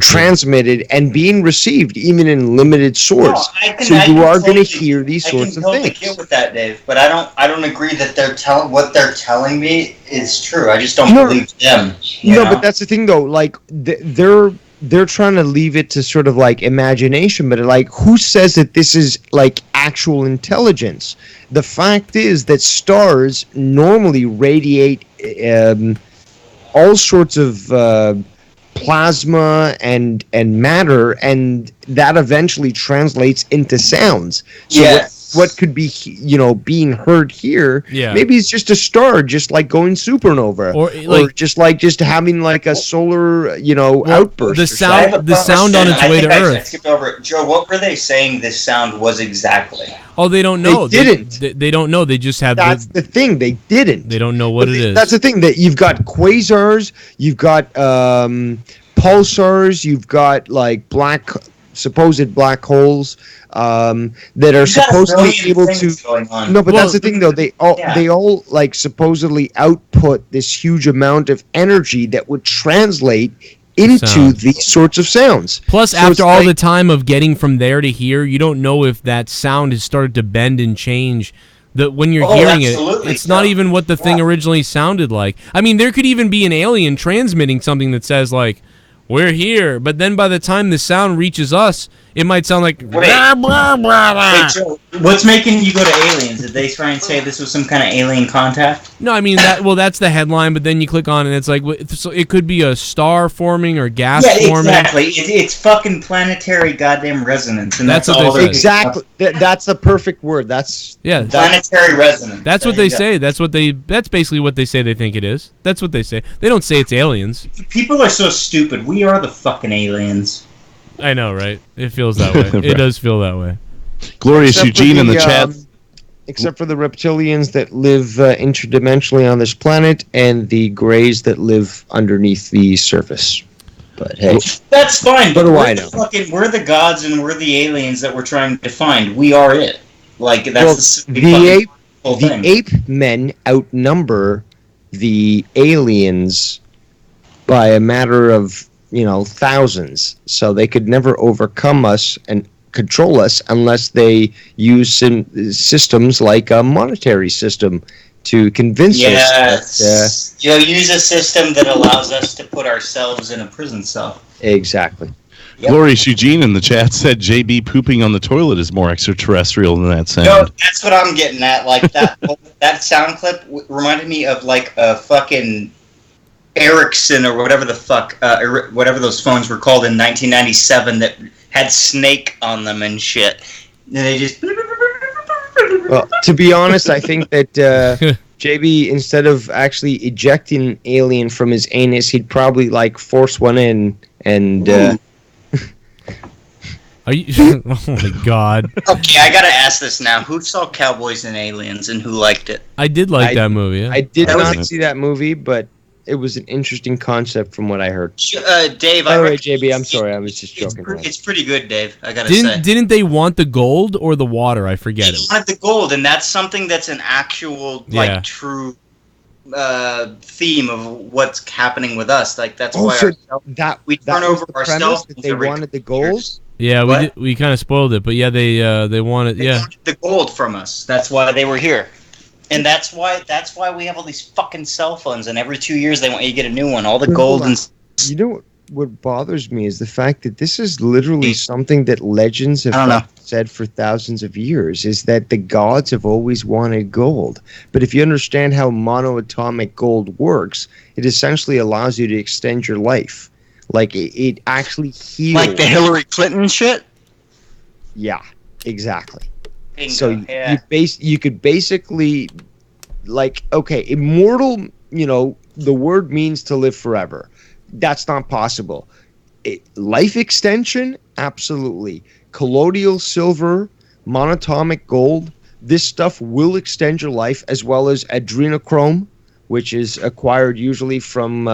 transmitted and being received, even in limited source. So you are going to hear these sorts of things. I can totally get with that, Dave, but I don't agree that what they're telling me is true. I just don't believe them. You know? But that's the thing, though. Like they're trying to leave it to sort of like imagination, but like, who says that this is like actual intelligence? The fact is that stars normally radiate all sorts of plasma and matter, and that eventually translates into sounds. So what could be, you know, being heard here? Yeah. Maybe it's just a star, just like going supernova, or just having like a solar, you know, outburst. The sound on its way to Earth. I skipped over it. Joe, what were they saying this sound was exactly? Oh, they don't know. They didn't. They don't know. They just have. That's the thing. They didn't. They don't know what it is. That's the thing. That you've got quasars, you've got pulsars, you've got like supposed black holes that are supposedly able to. No, but that's the thing, though. They all like supposedly output this huge amount of energy that would translate into these sorts of sounds. Plus, so after all the time of getting from there to here, you don't know if that sound has started to bend and change. When you're hearing it, it's not even what the thing originally sounded like. I mean, there could even be an alien transmitting something that says, like, we're here, but then by the time the sound reaches us, it might sound like... Blah, blah, blah, blah. Wait, Joe, what's making you go to aliens? Did they try and say this was some kind of alien contact? No, I mean, that's the headline, but then you click on it, and it's like, so it could be a star forming or gas forming. Yeah, exactly. It's fucking planetary goddamn resonance, and that's what all they say. Exactly. That's the perfect word. Planetary resonance. That's what they say. That's basically what they say they think it is. That's what they say. They don't say it's aliens. People are so stupid. We are the fucking aliens. I know, right? It feels that way. It does feel that way. Glorious Eugene in the chat. Except for the reptilians that live interdimensionally on this planet, and the greys that live underneath the surface. But hey, that's fine. But what do I know? We're the gods, and we're the aliens that we're trying to find. We are it. Like that's the ape men outnumber the aliens by a matter of thousands, so they could never overcome us and control us unless they use systems like a monetary system to convince us that, use a system that allows us to put ourselves in a prison cell. Exactly. Yep. Glorious Eugene in the chat said JB pooping on the toilet is more extraterrestrial than that sound. No, that's what I'm getting at. Like that that sound clip reminded me of like a fucking Ericsson or whatever the fuck, whatever those phones were called in 1997 that had Snake on them and shit. And they just. Well, to be honest, I think that JB, instead of actually ejecting an alien from his anus, he'd probably like force one in and. Are you? Oh my god. Okay, I gotta ask this now. Who saw Cowboys and Aliens and who liked it? I did like that movie. Yeah. I did not see that movie, but it was an interesting concept from what I heard. Dave, by the way, JB, I'm sorry, I was just joking. It's pretty good, Dave. I gotta say. Didn't they want the gold or the water? I forget it. They wanted the gold, and that's something that's an actual, like, true theme of what's happening with us. Like that's why we turn over our cell phones. They wanted the gold. Yeah, we kind of spoiled it, but yeah, they wanted wanted the gold from us. That's why they were here, and that's why we have all these fucking cell phones. And every 2 years they want you to get a new one. All the gold and. You know what bothers me is the fact that this is literally something that legends have said for thousands of years. Is that the gods have always wanted gold, but if you understand how monoatomic gold works, it essentially allows you to extend your life. Like it actually heals. Like the Hillary Clinton shit? Yeah, exactly. Bingo, so you could basically, like, okay, immortal, you know, the word means to live forever. That's not possible. Life extension? Absolutely. Colloidal silver, monatomic gold, this stuff will extend your life, as well as adrenochrome, which is acquired usually from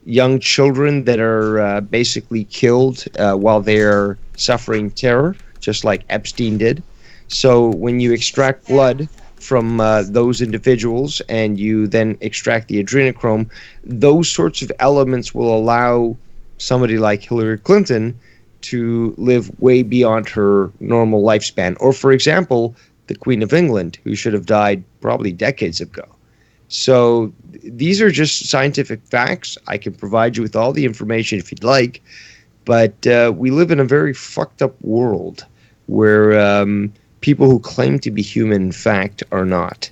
young children that are basically killed while they're suffering terror, just like Epstein did. So when you extract blood from those individuals and you then extract the adrenochrome, those sorts of elements will allow somebody like Hillary Clinton to live way beyond her normal lifespan. Or, for example, the Queen of England, who should have died probably decades ago. So these are just scientific facts. I can provide you with all the information if you'd like, but we live in a very fucked up world where people who claim to be human, in fact, are not.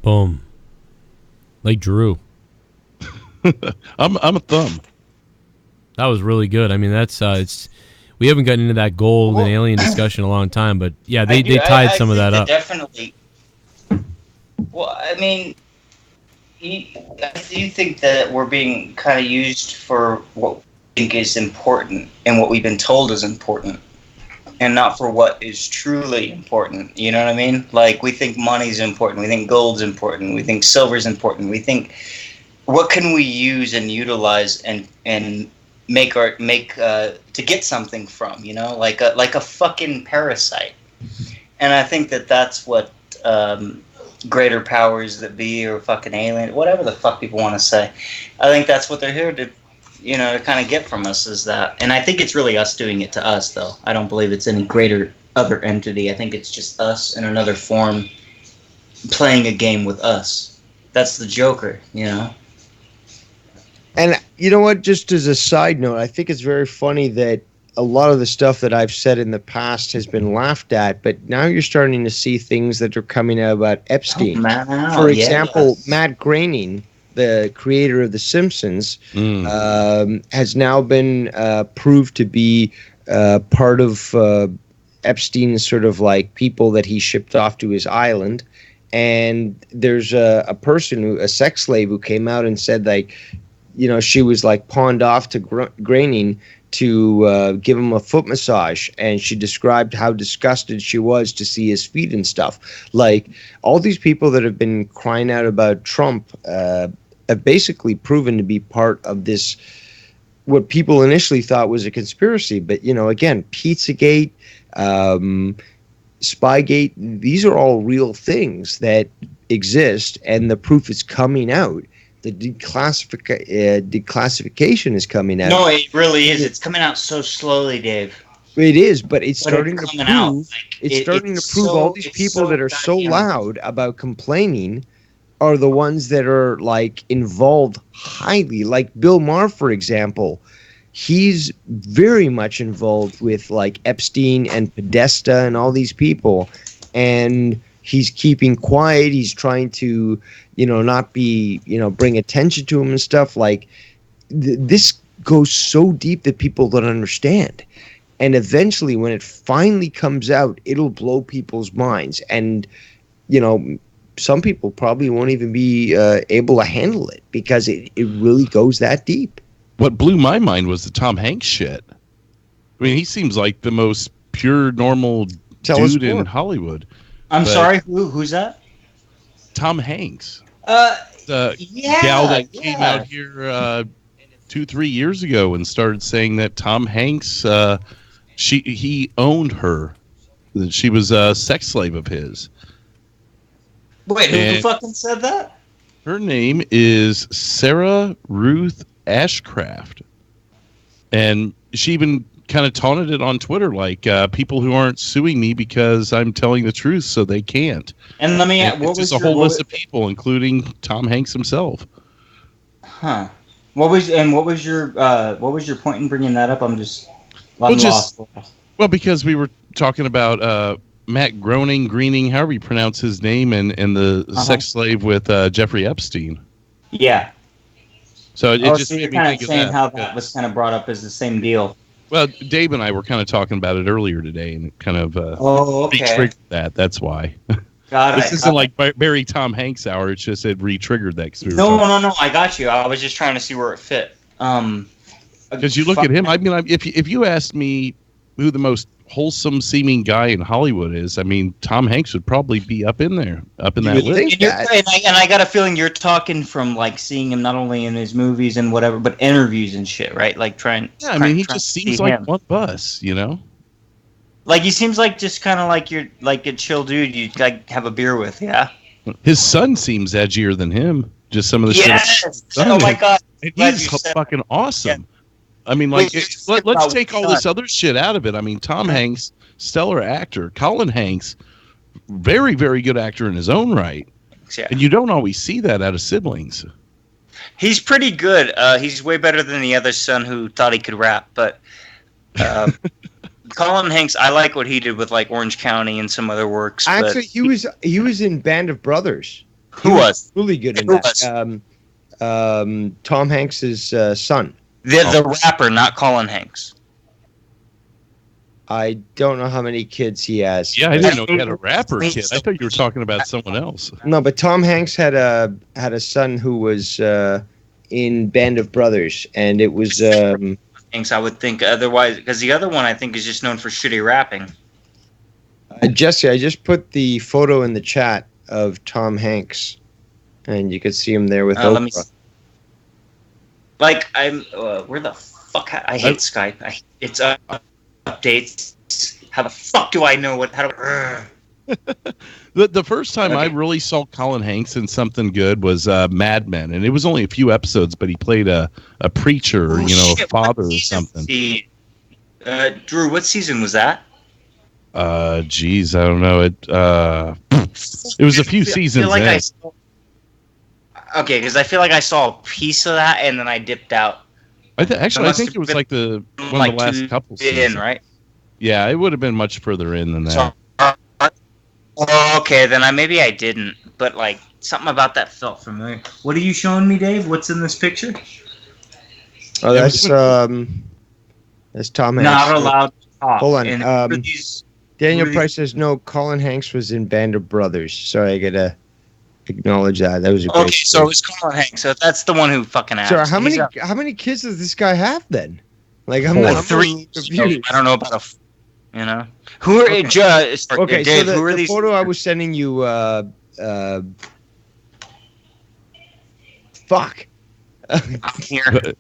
Boom. Like Drew. I'm a thumb. That was really good. I mean, that's we haven't gotten into that gold and alien discussion in a long time, but yeah, they tied some of that up. Definitely. Well, I mean, I do think that we're being kind of used for what we think is important and what we've been told is important, and not for what is truly important. You know what I mean? Like, we think money's important, we think gold's important, we think silver's important, we think what can we use and utilize and make to get something from, you know, like a fucking parasite. And I think that that's what greater powers that be, or fucking alien, whatever the fuck people want to say. I think that's what they're here to, you know, to kind of get from us, is that. And I think it's really us doing it to us, though. I don't believe it's any greater other entity. I think it's just us in another form playing a game with us. That's the Joker, you know? And you know what, just as a side note, I think it's very funny that a lot of the stuff that I've said in the past has been laughed at, but now you're starting to see things that are coming out about Epstein. For example, Matt Groening, the creator of The Simpsons, has now been proved to be part of Epstein's sort of like people that he shipped off to his island. And there's a person, a sex slave, who came out and said, like, you know, she was like pawned off to Groening to give him a foot massage, and she described how disgusted she was to see his feet and stuff. Like, all these people that have been crying out about Trump have basically proven to be part of this, what people initially thought was a conspiracy. But, you know, again, Pizzagate, Spygate, these are all real things that exist, and the proof is coming out. The declassification is coming out. No, it really is. It's coming out so slowly, Dave. It is, but it's starting to prove. It's starting to prove all these people that are so loud about complaining are the ones that are like involved highly. Like Bill Maher, for example, he's very much involved with like Epstein and Podesta and all these people, and he's keeping quiet. He's trying to, not be, bring attention to him and stuff. Like, this goes so deep that people don't understand. And eventually, when it finally comes out, it'll blow people's minds. And, some people probably won't even be able to handle it because it really goes that deep. What blew my mind was the Tom Hanks shit. I mean, he seems like the most pure, normal dude in Hollywood. I'm sorry, who's that? Tom Hanks. The gal that came out here 2-3 years ago and started saying that Tom Hanks, he owned her. That she was a sex slave of his. Wait, who fucking said that? Her name is Sarah Ruth Ashcraft. And she even kind of taunted it on Twitter, like people who aren't suing me because I'm telling the truth, so they can't. And let me ask, what was a whole list of people, including Tom Hanks himself. Huh? What was your point in bringing that up? I'm lost. Well, because we were talking about Matt Greening, however you pronounce his name, and the sex slave with Jeffrey Epstein. Yeah. So it just so made you're me kind think of saying of that. how that was kind of brought up as the same deal. Well, Dave and I were kind of talking about it earlier today, and it kind of okay. re-triggered that. That's why. This isn't like Barry Tom Hanks hour. It's just it re-triggered that. No. I got you. I was just trying to see where it fit. Because you look at him. I mean, if you asked me who the most wholesome seeming guy in Hollywood is, I mean, Tom Hanks would probably be up in there, up in that list. And I got a feeling you're talking from like seeing him not only in his movies and whatever, but interviews and shit, right? Like trying. Yeah, I mean, he just seems like one bus, Like he seems like just kind of like you're like a chill dude you like have a beer with, yeah. His son seems edgier than him. Just some of the shit. Oh my god, and he's fucking awesome. Yeah. I mean, like, let's take all this other shit out of it. I mean, Tom Hanks, stellar actor. Colin Hanks, very, very good actor in his own right. Yeah. And you don't always see that out of siblings. He's pretty good. He's way better than the other son who thought he could rap. But Colin Hanks, I like what he did with like Orange County and some other works. Actually, he was in Band of Brothers. Who was really good in that? Tom Hanks's son. The rapper, not Colin Hanks. I don't know how many kids he has. Yeah, I didn't know he had a rapper kid. I thought you were talking about someone else. No, but Tom Hanks had a son who was in Band of Brothers, and it was Hanks. I would think otherwise, because the other one I think is just known for shitty rapping. Jesse, I just put the photo in the chat of Tom Hanks, and you could see him there with Oprah. Let me see. Like I'm, where the fuck? I hate Skype. It's updates. How the fuck do I know what? How do? The first time I really saw Colin Hanks in something good was Mad Men, and it was only a few episodes, but he played a preacher, or, a father or something. Drew, what season was that? Geez, I don't know. It was a few seasons. Okay, because I feel like I saw a piece of that and then I dipped out. I think it was like one of the last couple seasons. Right? Yeah, it would have been much further in than that. Okay, then maybe I didn't, but like something about that felt familiar. What are you showing me, Dave? What's in this picture? Oh, that's Tom Hanks. Not allowed to talk. Hold on. Daniel Price says no. Colin Hanks was in Band of Brothers. Sorry, I gotta acknowledge that. That was a great. Okay, so it was Colin Hanks. So that's the one who fucking asked. So how many kids does this guy have then? Like I'm not three. I don't know about who are okay. Okay, Dave, so who are the these? photo I was sending you. Fuck. I'm here.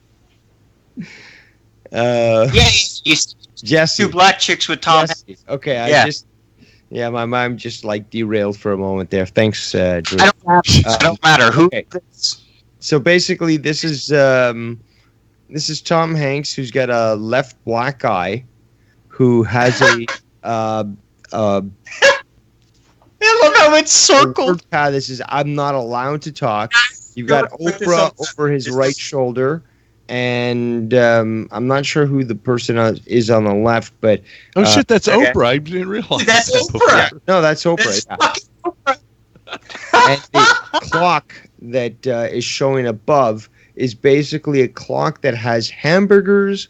Jesse. Two black chicks with Tom Hanks. Okay, my mind just like derailed for a moment there. Thanks, Drew. I don't matter who. Okay. So basically, this is Tom Hanks, who's got a left black eye, who has a look how it's circled. This is I'm not allowed to talk. You've got Oprah over his right shoulder. And I'm not sure who the person is on the left, but shit, that's Oprah. I didn't realize. That's Oprah. No, that's Oprah. That's fucking And the clock that is showing above is basically a clock that has hamburgers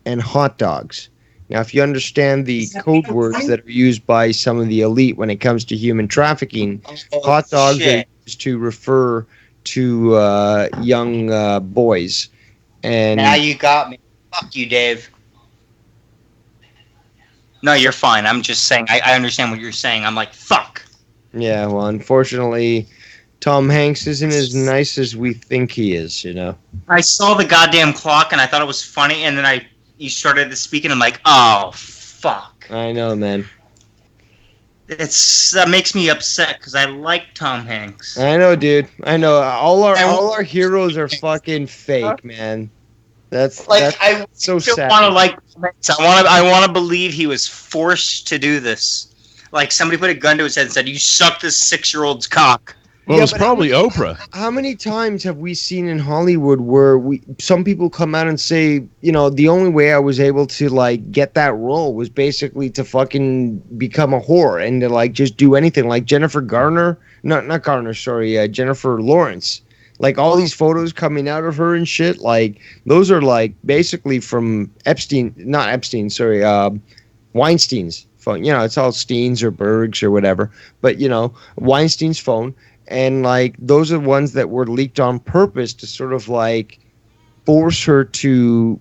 and hot dogs. Now, if you understand the code words that are used by some of the elite when it comes to human trafficking, hot dogs are used to refer to young boys. And now you got me. Fuck you, Dave. No, you're fine. I'm just saying. I understand what you're saying. I'm like, fuck. Yeah, well, unfortunately, Tom Hanks isn't as nice as we think he is, you know. I saw the goddamn clock and I thought it was funny, and then you started to speak, and I'm like, oh, fuck. I know, man. That makes me upset because I like Tom Hanks. I know, dude. I know. All our heroes are fucking fake, man. That's so sad. I want to believe he was forced to do this. Like somebody put a gun to his head and said, "You suck this 6-year-old's cock." Well, it's probably Oprah. How many times have we seen in Hollywood where some people come out and say, you know, the only way I was able to like get that role was basically to fucking become a whore and to like just do anything, like Jennifer Lawrence. Like all these photos coming out of her and shit, like those are like basically from Weinstein's phone. You know, it's all Steens or Bergs or whatever, but you know, Weinstein's phone. And like those are ones that were leaked on purpose to sort of like force her to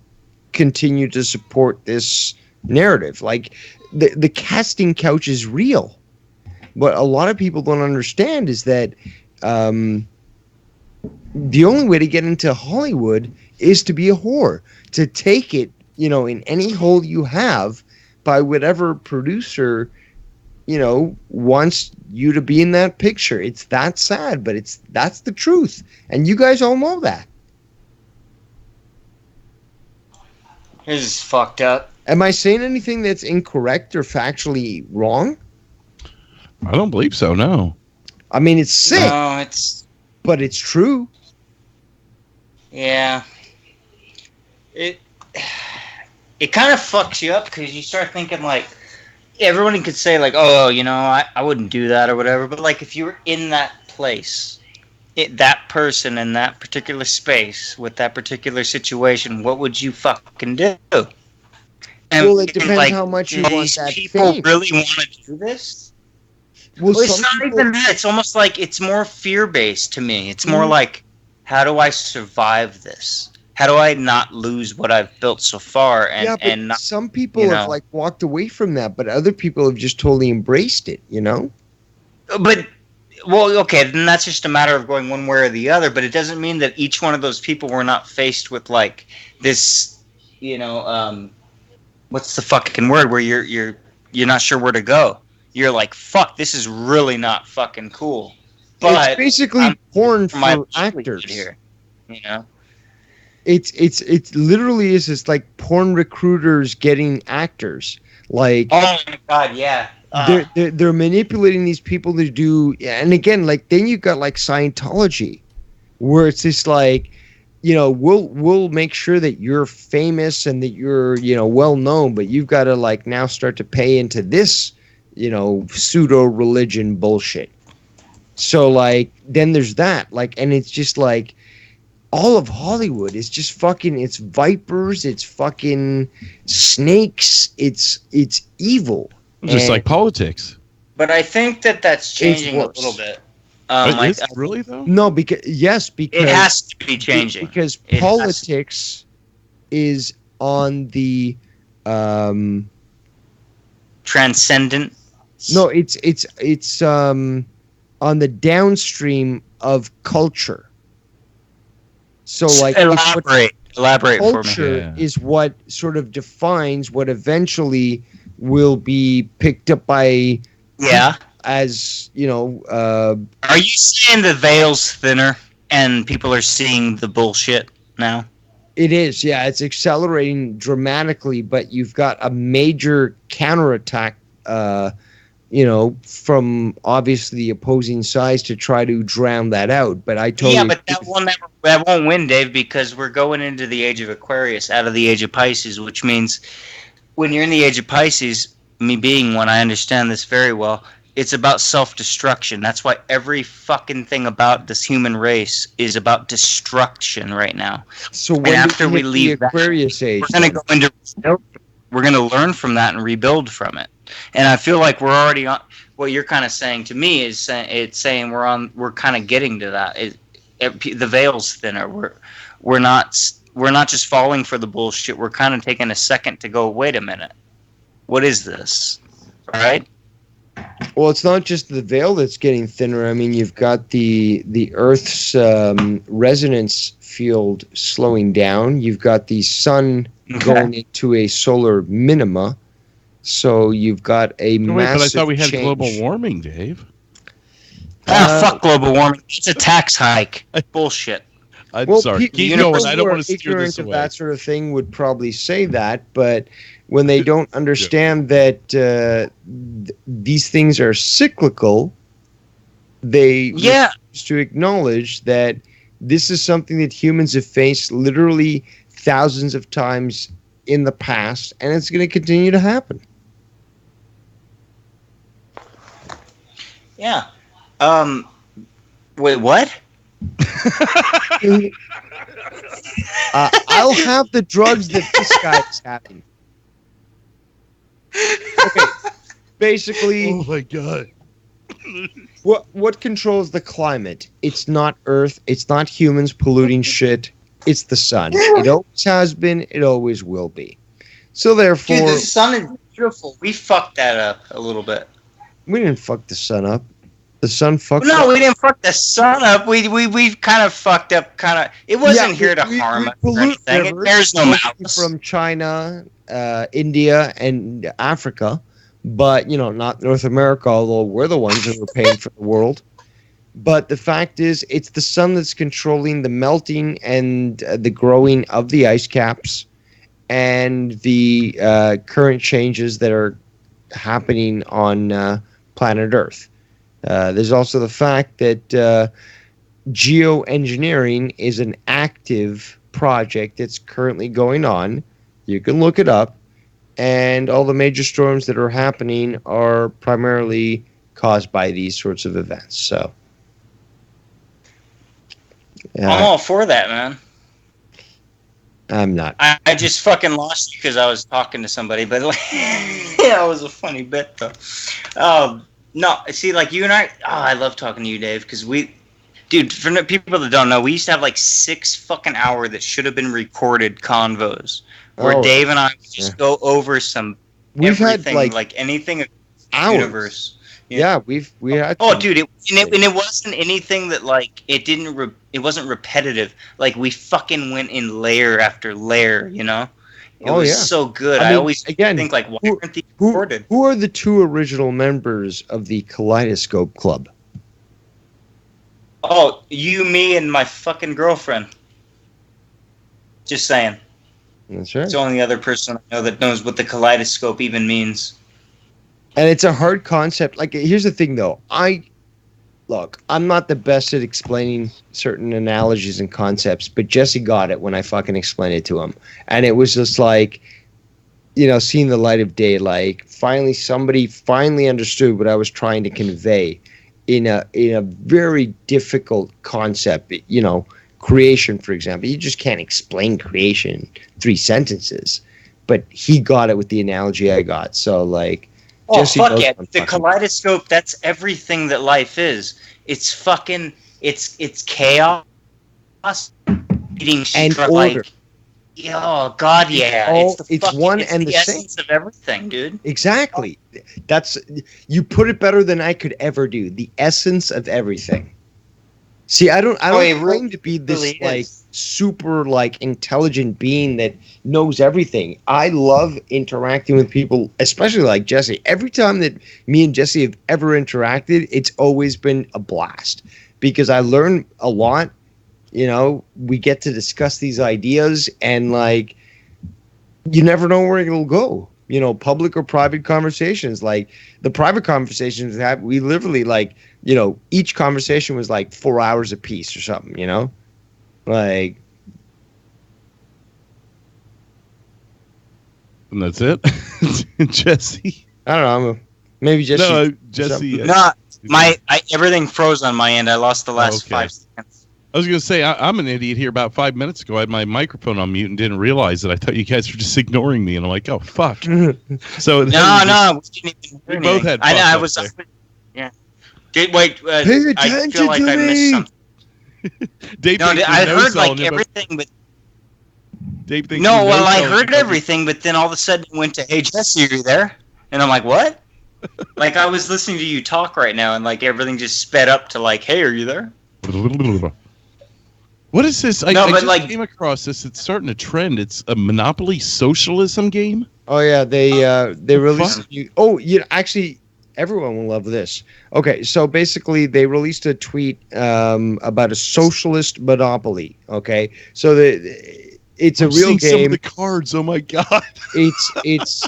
continue to support this narrative. Like the casting couch is real. What a lot of people don't understand is that the only way to get into Hollywood is to be a whore, to take it, you know, in any hole you have by whatever producer, you know, wants you to be in that picture. It's that sad, but that's the truth. And you guys all know that. This is fucked up. Am I saying anything that's incorrect or factually wrong? I don't believe so, no. I mean, it's sick. No, but it's true. Yeah. It kind of fucks you up because you start thinking like, everyone could say like, oh, you know, I wouldn't do that or whatever. But like, if you were in that place, that person in that particular space with that particular situation, what would you fucking do? And, well, it depends like, how much you want that people fame. really want to do this? Well, It's not even that. It's almost like it's more fear-based to me. It's more like, how do I survive this? How do I not lose what I've built so far? And not, some people have like walked away from that, but other people have just totally embraced it, you know? But, well, okay, then that's just a matter of going one way or the other, but it doesn't mean that each one of those people were not faced with like this, you know, what's the fucking word where you're not sure where to go. You're like, fuck, this is really not fucking cool. But it's basically porn for actors here, you know. It's literally is just like porn recruiters getting actors. Like, oh my god, yeah. They're manipulating these people to do, and again, like then you've got like Scientology, where it's just like, you know, we'll make sure that you're famous and that you're, you know, well known, but you've got to like now start to pay into this, you know, pseudo religion bullshit. So like then there's that, like, and it's just like all of Hollywood is just fucking, it's vipers, it's fucking snakes, it's evil. Just like politics. But I think that's changing a little bit. Is it really though? No, because it has to be changing. Because politics is on the transcendent. No, it's on the downstream of culture. So like elaborate culture for me. Yeah. Is what sort of defines what eventually will be picked up by as, you know, are you saying the veil's thinner and people are seeing the bullshit now? It is, yeah. It's accelerating dramatically, but you've got a major counterattack, you know, from obviously the opposing sides to try to drown that out. But I totally... Yeah, but that won't win, Dave, because we're going into the age of Aquarius, out of the age of Pisces, which means when you're in the age of Pisces, me being one, I understand this very well, It's about self-destruction. That's why every fucking thing about this human race is about destruction right now. So and when after we leave the Aquarius age, we're gonna go into we're gonna learn from that and rebuild from it. And I feel like we're already on. What you're kind of saying to me is saying we're kind of getting to that. The veil's thinner. We're not just falling for the bullshit. We're kind of taking a second to go, wait a minute, what is this, right? Well, it's not just the veil that's getting thinner. I mean, you've got the Earth's resonance field slowing down. You've got the sun going into a solar minima. So you've got a massive But I thought we had change. global warming, Dave. Fuck global warming. It's a tax hike. Bullshit. Well, sorry. Keep going. I don't want to steer ignorant this of away. that sort of thing would probably say that, but when they don't understand that these things are cyclical, they refuse to acknowledge that this is something that humans have faced literally thousands of times in the past, and it's going to continue to happen. Yeah. Wait, what? I'll have the drugs that this guy is having. Okay, basically. Oh my god. What controls the climate? It's not Earth. It's not humans polluting shit. It's the sun. It always has been. It always will be. So therefore, Dude, the sun is beautiful. We fucked that up a little bit. we didn't fuck the sun up. The sun fucked. No, up. we didn't fuck the sun up. We kind of fucked up. It wasn't here to harm us or anything. It bears no malice. From China, India, and Africa, but not North America. Although we're the ones that are paying for the world. But the fact is, it's the sun that's controlling the melting and the growing of the ice caps, and the current changes that are happening on planet Earth. There's also the fact that geoengineering is an active project that's currently going on. You can look it up. And all the major storms that are happening are primarily caused by these sorts of events. So, I'm all for that, man. I'm not. I just fucking lost you because I was talking to somebody, but yeah, it was a funny bit though. No, see, like you and I love talking to you, Dave, because dude, for people that don't know, we used to have like 6 fucking hour that should have been recorded convos where Dave and I would just go over We've everything, had like anything in the hours. universe. Yeah, we had. Oh, dude, it wasn't anything that like it wasn't repetitive. Like we fucking went in layer after layer, It was so good. I always think like, why aren't these recorded? Who are the 2 original members of the Kaleidoscope Club? Oh, you, me, and my fucking girlfriend. Just saying. That's right. It's the only other person I know that knows what the kaleidoscope even means. And it's a hard concept. Like, here's the thing, though. I'm not the best at explaining certain analogies and concepts, but Jesse got it when I fucking explained it to him. And it was just like, seeing the light of day. Like, somebody finally understood what I was trying to convey in a very difficult concept. Creation, for example. You just can't explain creation in 3 sentences. But he got it with the analogy I got. So, like, oh, fuck it. The kaleidoscope, that's everything that life is. It's fucking, it's chaos, eating and order. Like, oh, God, yeah. It's one and the same. Essence of everything, dude. Exactly. You put it better than I could ever do. The essence of everything. See, I don't claim to be this really like super like intelligent being that knows everything. I love interacting with people, especially like Jesse. Every time that me and Jesse have ever interacted, it's always been a blast because I learn a lot. We get to discuss these ideas, and like, you never know where it'll go. Public or private conversations. Like the private conversations we literally like, each conversation was like 4 hours a piece or something, like. And that's it, Jesse. I don't know. Maybe Jesse. No, Jesse. No, everything froze on my end. I lost the last 5 seconds. I was going to say, I'm an idiot here. About 5 minutes ago, I had my microphone on mute and didn't realize it. I thought you guys were just ignoring me, and I'm like, oh, fuck. So No, we didn't even hear we both anything. had I fuck was. up there. Yeah. Wait, Pay I attention feel like to I missed me. something. Dave No, thinks I there's no heard cell like in it, but- everything, but Dave thinks no. there's Well, I cell in it, heard but- everything, but then all of a sudden it went to, "Hey, Jesse, are you there?" And I'm like, "What?" Like I was listening to you talk right now, and like everything just sped up to like, "Hey, are you there?" What is this? I No, but just like- came across this. It's starting to trend. It's a Monopoly socialism game. Oh yeah, they released. Actually, everyone will love this. Okay, so basically, they released a tweet about a socialist monopoly. Okay, so it's a I'm real seeing game. Some of the cards. Oh my god! It's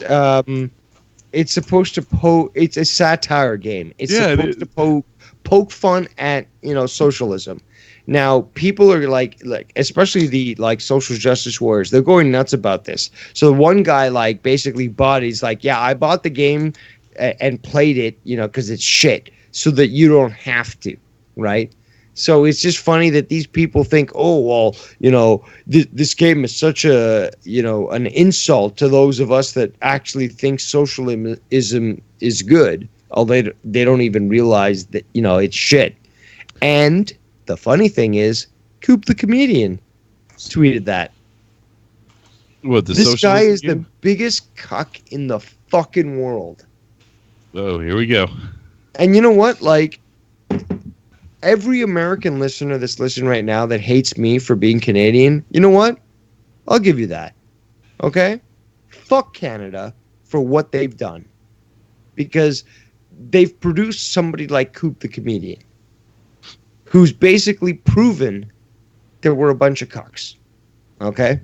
supposed to It's a satire game. It's supposed to poke fun at socialism. Now, people are like especially the social justice warriors, they're going nuts about this. So one guy basically bought. He's like, yeah, I bought the game and played it, because it's shit, so that you don't have to, right? So it's just funny that these people think, oh well, this game is such an insult to those of us that actually think socialism is good. Although they don't even realize that it's shit. And the funny thing is, Coop the comedian tweeted that. What, the this guy is game? the biggest cuck in the fucking world. Oh, here we go. And you know what? Every American listener that's listening right now that hates me for being Canadian, you know what? I'll give you that. Okay? Fuck Canada for what they've done. Because they've produced somebody like Coop the comedian, who's basically proven that we're a bunch of cucks. Okay?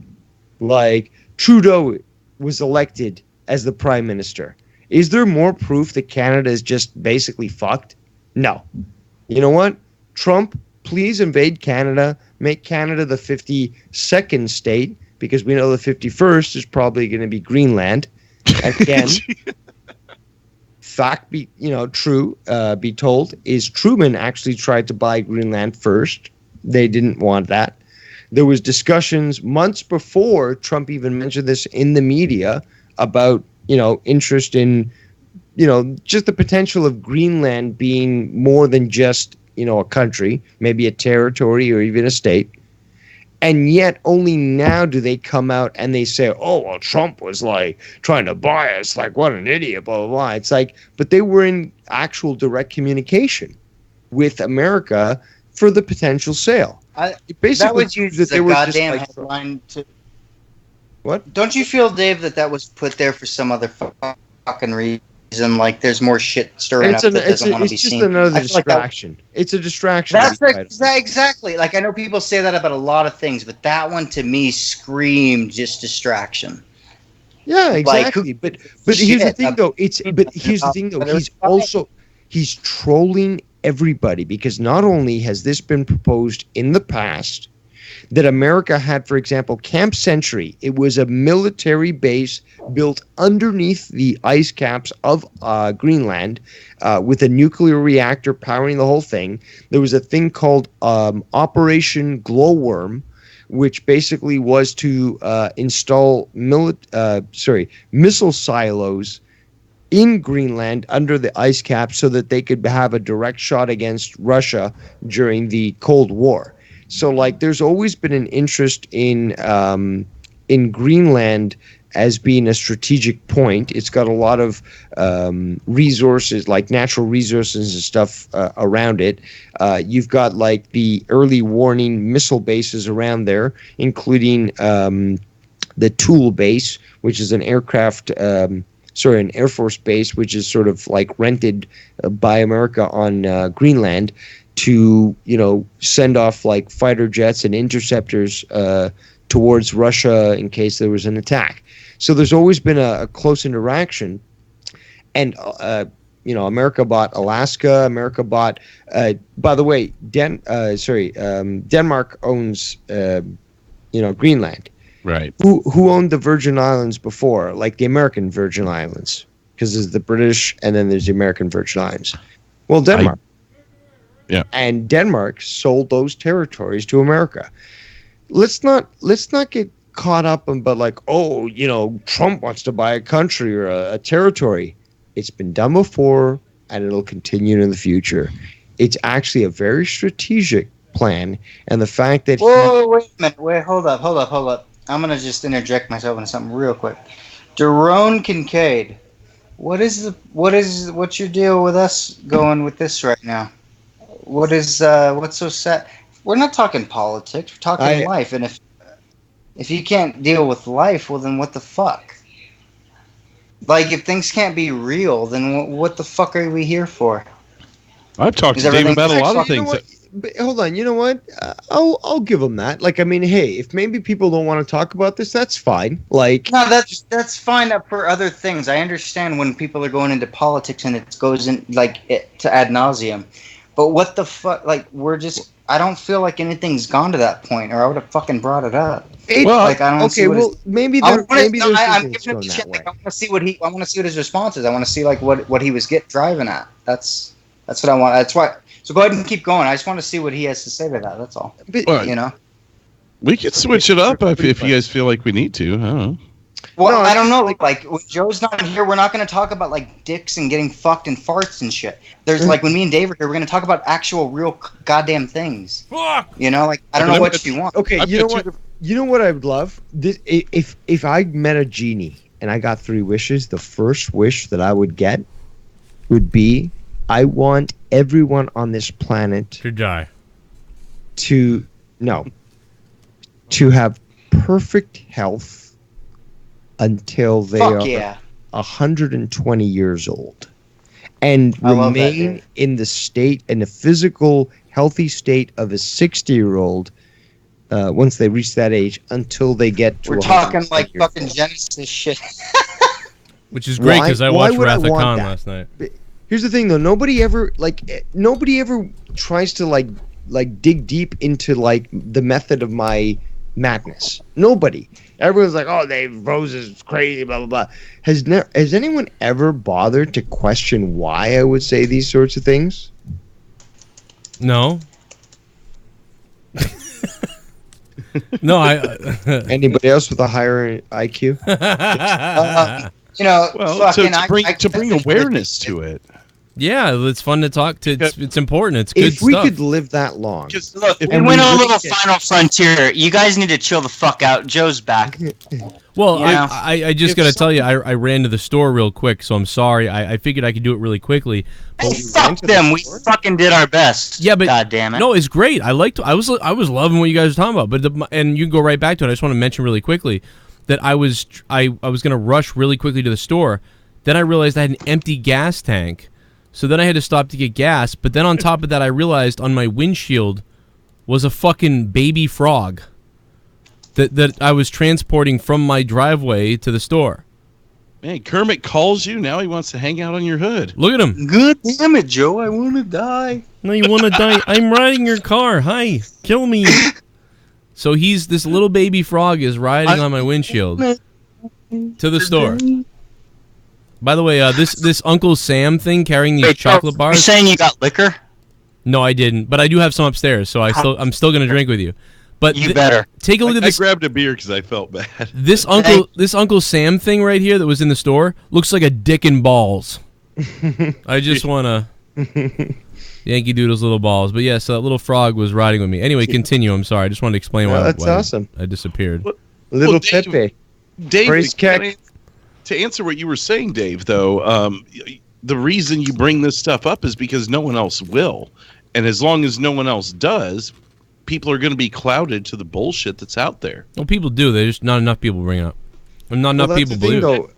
Trudeau was elected as the prime minister. Is there more proof that Canada is just basically fucked? No. You know what? Trump, please invade Canada. Make Canada the 52nd state, because we know the 51st is probably going to be Greenland. Again, fact be told, is Truman actually tried to buy Greenland first. They didn't want that. There was discussions months before Trump even mentioned this in the media about interest in just the potential of Greenland being more than just a country, maybe a territory or even a state. And yet only now do they come out and they say, oh, well, Trump was trying to buy us, what an idiot, blah, blah, blah. It's but they were in actual direct communication with America for the potential sale. That was used as a goddamn headline to... What? Don't you feel, Dave, that was put there for some other fucking reason? There's more shit stirring up that doesn't want to be seen. It's just another distraction. It's a distraction. Exactly. I know people say that about a lot of things, but that one to me screamed just distraction. Yeah, exactly. But here's the thing, though. He's trolling everybody, because not only has this been proposed in the past, that America had, for example, Camp Century. It was a military base built underneath the ice caps of Greenland with a nuclear reactor powering the whole thing. There was a thing called Operation Glowworm, which basically was to install missile silos in Greenland under the ice cap so that they could have a direct shot against Russia during the Cold War. So, there's always been an interest in Greenland as being a strategic point. It's got a lot of resources, natural resources and stuff around it. You've got the early warning missile bases around there, including the Tool base, which is an Air Force base, which is sort of rented by America on Greenland, to send off fighter jets and interceptors towards Russia in case there was an attack. So there's always been a close interaction, and America bought Alaska. America bought. By the way, Denmark owns Greenland. Right. Who owned the Virgin Islands before, the American Virgin Islands? because there's the British and then there's the American Virgin Islands. Well, Denmark. Yeah. And Denmark sold those territories to America. Let's not get caught up in, but like, oh, you know, Trump wants to buy a country or a territory. It's been done before, and it'll continue in the future. It's actually a very strategic plan, and the fact that whoa, wait a minute, hold up. I'm gonna just interject myself into something real quick. Jerome Kincaid, what's your deal with us going with this right now? What's so sad? We're not talking politics. We're talking life. And if you can't deal with life, well, then what the fuck? Like, if things can't be real, then what the fuck are we here for? I've talked to Dave about a lot of things. But hold on, you know what? I'll give them that. Like, I mean, hey, if maybe people don't want to talk about this, that's fine. Like, no, that's fine for other things. I understand when people are going into politics and it goes in to ad nauseum. But what the fuck? Like, I don't feel like anything's gone to that point, or I would have fucking brought it up. I don't see what maybe there's I'm giving him shit. Like, I want to see what his response is. I want to see like what he was driving at. That's what I want. That's why. So go ahead and keep going. I just want to see what he has to say to that. That's all. But, you know, we could switch it up if you guys feel like we need to. I don't know. Well, no, I don't know. Like when Joe's not here, we're not going to talk about like dicks and getting fucked and farts and shit. There's like when me and Dave are here, we're going to talk about actual, real, goddamn things. Fuck. You know, like I don't know what you want. Okay, you know what? You know what I would love? If I met a genie and I got 3 wishes, the first wish that I would get would be, I want everyone on this planet to die. To have perfect health until they are 120 years old, and remain in the physical healthy state of a 60-year-old once they reach that age until they get to. We're talking like fucking Genesis shit. Which is great because I watched Wrath of Khan last night. Here's the thing, though. Nobody ever tries to like dig deep into like the method of my madness. Nobody. Everyone's like, oh, Rose is crazy, blah blah blah. Has anyone ever bothered to question why I would say these sorts of things? No. No, Anybody else with a higher IQ? To bring awareness to it. Yeah, it's fun to talk to. It's important. It's good stuff. If we could live that long. Look, we went on a little Final Frontier. You guys need to chill the fuck out. Joe's back. Well, I just got to tell you, I ran to the store real quick, so I'm sorry. I figured I could do it really quickly. Hey, fuck them. We fucking did our best. Yeah, but God damn it. No, it's great. I was loving what you guys were talking about. But and you can go right back to it. I just want to mention really quickly that I was going to rush really quickly to the store. Then I realized I had an empty gas tank. So then I had to stop to get gas, but then on top of that I realized on my windshield was a fucking baby frog that I was transporting from my driveway to the store. Man, Kermit calls you, now he wants to hang out on your hood. Look at him. Good damn it, Joe, I want to die. No, you want to die? I'm riding your car. Hi, kill me. So this little baby frog is riding on my windshield to the store. By the way, this Uncle Sam thing carrying these chocolate bars. You're saying you got liquor? No, I didn't, but I do have some upstairs, so I'm still gonna drink with you. But you better take a look at this. I grabbed a beer because I felt bad. This Uncle Sam thing right here that was in the store looks like a dick and balls. I just wanna Yankee Doodle's little balls, but yes, that little frog was riding with me. Anyway, continue. I'm sorry, I just wanted to explain why. That's awesome. I disappeared. Little Pepe. Dave, to answer what you were saying, Dave, though, the reason you bring this stuff up is because no one else will. And as long as no one else does, people are going to be clouded to the bullshit that's out there. Well, people do. There's just not enough people bring it up. And not enough people believe it.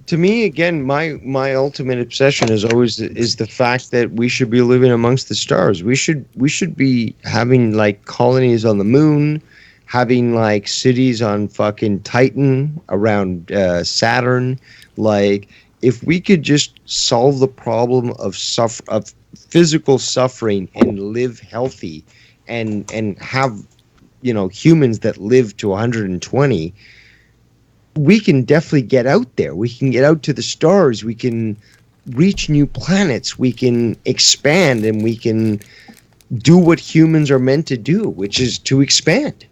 To me, again, my ultimate obsession is always the fact that we should be living amongst the stars. We should be having like colonies on the moon, having like cities on fucking Titan around Saturn. Like, if we could just solve the problem of physical suffering and live healthy, and have humans that live to 120, we can definitely get out there. We can get out to the stars. We can reach new planets. We can expand, and we can do what humans are meant to do, which is to expand.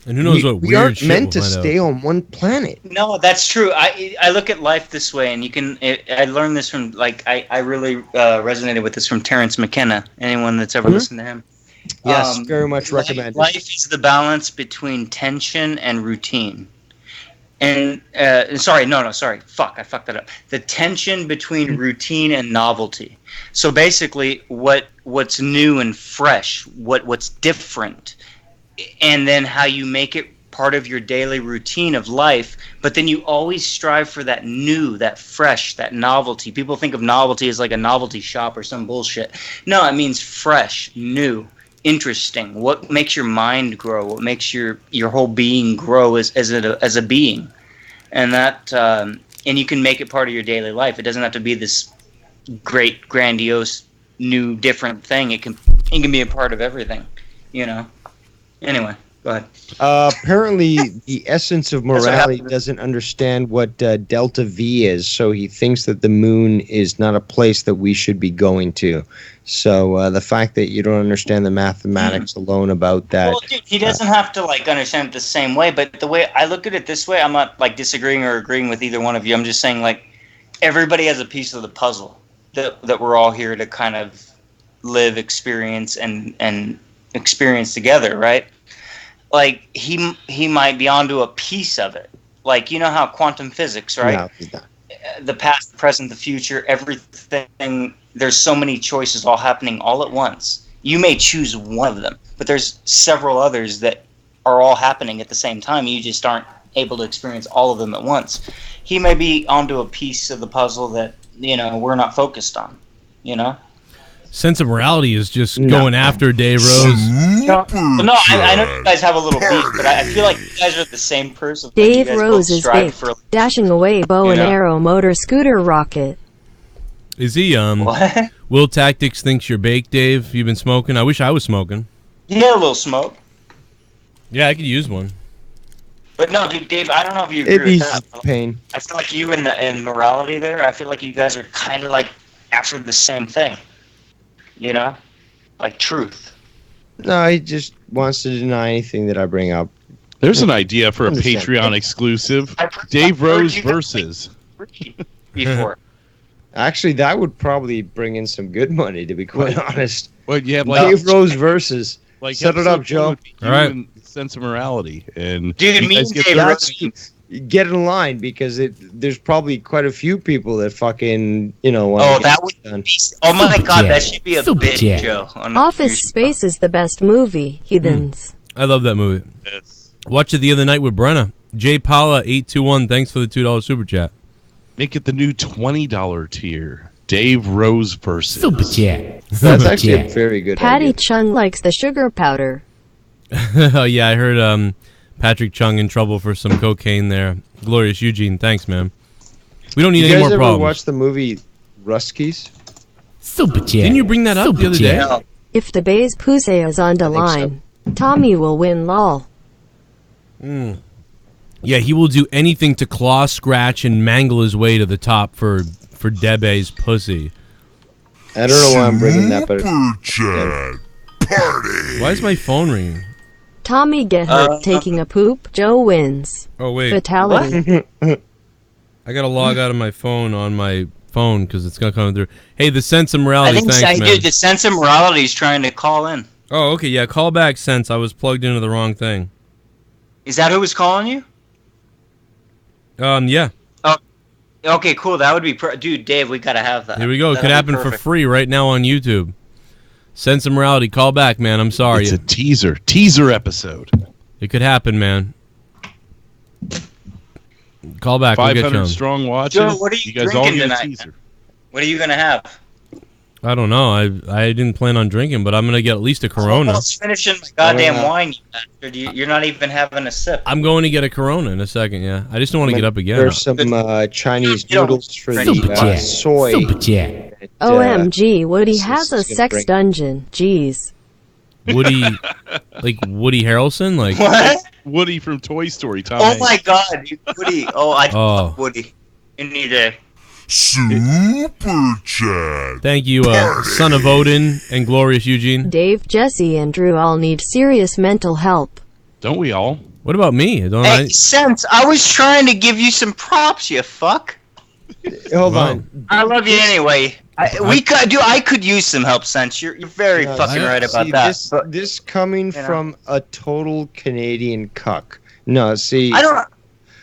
And who knows what we weird aren't shit meant to we'll find stay out. on one planet. No, that's true. I look at life this way, and you can. I learned this from I really resonated with this from Terrence McKenna. Anyone that's ever listened to him. Yes, very much recommended. Life is the balance between tension and routine. And sorry, fuck, I fucked that up. The tension between routine and novelty. So basically, what's new and fresh, what's different, and then how you make it part of your daily routine of life, but then you always strive for that new, that fresh, that novelty. People think of novelty as like a novelty shop or some bullshit. No, it means fresh, new, interesting. What makes your mind grow? What makes your whole being grow as a being? And that and you can make it part of your daily life. It doesn't have to be this great, grandiose, new, different thing. It can be a part of everything, you know. Anyway, go ahead. Apparently, the essence of morality doesn't understand what delta V is, so he thinks that the moon is not a place that we should be going to. So the fact that you don't understand the mathematics alone about that. Well, dude, he doesn't have to like understand it the same way, but the way I look at it this way, I'm not like disagreeing or agreeing with either one of you. I'm just saying like everybody has a piece of the puzzle that we're all here to kind of live, experience, and experience together, right? Like he might be onto a piece of it. Like, you know how quantum physics, right? No, he's not. The past, the present, the future, everything. There's so many choices all happening all at once. You may choose one of them, but there's several others that are all happening at the same time. You just aren't able to experience all of them at once. He may be onto a piece of the puzzle that, you know, we're not focused on, you know? Sense of morality is just going after Dave Rose. No, I know you guys have a little beef, but I feel like you guys are the same person. Like, Dave you guys Rose both is strive baked, for, dashing away bow and arrow motor scooter rocket. Is he, What? Will Tactics thinks you're baked, Dave. You've been smoking? I wish I was smoking. Yeah, a little smoke. Yeah, I could use one. But no, dude, Dave, I don't know if you It agree with eases that. pain. I feel like you and morality there, I feel like you guys are kind of like after the same thing. You know? Like truth. No, he just wants to deny anything that I bring up. There's an idea for a Understand. Patreon exclusive. Dave Rose versus. Before. Actually, that would probably bring in some good money, to be quite honest. Well, you have like Dave Rose versus. like Set it up, episode Joe. one would be you and Sense of morality, and Dude, you me guys and get Dave the Rose- rest. Get in line, because there's probably quite a few people that fucking, you know, want Oh, to that would done. be. Oh my god, that should be a bit, Joe. Office Space is the best movie, heathens. I love that movie. Watched it the other night with Brenna. J Paula 821, thanks for the $2 super chat. Make it the new $20 tier. Dave Rose versus. Super chat. That's actually a very good Patty idea. Chung likes the sugar powder. Oh yeah, I heard Patrick Chung in trouble for some cocaine there. Glorious Eugene, thanks man. We don't need You any guys more ever problems. watch the movie Ruskies? Super chat. Didn't you bring that up the other day? If the Bay's Pussy is on the line, Tommy will win lol. Yeah, he will do anything to claw, scratch, and mangle his way to the top for Debe's pussy. I don't know why I'm bringing that, but Why is my phone ringing? Tommy get hurt taking a poop, Joe wins. Oh wait, Fatality. I gotta log out of my phone on my phone because it's gonna come through. Hey, the Sense of I Morality, think thanks man. dude, the sense of morality is trying to call in. Oh, okay, yeah, call back Sense. I was plugged into the wrong thing. Is that who was calling you? Yeah. Oh, okay, cool. That would be, dude, Dave. We gotta have that. Here we go. It That'd could be happen for perfect. free right now on YouTube. Sense of Morality, call back, man. I'm sorry. It's a teaser episode. It could happen, man. Call back. We'll get you 500 on. strong watches. Joe, what are you guys all drinking get a tonight? teaser. What are you gonna have? I don't know. I didn't plan on drinking, but I'm gonna get at least a Corona. I'm almost finishing my goddamn wine, you bastard. You're not even having a sip. I'm going to get a Corona in a second. Yeah, I just don't want to get up again. There's some Chinese You don't- noodles for Super the chat. soy. Super chat. OMG, Woody has a this is sex great. dungeon. Jeez. Woody, like Woody Harrelson, like What? Woody from Toy Story. Tom Oh Hanks. my God, Woody! Oh, I love Woody. Any day. Super chat. Thank you, son of Odin and glorious Eugene. Dave, Jesse, and Drew all need serious mental help. Don't we all? What about me? Don't Hey, Sense, I was trying to give you some props, you fuck. Hold on. I love you anyway. I could use some help, Sense. You're very fucking right about that. This coming from a total Canadian cuck. No, see. I don't.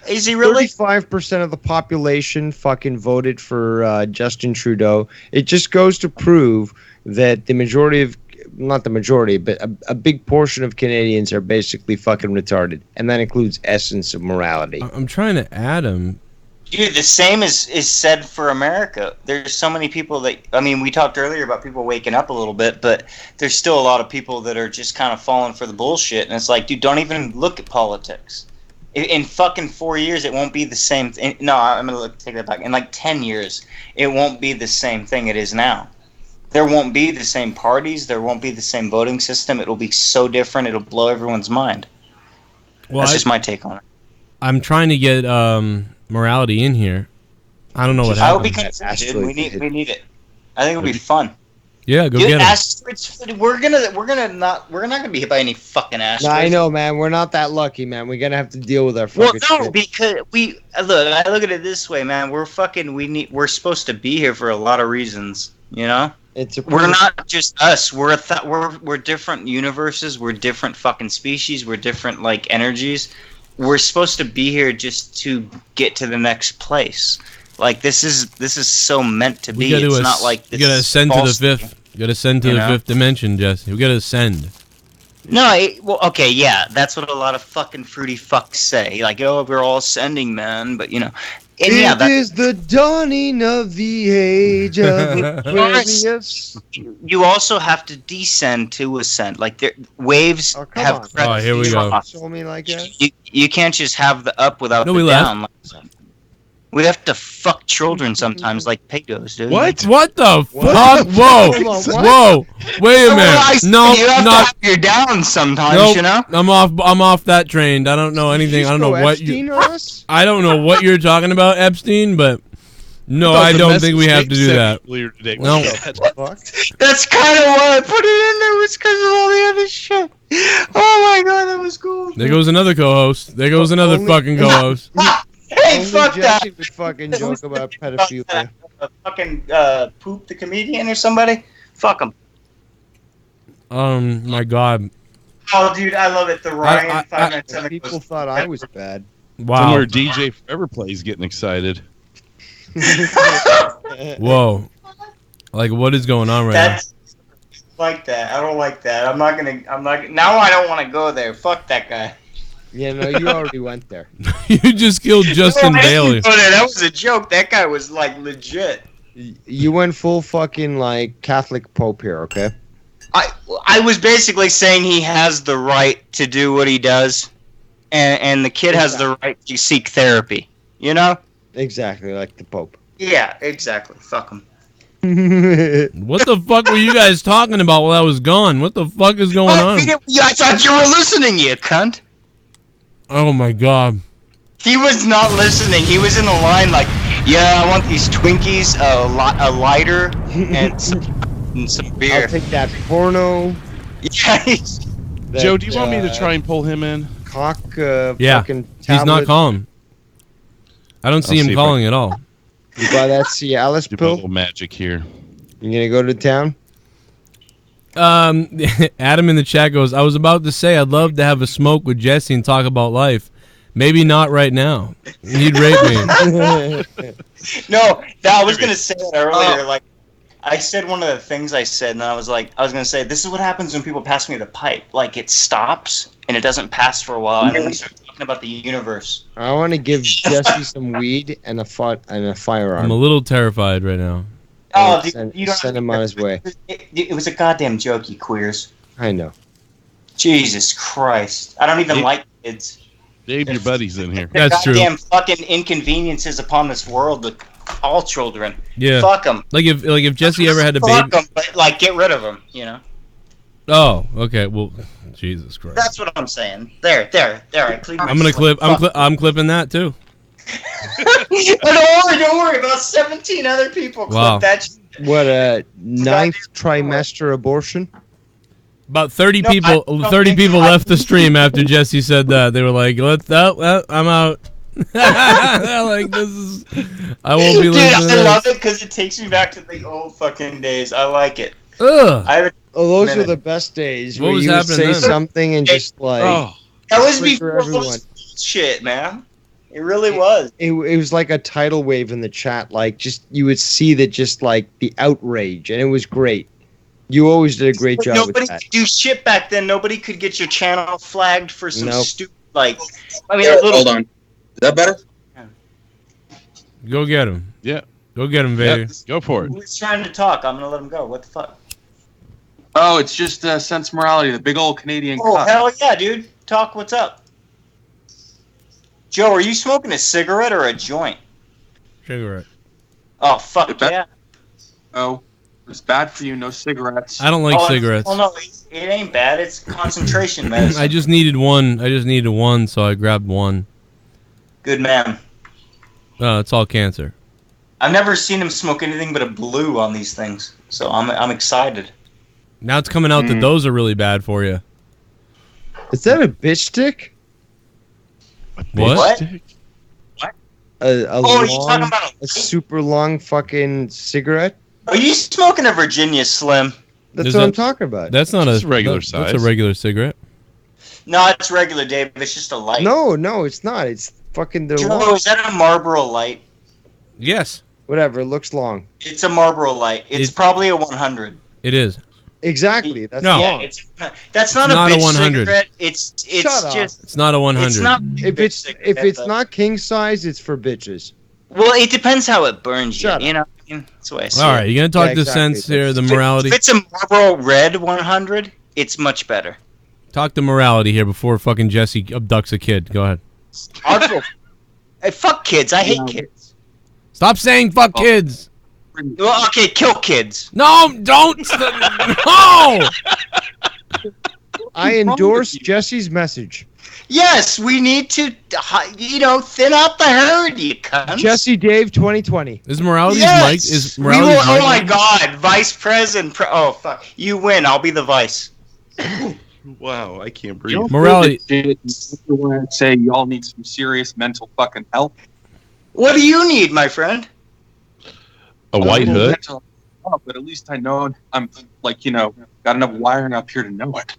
Is he really? 35% of the population fucking voted for Justin Trudeau. It just goes to prove that the majority of, not the majority, but a big portion of Canadians are basically fucking retarded. And that includes essence of morality. I'm trying to add him. Dude, the same is said for America. There's so many people that, I mean, we talked earlier about people waking up a little bit, but there's still a lot of people that are just kind of falling for the bullshit. And it's like, dude, don't even look at politics. In fucking 4 years, it won't be the same thing. No, I'm going to take that back. In like 10 years, it won't be the same thing it is now. There won't be the same parties. There won't be the same voting system. It'll be so different. It'll blow everyone's mind. Well, That's just my take on it. I'm trying to get morality in here. I don't know what I will happened. be convinced, dude. We need it. I think it'll be fun. Yeah, go Dude, get it. We're not gonna be hit by any fucking asteroids. No, I know, man. We're not that lucky, man. We're gonna have to deal with our fucking shit. Because I look at it this way, man. We're supposed to be here for a lot of reasons, you know? We're not just us. We're different universes. We're different fucking species. We're different like energies. We're supposed to be here just to get to the next place. Like this is so meant to be. It's not like this. You gotta ascend to the fifth. You gotta ascend to the fifth dimension, Jesse. We gotta ascend. No, well, okay, yeah, that's what a lot of fucking fruity fucks say. Like, oh, we're all ascending, man. But you know, and It is the dawning of the age of Aquarius. You also have to descend to ascend. Like, waves have. Oh, here we go. Show me like that. You can't just have the up without No, the we down. left. We have to fuck children sometimes, like pagos, dude. What? What the fuck? Whoa! Whoa! Wait a minute! No, you have not. to have your down sometimes, Nope, you know. I'm off that train. I don't know anything. I don't know what you. I don't know what you're talking about, Epstein. But no, I don't think we have to do that. No. That's kind of why I put it in there, was because of all the other shit. Oh my god, that was cool. There goes another co-host. There goes another fucking co-host. Hey, Only fuck Jesse that. would fucking joke about pedophilia. Fucking Poop the comedian or somebody. Fuck him. My god. Oh, dude, I love it. The Ryan 597. People thought I was bad. Wow. Somewhere DJ Forever Plays getting excited. Whoa. Like, what is going on right That's like that. I don't like that. I'm not. Now I don't want to go there. Fuck that guy. Yeah, no, you already went there. now? You just killed Justin No, I didn't Bailey. go there. That was a joke. That guy was like legit. You went full fucking like Catholic Pope here, okay? I was basically saying he has the right to do what he does, and the kid has the right to seek therapy. You know? Exactly, like the Pope. Yeah, exactly. Fuck him. What the fuck were you guys talking about while I was gone? What the fuck is going on? I thought you were listening, you cunt. Oh my god. He was not listening. He was in the line like, yeah, I want these Twinkies, a lighter, and some beer. I'll take that porno. Yeah. Joe, do you want me to try and pull him in? Cock, Yeah, fucking he's not tablet. calling. I don't see him calling at all. You buy that Cialis Do a pill? little magic here. You gonna go to town? Adam in the chat goes, I was about to say I'd love to have a smoke with Jesse and talk about life. Maybe not right now. He'd rape me. No, I was gonna say that earlier. Like, I said one of the things I said, and I was gonna say, this is what happens when people pass me the pipe. Like, it stops and it doesn't pass for a while, and then we start talking about the universe. I want to give Jesse some weed and a firearm. I'm a little terrified right now. Oh, You don't send him on his way. It was a goddamn joke, you queers. I know. Jesus Christ. I don't even like kids. Dave, your buddy's in here. That's true. Goddamn fucking inconveniences upon this world with all children. Yeah. Fuck them. Like if Jesse ever had a Fuck baby. them, but like get rid of them, you know? Oh, okay. Well, Jesus Christ. That's what I'm saying. There. I cleaned I'm gonna clip. I'm clipping that too. Don't worry. About 17 other people Wow. clip that. What a ninth trimester abortion? About 30 No, people. I don't 30 think people I- left the stream after Jesse said that. They were like, I'm out." They're like, "This is. I won't be Dude, listening." to I this." love it because it takes me back to the old fucking days. I like it. Ugh. Those were the best days. What where was you would happening say then? something and just like That was trigger before everyone. all this shit, man. It really was. It was like a tidal wave in the chat. Like, just you would see that, just like the outrage, and it was great. You always did a great job with Nobody that. could do shit back then. Nobody could get your channel flagged for some Nope. stupid, like. I mean, Yeah, a little. hold on. Is that better? Go get him. Yeah. Go get him, Vader. Go for it. Who's trying to talk? I'm gonna let him go. What the fuck? Oh, it's just Sense Morality, the big old Canadian Oh cup. hell yeah, dude! Talk. What's up? Joe, are you smoking a cigarette or a joint? Cigarette. Oh fuck yeah! Oh, it's bad for you. No cigarettes. I don't like cigarettes. Oh no, it ain't bad. It's concentration medicine. I just needed one, so I grabbed one. Good man. It's all cancer. I've never seen him smoke anything but a blue on these things, so I'm excited. Now it's coming out that those are really bad for you. Is that a bitch stick? What? A Oh, you long, talking about a super long fucking cigarette? Are you smoking a Virginia Slim? That's Is what I'm that- talking about. That's not It's a regular That's size. a regular cigarette. No, it's regular, Dave. It's just a light. No, it's not. It's fucking the Joe, long. is that a Marlboro Light? Yes, Whatever, it looks long. It's a Marlboro Light. It's probably a 100. it is. Exactly. That's No. Yeah, long. that's not It's a not a bitch 100. cigarette. It's Shut up. just. It's not a 100. It's not. If it's not king size, it's for bitches. Well, it depends how it burns Shut you. You know, that's the way I see All it. right, you gonna talk Yeah, the exactly. sense here, the If morality. it's a Marlboro Red 100, it's much better. Talk the morality here before fucking Jesse abducts a kid. Go ahead. Hey, fuck kids. I hate kids. Stop saying fuck kids. Well, okay, kill kids. No, don't. No. I endorse Jesse's message. Yes, we need to, thin out the herd, you cunts. Jesse Dave 2020. Is morality's Yes! mic? Is We will, morality's oh mic? my god, vice president. Oh, fuck. You win. I'll be the vice. Wow, I can't breathe. Morality. When I say y'all need some serious mental fucking help. What do you need, my friend? A white hood? Mental help, but at least I know I'm got enough wiring up here to know it.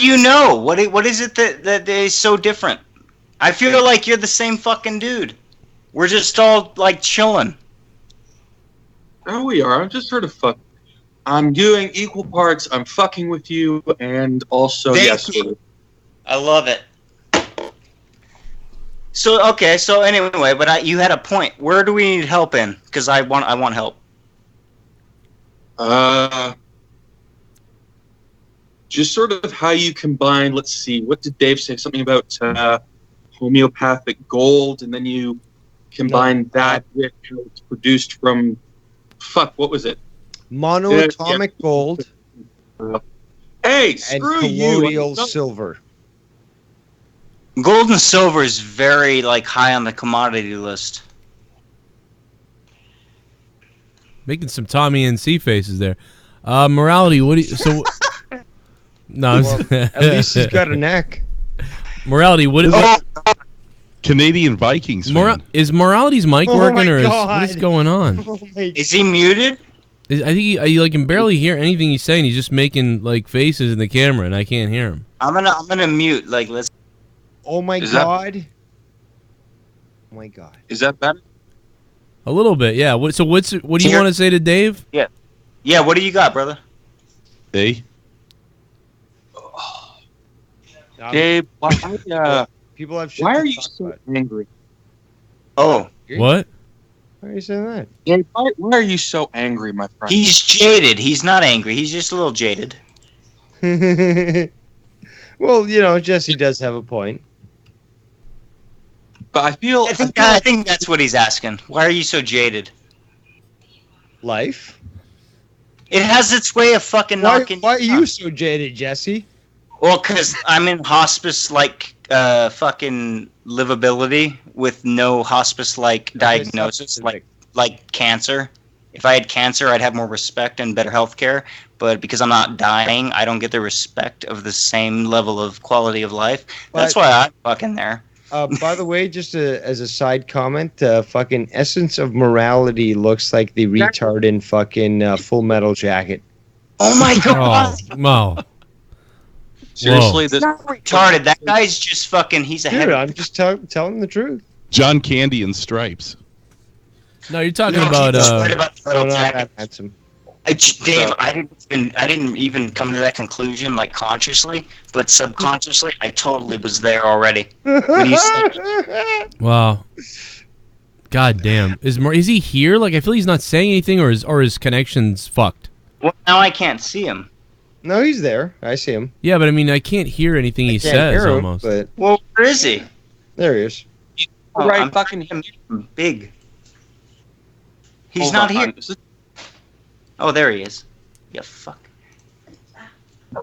You know what is it that is so different? I feel like you're the same fucking dude. We're just all like chilling. Oh, we are. I'm just sort of fuck. I'm doing equal parts. I'm fucking with you, and also Thank yes. you. Sort of. I love it. So anyway, but you had a point. Where do we need help in? Because I want help. Just sort of how you combine. Let's see. What did Dave say? Something about homeopathic gold, and then you combine that with how it's produced from. Fuck. What was it? Monoatomic gold. Hey, and screw colloidal you! silver. Gold and silver is very high on the commodity list. Making some Tommy and C faces there. Morality. What do you? So. No. Well, at least he's got a neck. Morality. What? Canadian Vikings. Is morality's mic Oh working, my or God. what is going on? Is he muted? I think I can barely hear anything he's saying. He's just making faces in the camera, and I can't hear him. I'm gonna mute. Let's. Oh my God. Oh my God. Is that better? A little bit, yeah. What do you want to say to Dave? Yeah. Yeah. What do you got, brother? Hey. Dave, why People have shit why to are you talk so about. angry? Oh. What? Why are you saying that? Dave, why are you so angry, my friend? He's jaded. He's not angry. He's just a little jaded. Well, Jesse does have a point. But I think that's what he's asking. Why are you so jaded? Life. It has its way of fucking knocking. Why are you so jaded, Jesse? Well, because I'm in hospice-like fucking livability with no hospice-like diagnosis, like cancer. If I had cancer, I'd have more respect and better health care. But because I'm not dying, I don't get the respect of the same level of quality of life. That's why I'm fucking there. By the way, just as a side comment, fucking Essence of Morality looks like the retard in fucking Full Metal Jacket. Oh my god! Mo. Seriously, this not retarded. That guy's just fucking. He's a Dude, heavy. I'm just telling the truth. John Candy in Stripes. No, you're talking about. Handsome. Dave, I didn't even come to that conclusion like consciously, but subconsciously, I totally was there already. When you said, Wow. God damn. Is he here? Like, I feel he's not saying anything, or his connection's fucked. well, now I can't see him. No, he's there. I see him. Yeah, but I mean, I can't hear anything he says almost. But well, where is he? There he is. I'm fucking him big. He's not here. Oh, there he is. Yeah, fuck.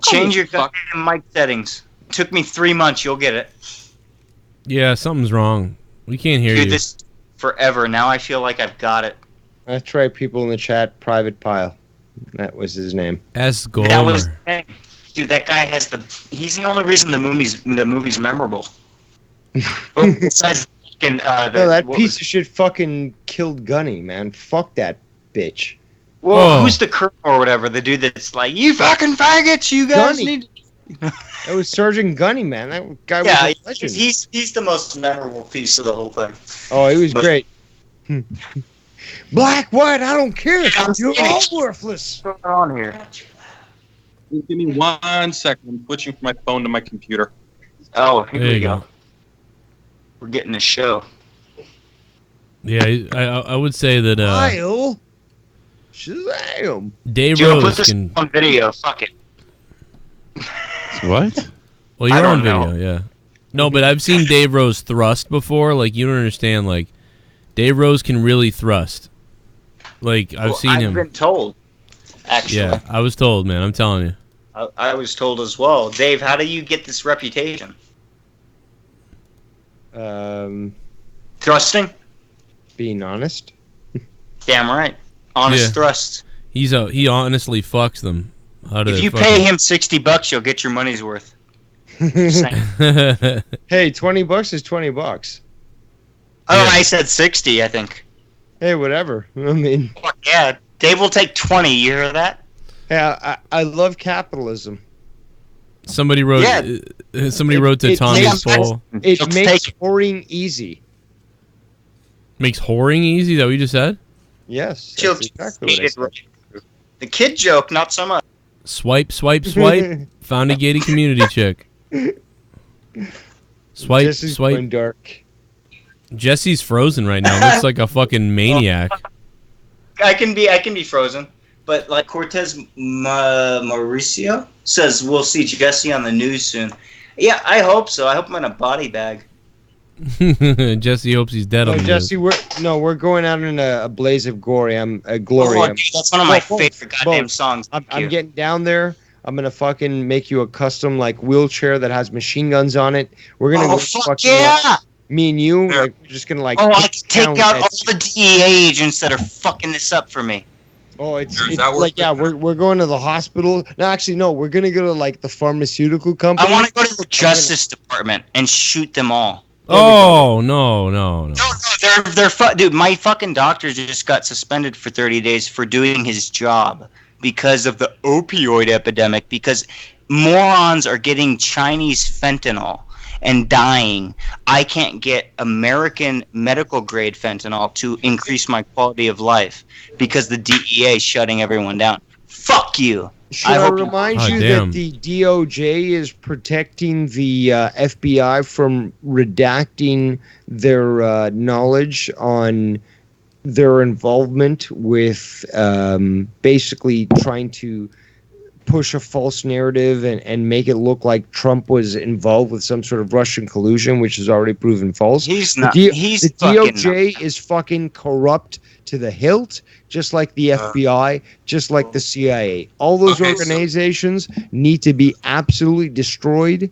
Change your goddamn mic settings. It took me 3 months. You'll get it. Yeah, something's wrong. We can't hear Do you. this forever. Now I feel like I've got it. That's right, people in the chat. Private Pile. That was his name. S. Gomer. That was, dude. That guy has the. He's the only reason the movie's memorable. Besides, that piece of shit fucking killed Gunny, man. Fuck that bitch. Well, who's the colonel or whatever? The dude that's like, you fucking faggots, you guys Gunny. need. That was Sergeant Gunny, man. That guy was a legend. he's the most memorable piece of the whole thing. Oh, he was great. Black, white, I don't care. You're all worthless. What's going on here? Give me 1 second. I'm switching from my phone to my computer. Oh, here we go. We're getting a show. Yeah, I would say that. Kyle. Shazam. Dave Joe, Rose put this can. on video. Fuck it. What? Well, you're I on don't video, know. yeah. No, but I've seen Dave Rose thrust before. Like, you don't understand. Like, Dave Rose can really thrust. Like, I've seen him. I've been told. Actually. Yeah, I was told, man. I'm telling you. I was told as well. Dave, how do you get this reputation? Thrusting? Being honest. Damn right. Honest thrusts. He honestly fucks them. If you pay him $60, you'll get your money's worth. Hey, $20 is $20. Oh, I said 60, I think. Hey, whatever. I mean, Fuck yeah, Dave will take 20. You hear that? Yeah, I love capitalism. Somebody wrote. Somebody wrote to Tommy's poll. It makes whoring easy. Makes whoring easy? Is that what you just said? Yes. That's exactly what I said. The kid joke, not so much. Swipe, swipe, swipe. Found a gated community chick. Swipe, Jesse's swipe. going dark. Jesse's frozen right now. Looks like a fucking maniac. I can be frozen, but like Cortez Mauricio says, we'll see Jesse on the news soon. Yeah, I hope so. I hope I'm in a body bag. Jesse hopes he's dead on the Jesse, we're going out in a blaze of glory. Glory. Oh, dude, that's one of my favorite goddamn songs. I'm getting down there. I'm gonna fucking make you a custom like wheelchair that has machine guns on it. We're gonna go fuck yeah! Me and you, like, we're just gonna like. Oh, I can take out all the DEA agents that are fucking this up for me. Oh, it's like, yeah, we're going to the hospital. No, actually, no, we're gonna go to like the pharmaceutical company. I want to go to the Justice Department and shoot them all. Oh no! They're dude. My fucking doctor just got suspended for 30 days for doing his job because of the opioid epidemic. Because morons are getting Chinese fentanyl and dying. I can't get American medical grade fentanyl to increase my quality of life because the DEA is shutting everyone down. Fuck you. Should I remind you that the DOJ is protecting the FBI from redacting their knowledge on their involvement with basically trying to push a false narrative and make it look like Trump was involved with some sort of Russian collusion, which is already proven false. He's not. The He's DOJ is fucking corrupt to the hilt, just like the FBI, just like the CIA. All those organizations need to be absolutely destroyed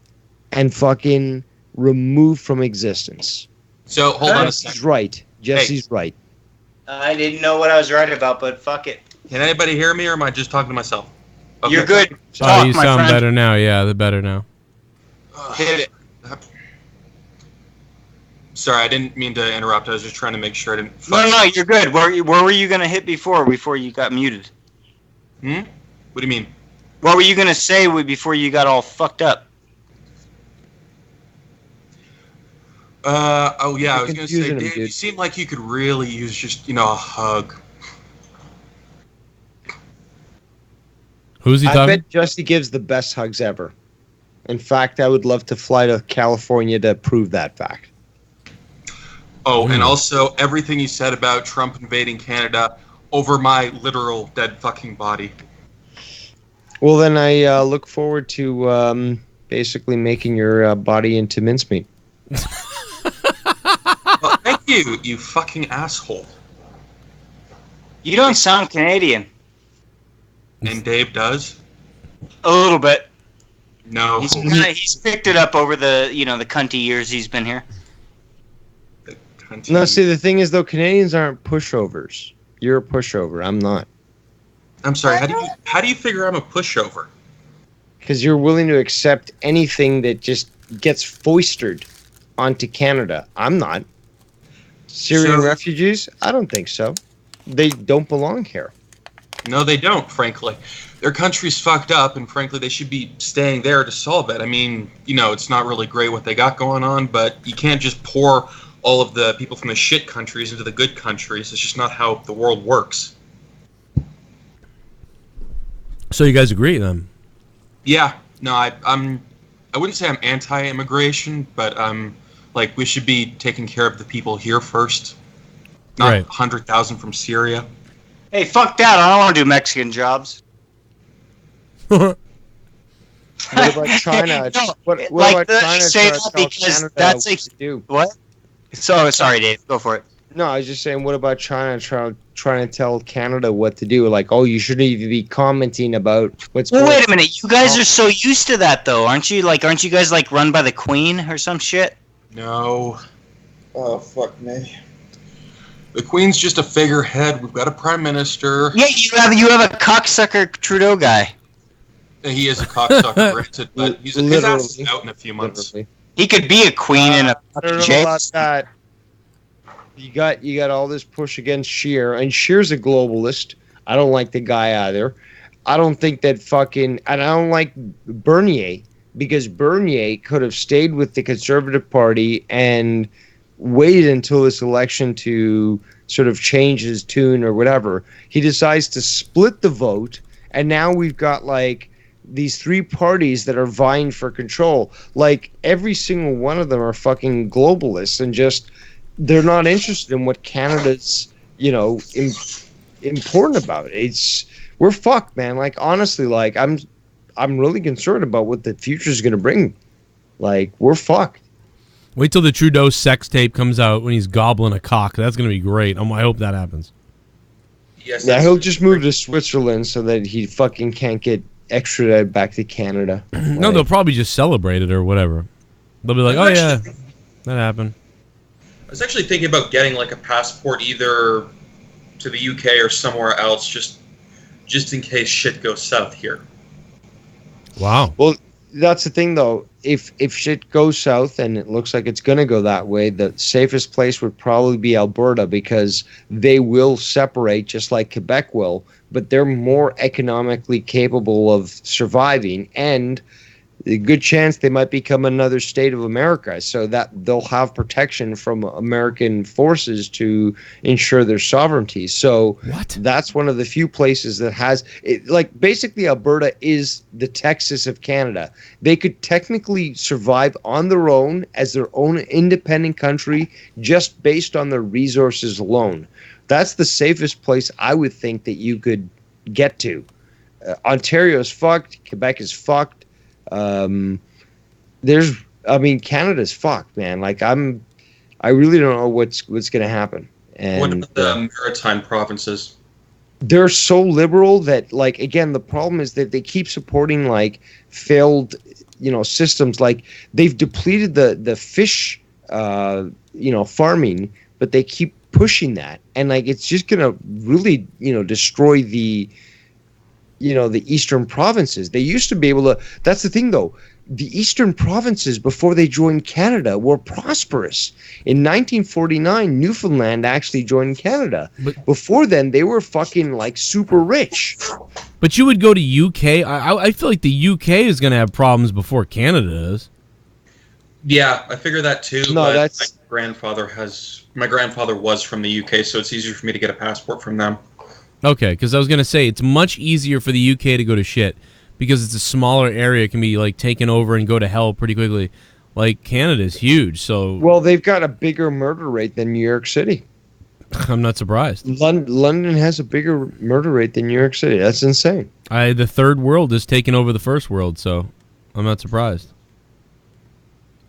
and fucking removed from existence. So hold on a Jesse's second. right. Jesse's right. I didn't know what I was right about, but fuck it. Can anybody hear me, or am I just talking to myself? Okay. You're good. Oh, you sound better now. Yeah, they're better now. Hit it. Sorry, I didn't mean to interrupt. I was just trying to make sure I didn't. No, you're good. Where were you gonna hit before you got muted? What do you mean? What were you gonna say before you got all fucked up? Oh yeah, I was gonna say, Dave, you seem like you could really use just, a hug. Who's he talking? I bet Jesse gives the best hugs ever. In fact, I would love to fly to California to prove that fact. Oh, and also everything you said about Trump invading Canada over my literal dead fucking body. Well, then I look forward to basically making your body into mincemeat. Well, thank you, you fucking asshole. You don't sound Canadian. And Dave does? A little bit. No. He's picked it up over the the cunty years he's been here. No, see, the thing is, though, Canadians aren't pushovers. You're a pushover. I'm not. I'm sorry. How do you figure I'm a pushover? Because you're willing to accept anything that just gets foisted onto Canada. I'm not. Syrian refugees? I don't think so. They don't belong here. No, they don't, frankly. Their country's fucked up, and frankly, they should be staying there to solve it. I mean, it's not really great what they got going on, but you can't just pour all of the people from the shit countries into the good countries. It's just not how the world works. So you guys agree then? Yeah. No, I wouldn't say I'm anti-immigration, but we should be taking care of the people here first. Not 100,000 from Syria. Hey, fuck that. I don't want to do Mexican jobs. What about China? What about China? Say that because that's what? So sorry, Dave. Go for it. No, I was just saying, what about China trying to tell Canada what to do? Like, oh, you shouldn't even be commenting about what's going on. Wait a minute. You guys are so used to that, though, aren't you? Aren't you guys run by the Queen or some shit? No. Oh, fuck me. The Queen's just a figurehead. We've got a prime minister. Yeah, you have a cocksucker Trudeau guy. He is a cocksucker, granted, but his ass is out in a few months. Literally. He could be a queen in a I don't know about that. You got all this push against Scheer, and Scheer's a globalist. I don't like the guy either. I don't think that and I don't like Bernier, because Bernier could have stayed with the Conservative Party and waited until this election to sort of change his tune or whatever. He decides to split the vote, and now we've got these three parties that are vying for control. Every single one of them are fucking globalists, and just they're not interested in what Canada's important about. We're fucked, man. Honestly, I'm really concerned about what the future is going to bring. We're fucked. Wait till the Trudeau sex tape comes out when he's gobbling a cock. That's going to be great. I hope that happens. Yes. Yeah, he'll just move to Switzerland so that he fucking can't get extradited back to Canada. No, they'll probably just celebrate it or whatever. They'll be like, oh yeah, that happened. I was actually thinking about getting a passport either to the UK or somewhere else, just in case shit goes south here. Wow. Well, that's the thing, though. If shit goes south, and it looks like it's going to go that way, the safest place would probably be Alberta, because they will separate just like Quebec will, but they're more economically capable of surviving, and a good chance they might become another state of America, so that they'll have protection from American forces to ensure their sovereignty. So that's one of the few places that has it. Basically, Alberta is the Texas of Canada. They could technically survive on their own as their own independent country, just based on their resources alone. That's the safest place I would think that you could get to. Ontario's fucked. Quebec is fucked. Canada's fucked, man. Like I really don't know what's going to happen. And what about the maritime provinces? They're so liberal that, like, again, the problem is that they keep supporting like failed, systems. Like they've depleted the fish, farming, but they keep pushing that, and like it's just gonna really, destroy the eastern provinces. They used to be able to. That's the thing, though. The eastern provinces, before they joined Canada, were prosperous. In 1949, Newfoundland actually joined Canada. But before then, they were fucking like super rich. But you would go to UK. I feel like the UK is going to have problems before Canada is. Yeah, I figure that too. No, but that's my grandfather was from the UK, so it's easier for me to get a passport from them. Okay, because I was going to say it's much easier for the UK to go to shit. Because it's a smaller area, it can be like taken over and go to hell pretty quickly. Like Canada's huge, so well, they've got a bigger murder rate than New York City. I'm not surprised. London has a bigger murder rate than New York City. That's insane. The third world is taking over the first world, so I'm not surprised.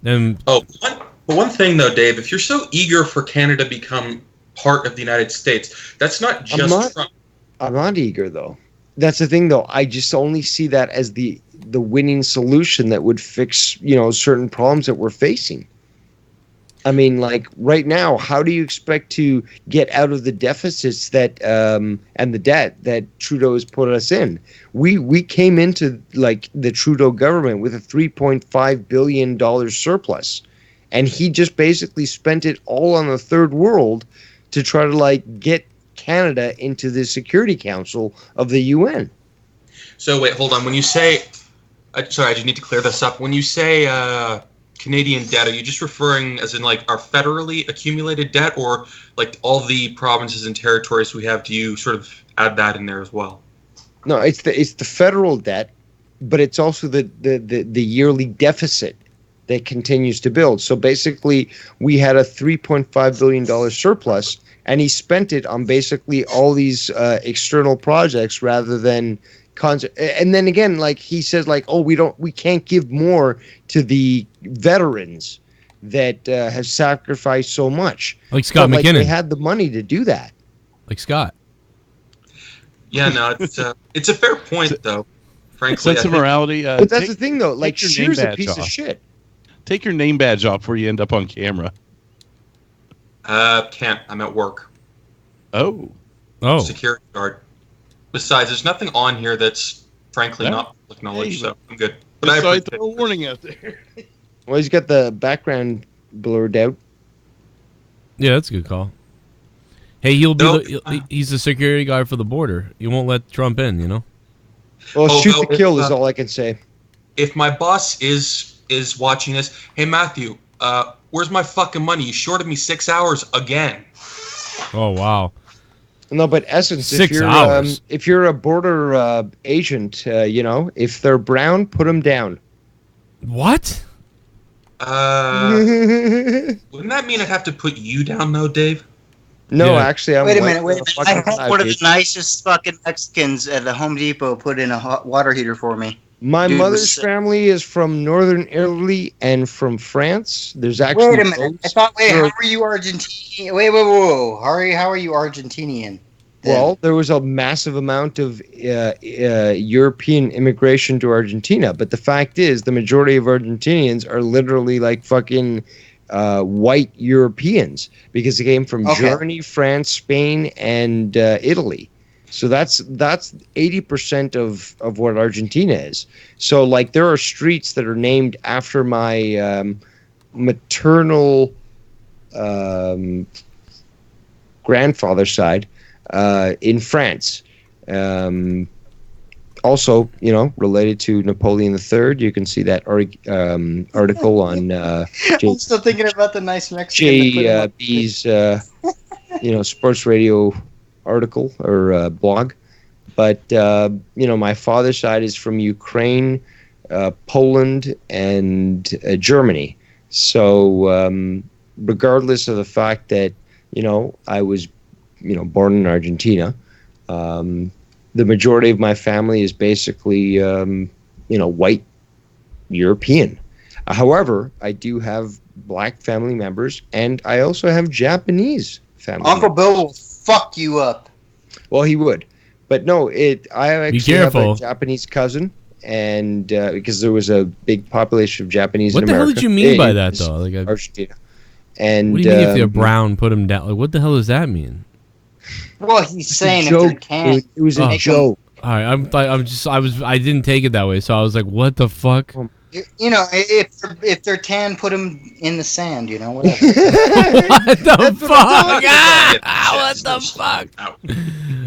One thing though, Dave, if you're so eager for Canada to become part of the United States, that's not just Trump. I'm not eager though. That's the thing, though. I just only see that as the winning solution that would fix, certain problems that we're facing. I mean, like right now, how do you expect to get out of the deficits that and the debt that Trudeau has put us in? We came into like the Trudeau government with a $3.5 billion surplus, and he just basically spent it all on the third world to try to like get Canada into the Security Council of the UN. So wait, hold on. When you say, sorry, I just need to clear this up. When you say Canadian debt, are you just referring as in like our federally accumulated debt, or like all the provinces and territories we have? Do you sort of add that in there as well? No, it's the federal debt, but it's also the yearly deficit that continues to build. So basically, we had a $3.5 billion surplus. And he spent it on basically all these external projects rather than and then again, like he says, like, oh, we can't give more to the veterans that have sacrificed so much. Like Scott but, McKinnon, they had the money to do that. Like Scott. Yeah, no, it's a fair point though. Frankly, sense of morality. But that's the thing, though. Like, Scheer's a piece of shit. Take your name badge off before you end up on camera. Can't. I'm at work. Oh. Security guard. Besides, there's nothing on here that's frankly not public knowledge, so I'm good. But I throw a warning out there. Well, he's got the background blurred out. Yeah, that's a good call. Hey, he's the security guard for the border. You won't let Trump in, Well, shoot to kill is all I can say. If my boss is watching this, hey Matthew, where's my fucking money? You shorted me 6 hours again. Oh wow. No, but essence, 6 hours. If you're a border agent, if they're brown, put them down. What? Wouldn't that mean I'd have to put you down though, Dave? No, actually, I'm Wait a minute. I had one of the nicest fucking Mexicans at the Home Depot put in a hot water heater for me. My mother's family is from Northern Italy and from France. There's actually. Wait a minute. I thought. Wait, how are you Argentinian? Wait, whoa. How are you Argentinian? Then? Well, there was a massive amount of European immigration to Argentina, but the fact is, the majority of Argentinians are literally like fucking white Europeans because they came from Germany, France, Spain, and Italy. So that's 80% of what Argentina is. So like there are streets that are named after my maternal grandfather's side in France. Also, related to Napoleon III. You can see that article on. I'm still thinking about the nice Mexican. JB's, sports radio article or blog, but my father's side is from Ukraine, Poland, and Germany. So regardless of the fact that I was born in Argentina, the majority of my family is basically, white European. However, I do have black family members, and I also have Japanese family Uncle members. Bill will fuck you up. Well, he would. But no, I actually have careful. a Japanese cousin, and because there was a big population of Japanese What in the hell America. did you mean by that, though? Like, Argentina. And, what do you mean if they're brown, put them down? Like, what the hell does that mean? Well, he's saying if joke. they can't. It was a make joke. All right, I didn't take it that way, so I was like, what the fuck? You know, if they're tan, put them in the sand. You know, whatever. What the fuck? What the fuck?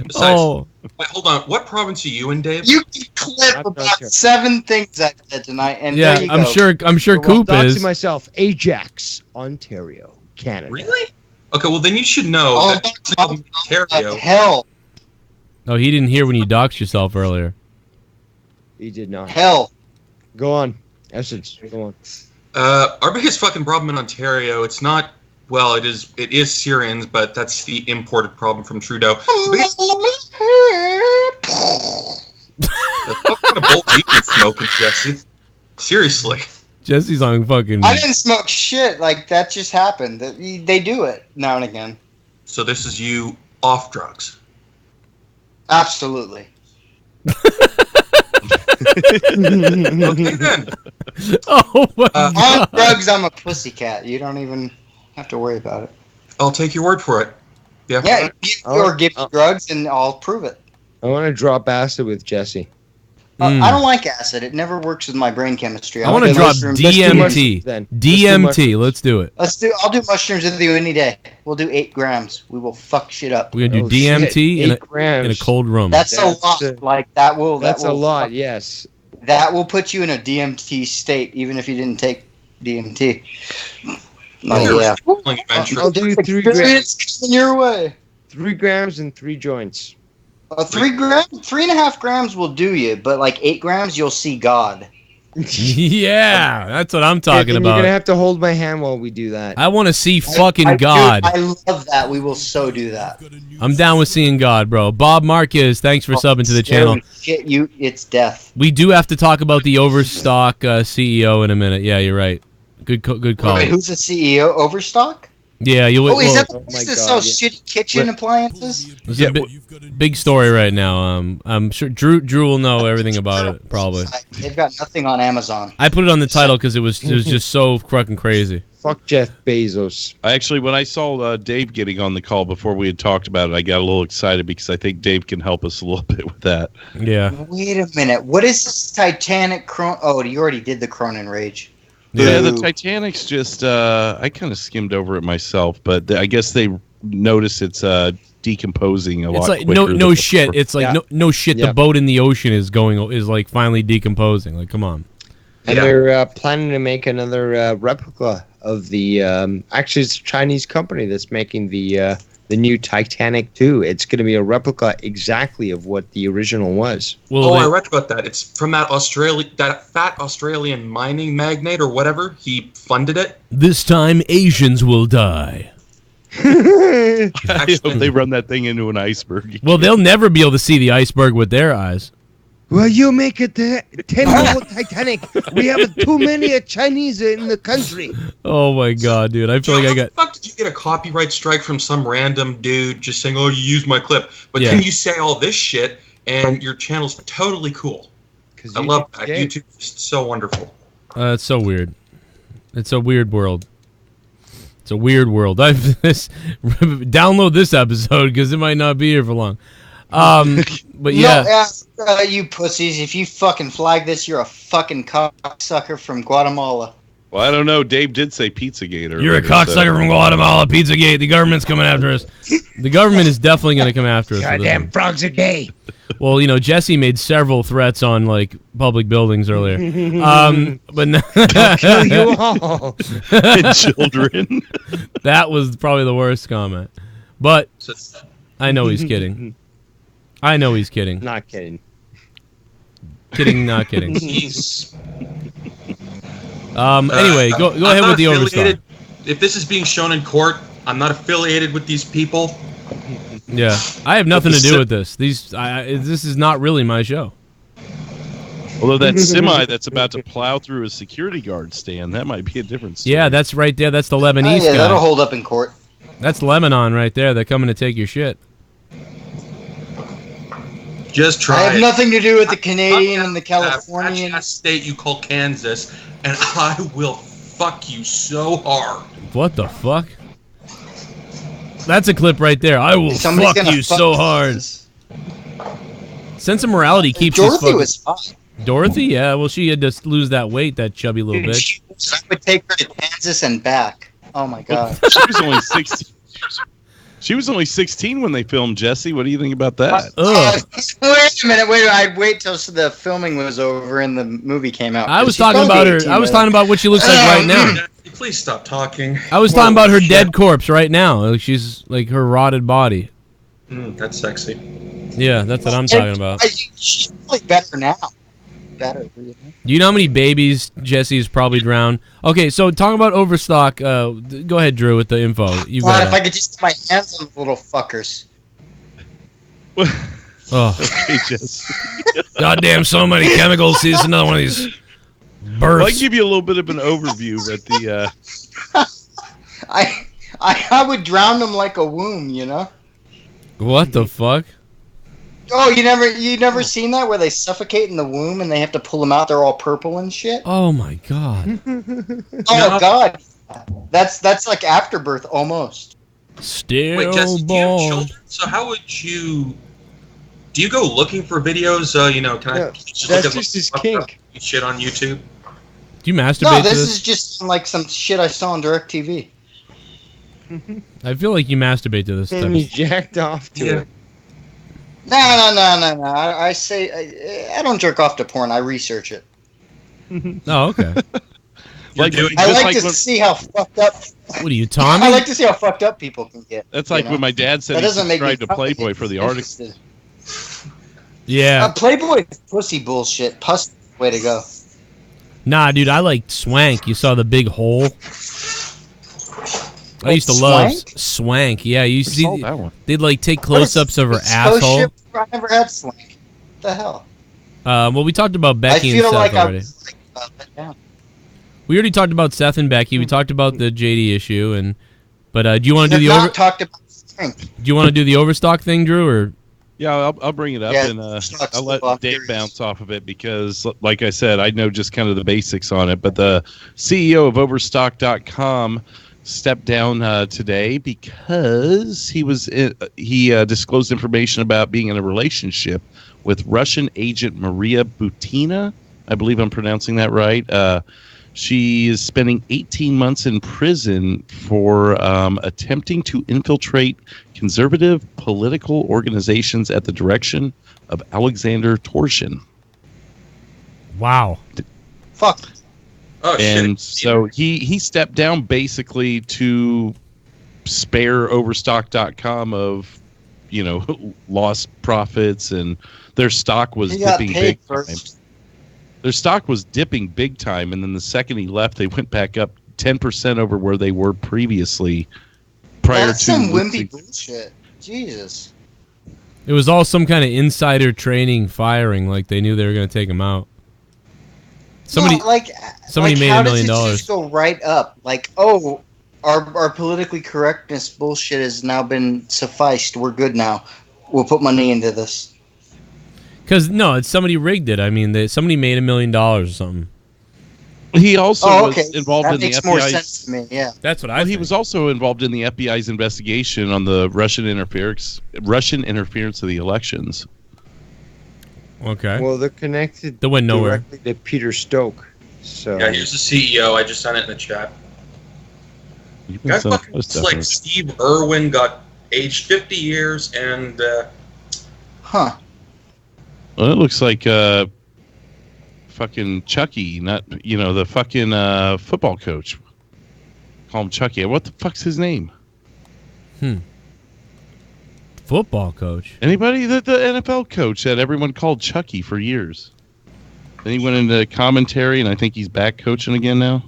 Besides, wait, hold on. What province are you in, Dave? You can clip about 7 things I said tonight, and Yeah, there you I'm go. sure Coop doxing is. myself. Ajax, Ontario, Canada. Really? Okay, well then you should know that Ontario. Hell. Oh, he didn't hear when you doxed yourself earlier. He did not. Hell. Go on. Essence. Go on. Our biggest fucking problem in Ontario, it's not, well, it is Syrians, but that's the imported problem from Trudeau. What kind of bolt you been smoking, Jesse? Seriously. Jesse's on fucking. I didn't smoke shit. Like, that just happened. They do it now and again. So this is you off drugs. Absolutely. Okay then. Oh my On God. drugs, I'm a pussycat. You don't even have to worry about it. I'll take your word for it. Yeah. Yeah, or give me drugs and I'll prove it. I want to drop acid with Jesse. I don't like acid. It never works with my brain chemistry. I want to like drop mushrooms. DMT. then. DMT. Let's do it. I'll do mushrooms with you any day. We'll do 8 grams. We will fuck shit up. We're gonna do Oh, DMT shit. in 8 grams. a cold room. That's a lot. Like that will. That's that will a lot, fuck- yes. That will put you in a DMT state, even if you didn't take DMT. Oh yeah. I'll do 3 grams. Experience coming your way. 3 grams and 3 joints. 3 grams, 3.5 grams will do you, but like 8 grams, you'll see God. Yeah, that's what I'm talking You're about. gonna have to hold my hand while we do that. I want to see fucking Dude, God. I love that. We will so do that. I'm down with seeing God, bro. Bob Marquez, thanks for subbing to the channel. Shit, it's death. We do have to talk about the Overstock CEO in a minute. Yeah, you're right. Good call. Wait, who's the CEO? Overstock? Yeah, you. Oh, is that the oh place my that God, sells shitty kitchen appliances? It's a big story right now. I'm sure Drew will know everything about it. Probably. They've got nothing on Amazon. I put it on the title because it was just so fucking crazy. Fuck Jeff Bezos. When I saw Dave getting on the call before we had talked about it, I got a little excited because I think Dave can help us a little bit with that. Yeah. Wait a minute. What is this Titanic Oh, you already did the Cronin Rage. Yeah, the Titanic's just, I kind of skimmed over it myself, but I guess they notice it's decomposing a lot It's like quicker no than shit. before. It's like no shit. Yeah. The boat in the ocean is like finally decomposing. Like, come on. And they're planning to make another replica of the. Actually, it's a Chinese company that's making the new Titanic too. It's going to be a replica exactly of what the original was. Well, I read about that. It's from that fat Australian mining magnate or whatever. He funded it. This time, Asians will die. I hope they run that thing into an iceberg. Well, they'll never be able to see the iceberg with their eyes. Well, you make it 10-year-old Titanic. We have too many Chinese in the country. Oh my god, dude! I feel like I got. How the fuck did you get a copyright strike from some random dude just saying, "Oh, you used my clip"? But Yeah. then you say all this shit, and your channel's totally cool. I love that. YouTube is so wonderful. It's so weird. It's a weird world. It's a weird world. Download this episode because it might not be here for long. But yeah. No, you pussies. If you fucking flag this, you're a fucking cocksucker from Guatemala. Well, I don't know. Dave did say Pizzagate. You're a cocksucker from Guatemala, Pizzagate. The government's coming after us. The government is definitely going to come after us. Goddamn frogs are gay. Well, Jesse made several threats on like public buildings earlier. But no, I'll kill you all. And children. That was probably the worst comment. But I know he's kidding. I know he's kidding. Not kidding. Kidding, not kidding. Jeez. Anyway, go I'm ahead not with the Overstock. affiliated. If this is being shown in court, I'm not affiliated with these people. Yeah, I have nothing to do with this. This is not really my show. Although that semi that's about to plow through a security guard stand, that might be a different story. Yeah, that's right there. That's the Lebanese guy. That'll hold up in court. That's Lebanon right there. They're coming to take your shit. Just try. I have nothing to do with the Canadian and the Californian. That state you call Kansas, and I will fuck you so hard. What the fuck? That's a clip right there. I will fuck you so hard. Sense of morality keeps you Dorothy was fine. Dorothy? Yeah, well, she had to lose that weight, that chubby little bitch. I would take her to Kansas and back. Oh my god. She was only 16. She was only 16 when they filmed Jesse. What do you think about that? Wait a minute. I'd wait till the filming was over and the movie came out. I was talking about her. I was talking about what she looks like right now. Please stop talking. I was talking about her dead corpse right now. Like she's like her rotted body. That's sexy. Yeah, that's what I'm talking about. She's like better now. Better. Do you know how many babies Jesse's probably drowned? Okay, so talking about Overstock, go ahead, Drew, with the info. You got if I could just get my hands on the little fuckers. Oh, okay, Jesse. Goddamn, so many chemicals. See, it's another one of these births. Well, I give you a little bit of an overview, but the I would drown them like a womb, you know. What the fuck? Oh, you never seen that where they suffocate in the womb and they have to pull them out? They're all purple and shit. Oh my god. Oh god. That's like afterbirth almost. Still Wait, Jesse, do you have born. children? So how would you? Do you go looking for videos? Can I just that's look just at his kink. shit on YouTube? Do you masturbate No, to this this? is just like some shit I saw on DirecTV. I feel like you masturbate to this type And of he jacked off to it. No. I say I don't jerk off to porn. I research it. Oh, okay. I like to see how fucked up. What are you, Tommy? I like to see how fucked up people can get. That's like you know? when my dad said That he doesn't make me subscribed to Playboy for the article. interested. Yeah. Playboy is pussy bullshit. Pussy way to go. Nah, dude, I like swank. You saw the big hole? I used to love swank. Yeah, you see, that one. they'd like take close-ups of her asshole. I never had swank. What the hell? Well, we talked about Becky and I feel Seth like already. I was let down. We already talked about Seth and Becky. We talked about the JD issue, but do you want to do the talked about swank. Do you want to do the Overstock thing, Drew, or? Yeah, I'll bring it up, and I'll let Dave bounce off of it because, like I said, I know just kind of the basics on it. But the CEO of Overstock.com stepped down today because he disclosed information about being in a relationship with Russian agent Maria Butina. I believe I'm pronouncing that right. She is spending 18 months in prison for attempting to infiltrate conservative political organizations at the direction of Alexander Torshin. Wow. Fuck. Oh, and shit. so he stepped down basically to spare Overstock.com of, lost profits, and their stock was dipping big time. Their stock was dipping big time, and then the second he left, they went back up 10% over where they were previously. That's some wimpy bullshit. Jesus. It was all some kind of insider training firing, like they knew they were going to take him out. Somebody made $1 million. How does it just go right up? Like, oh, our politically correctness bullshit has now been sufficed. We're good now. We'll put money into this. Because, no, it's somebody rigged it. I mean, somebody made $1 million or something. He also was involved in the FBI's... That makes more sense to me, yeah. That's what I think. He was also involved in the FBI's investigation on the Russian interference of the elections. Okay. Well, they're connected they went nowhere. directly to Peter Stoke. So Yeah, here's the CEO. I just sent it in the chat. Guy fucking looks like Steve Irwin, got aged 50 years, and Huh. Well, it looks like fucking Chucky, not the fucking football coach. Call him Chucky. What the fuck's his name? Football coach. Anybody? The NFL coach that everyone called Chucky for years. Then he went into commentary, and I think he's back coaching again now.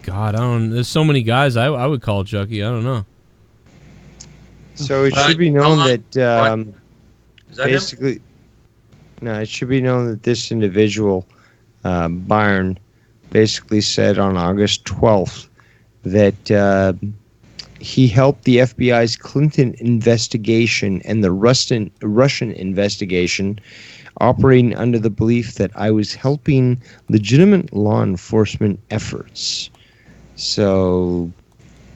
God, I don't. There's so many guys I would call Chucky. I don't know. So it should be known that Is that basically, no, it should be known that this individual, Byron, basically said on August 12th that he helped the FBI's Clinton investigation and the Russian investigation, operating under the belief that I was helping legitimate law enforcement efforts. So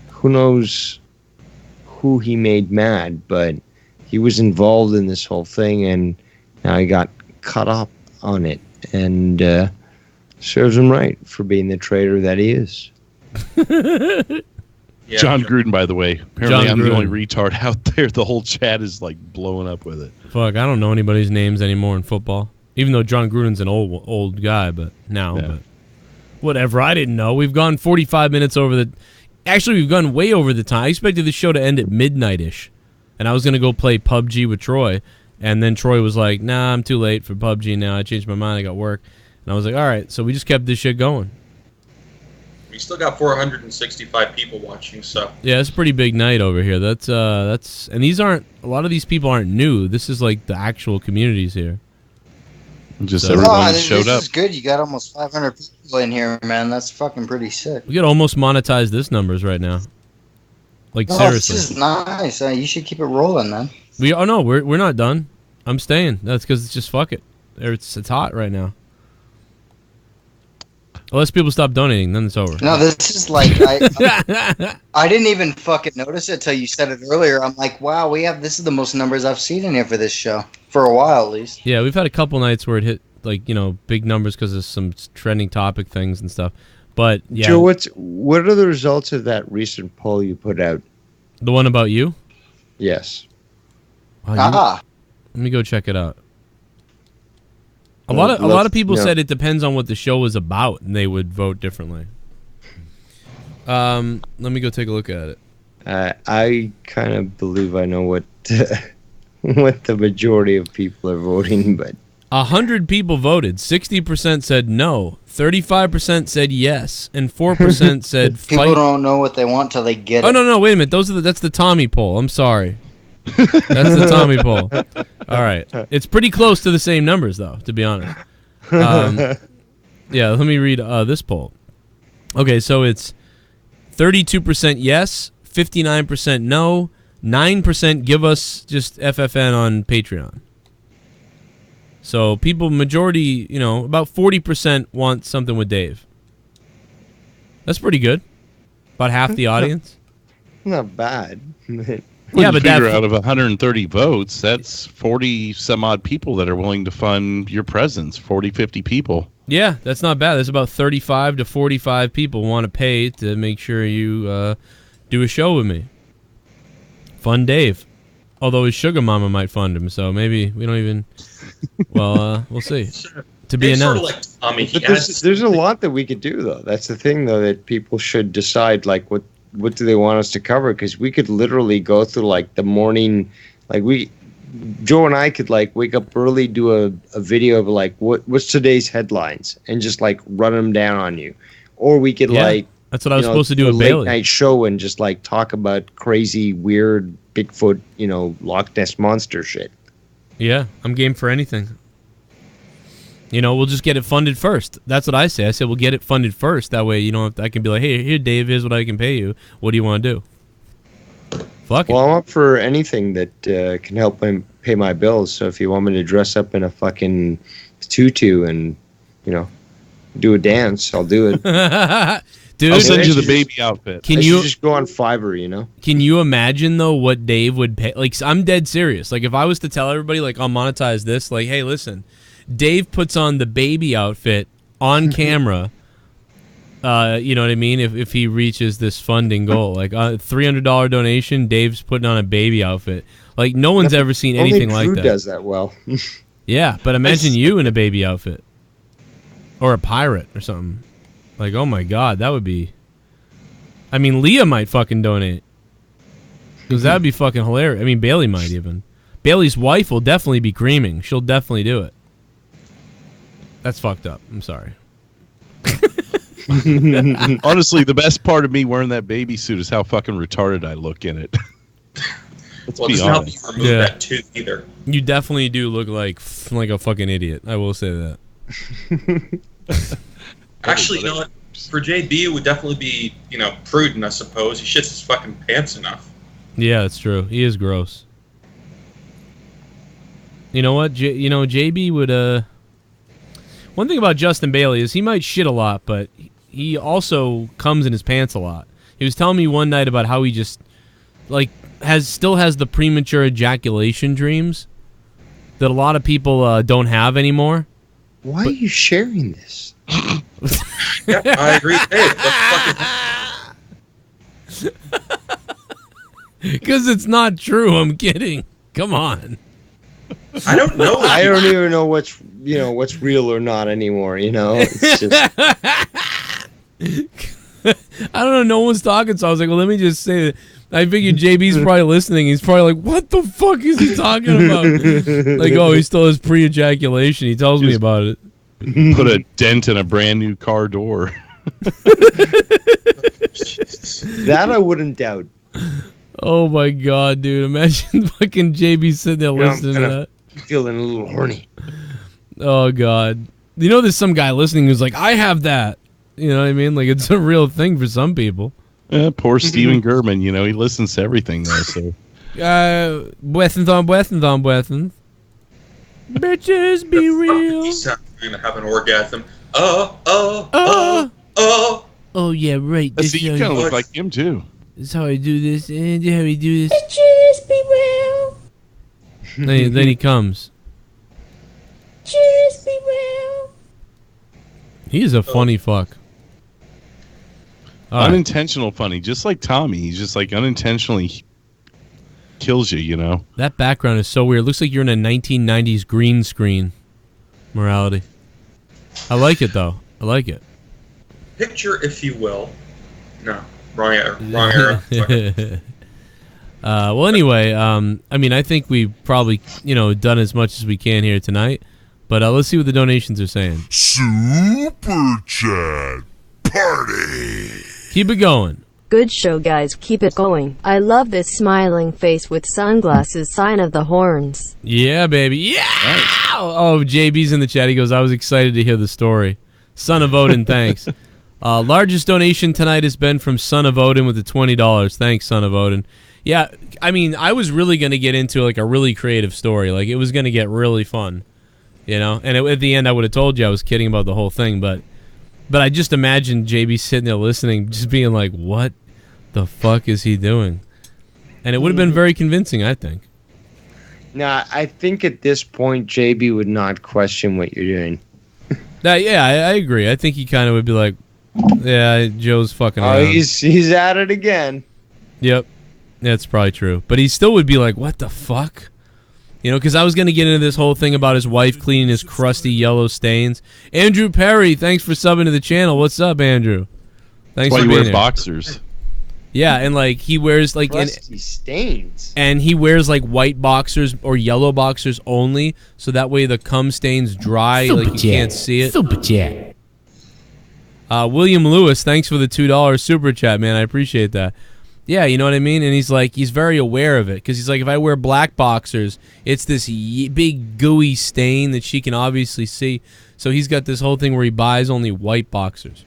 who knows who he made mad, but he was involved in this whole thing, and now he got caught up on it, and serves him right for being the traitor that he is. Yeah, John Gruden, by the way. Apparently I'm the only retard out there. The whole chat is like blowing up with it. Fuck, I don't know anybody's names anymore in football. Even though John Gruden's an old guy, but now, but whatever. I didn't know. We've gone 45 minutes over the... Actually, we've gone way over the time. I expected the show to end at midnight-ish, and I was going to go play PUBG with Troy, and then Troy was like, nah, I'm too late for PUBG now. I changed my mind. I got work. And I was like, all right. So we just kept this shit going. We still got 465 people watching, so... Yeah, it's a pretty big night over here. That's and these aren't... A lot of these people aren't new. This is like the actual communities here. Just everyone showed up. This is good. You got almost 500 people in here, man. That's fucking pretty sick. We could almost monetize this numbers right now. Like, seriously. This is nice. You should keep it rolling, man. No, we're not done. I'm staying. That's because it's just fuck it. It's hot right now. Unless people stop donating, then it's over. No, this is like I didn't even fucking notice it till you said it earlier. I'm like, wow, this is the most numbers I've seen in here for this show for a while at least. Yeah, we've had a couple nights where it hit like big numbers because of some trending topic things and stuff. But yeah, Joe, what are the results of that recent poll you put out? The one about you? Yes. Let me go check it out. A lot of people said it depends on what the show is about, and they would vote differently. Let me go take a look at it. I kind of believe I know what what the majority of people are voting, but 100 people voted. 60% said no, 35% said yes, and 4% said fight. People don't know what they want till they get it. Oh no, wait a minute. That's the Tommy poll. I'm sorry. That's the Tommy poll. All right. It's pretty close to the same numbers, though, to be honest. Yeah, let me read this poll. Okay, so it's 32% yes, 59% no, 9% give us just FFN on Patreon. So people, majority, about 40% want something with Dave. That's pretty good. About half the audience. Not bad. Yeah, but figure out of 130 votes, that's 40 some odd people that are willing to fund your presence. 40, 50 people. Yeah, that's not bad. There's about 35 to 45 people want to pay to make sure you do a show with me. Fund Dave. Although his sugar mama might fund him, so maybe we don't even... Well, we'll see. To be announced. Sort of like Tommy. There's a lot that we could do, though. That's the thing, though, that people should decide, like, what do they want us to cover? Because we could literally go through like the morning, like Joe and I could like wake up early, do a video of like what's today's headlines, and just like run them down on you, or we could that's what I was supposed to do with Bailey. Late night show and just like talk about crazy, weird Bigfoot, Loch Ness monster shit. Yeah, I'm game for anything. We'll just get it funded first. That's what I say. I said we'll get it funded first. That way, I can be like, hey, here, Dave, here's what I can pay you. What do you want to do? Fuck it. Well, I'm up for anything that can help him pay my bills. So if you want me to dress up in a fucking tutu and, do a dance, I'll do it. Dude, I'll send you the baby outfit. Can you just go on Fiverr, Can you imagine, though, what Dave would pay? Like, I'm dead serious. Like, if I was to tell everybody, like, I'll monetize this, like, hey, listen, Dave puts on the baby outfit on camera. You know what I mean? If he reaches this funding goal, like $300 donation, Dave's putting on a baby outfit. Like no one's ever seen anything like that. Does that well? Yeah, but imagine you in a baby outfit, or a pirate or something. Like, oh my god, that would be. I mean, Leah might fucking donate, because that'd be fucking hilarious. I mean, Bailey might even. Bailey's wife will definitely be creaming. She'll definitely do it. That's fucked up. I'm sorry. Honestly, the best part of me wearing that baby suit is how fucking retarded I look in it. Well, it doesn't help you remove that tooth either. You definitely do look like a fucking idiot. I will say that. Actually, you know what? For JB, it would definitely be, prudent, I suppose. He shits his fucking pants enough. Yeah, that's true. He is gross. You know what? JB would. One thing about Justin Bailey is he might shit a lot, but he also comes in his pants a lot. He was telling me one night about how he just still has the premature ejaculation dreams that a lot of people don't have anymore. Why are you sharing this? Yeah, I agree. Hey, because it's not true. I'm kidding. Come on. I don't know. I don't even know what's real or not anymore. It's just. I don't know. No one's talking, so I was like, well, let me just say that. I figured JB's probably listening. He's probably like, what the fuck is he talking about? Like, oh, he still has pre-ejaculation. He tells me about it. Put a dent in a brand new car door. That I wouldn't doubt. Oh my god, dude. Imagine fucking JB sitting there listening to that. Feeling a little horny. Oh god. There's some guy listening who's like, I have that. You know what I mean? Like, it's a real thing for some people. Poor Steven German, he listens to everything though, so. Breathin'. Bitches be real. He's gonna have an orgasm. Oh, yeah, right. I see, you kind of look like him too. This is how I do this, and how we do this. Bitches be real. Then he comes. Bitches be real. He's a funny fuck. All right. Unintentional funny, just like Tommy. He's just like unintentionally kills you, That background is so weird. It looks like you're in a 1990s green screen morality. I like it, though. I like it. Picture, if you will. No, wrong era. Well, anyway, I think we've probably, done as much as we can here tonight. But let's see what the donations are saying. Super Chat Party. Keep it going. Good show, guys. Keep it going. I love this smiling face with sunglasses, sign of the horns. Yeah, baby. Yeah! Oh, JB's in the chat. He goes, I was excited to hear the story. Son of Odin, thanks. Largest donation tonight has been from Son of Odin with the $20. Thanks, Son of Odin. Yeah, I was really going to get into a really creative story. Like, it was going to get really fun. And at the end, I would have told you I was kidding about the whole thing, but I just imagined JB sitting there listening, just being like, what the fuck is he doing? And it would have been very convincing, I think. Nah, I think at this point, JB would not question what you're doing. Yeah, I agree. I think he kind of would be like, yeah, Joe's fucking around. Oh, he's at it again. Yep. That's probably true. But he still would be like, what the fuck? Because I was going to get into this whole thing about his wife cleaning his crusty yellow stains. Andrew Perry, thanks for subbing to the channel. What's up, Andrew? Thanks for being here. He wears boxers. Yeah, and he wears crusty stains. And he wears white boxers or yellow boxers only, so that way the cum stains dry, you can't see it. Super chat. William Lewis, thanks for the $2 super chat, man. I appreciate that. Yeah, you know what I mean? And he's very aware of it, because he's like, if I wear black boxers, it's this big gooey stain that she can obviously see. So he's got this whole thing where he buys only white boxers.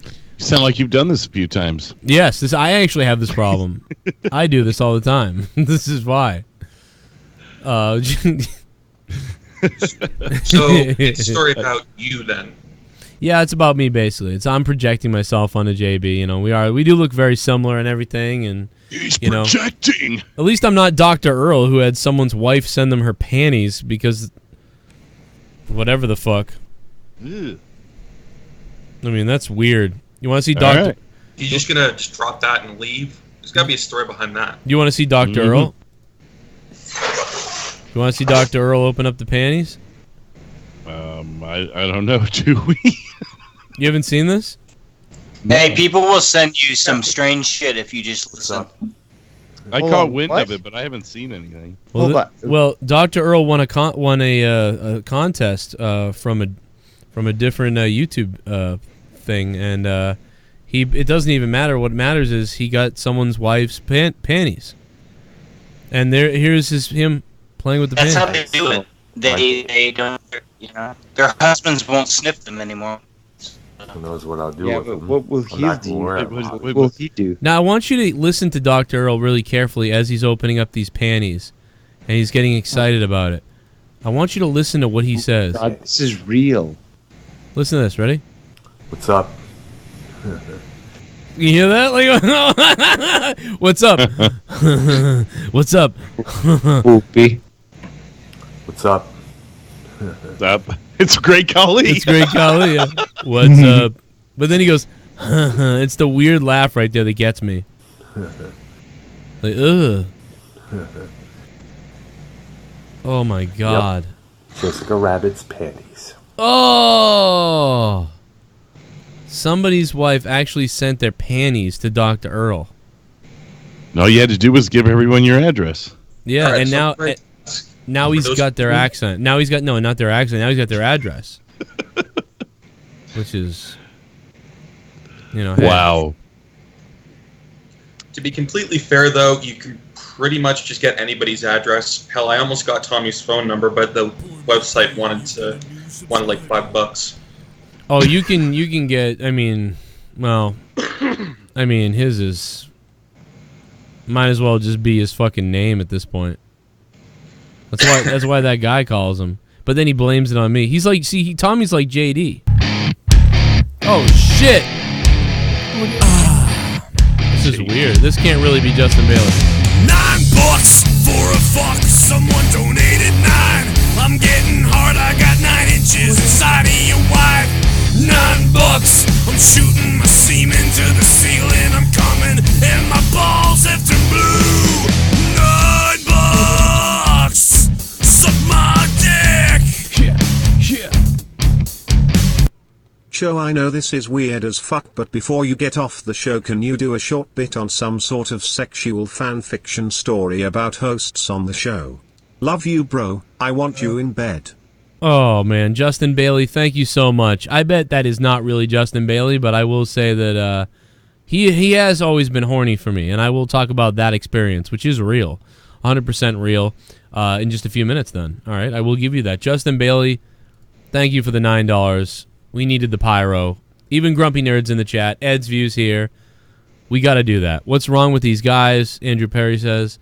You sound like you've done this a few times. Yes, I actually have this problem. I do this all the time. This is why. So it's a story about you then. Yeah, it's about me basically. I'm projecting myself onto JB. We do look very similar and everything, and he's projecting. At least I'm not Dr. Earl, who had someone's wife send them her panties because whatever the fuck. Ew. That's weird. You want to see Dr. Right. You just gonna drop that and leave? There's gotta be a story behind that. You want to see Dr. Earl? You want to see Dr. Earl open up the panties? I don't know. Do we? You haven't seen this? Hey, people will send you some strange shit if you just listen. I caught wind of it, but I haven't seen anything. Well, Dr. Earl won a contest from a different YouTube thing, and it doesn't even matter. What matters is he got someone's wife's panties. And here's him playing with the That's panties. how they do it. They don't, their husbands won't sniff them anymore. Who knows what I'll do Yeah, with but them. what will I'm he not do? gonna wear What them. will he do? Now I want you to listen to Dr. Earl really carefully as he's opening up these panties, and he's getting excited about it. I want you to listen to what he says. God, this is real. Listen to this. Ready? What's up? You hear that? Like, what's up? What's up? Whoopee. What's up? What's up? It's Great Khali. It's Great Khali. Yeah. What's up? But then he goes, it's the weird laugh right there that gets me. Like, ugh. Oh my God. Yep. Jessica Rabbit's panties. Oh! Somebody's wife actually sent their panties to Dr. Earl. All you had to do was give everyone your address. Yeah, All right, and so now he's got their accent. Now he's got not their accent. Now he's got their address, which is, hey. Wow. To be completely fair, though, you can pretty much just get anybody's address. Hell, I almost got Tommy's phone number, but the website wanted like $5. Oh, you can get. I mean, his is. Might as well just be his fucking name at this point. That's why that guy calls him. But then he blames it on me. He's like, Tommy's like JD. Oh shit! This is weird. This can't really be Justin Bailey. $9 for a fuck. Someone donated 9. I'm getting hard. I got 9 inches inside of your wife. $9. I'm shooting my semen to the ceiling. I'm coming and my balls have turned blue. $9. Suck my dick. Yeah. Joe, I know this is weird as fuck, but before you get off the show, can you do a short bit on some sort of sexual fanfiction story about hosts on the show? Love you, bro. I want you in bed. Oh man, Justin Bailey, thank you so much. I bet that is not really Justin Bailey, but I will say that he has always been horny for me, and I will talk about that experience, which is real, 100% real, in just a few minutes. Then, all right, I will give you that. Justin Bailey, thank you for the $9. We needed the pyro. Even Grumpy Nerds in the chat. Ed's views here. We got to do that. What's wrong with these guys? Andrew Perry says.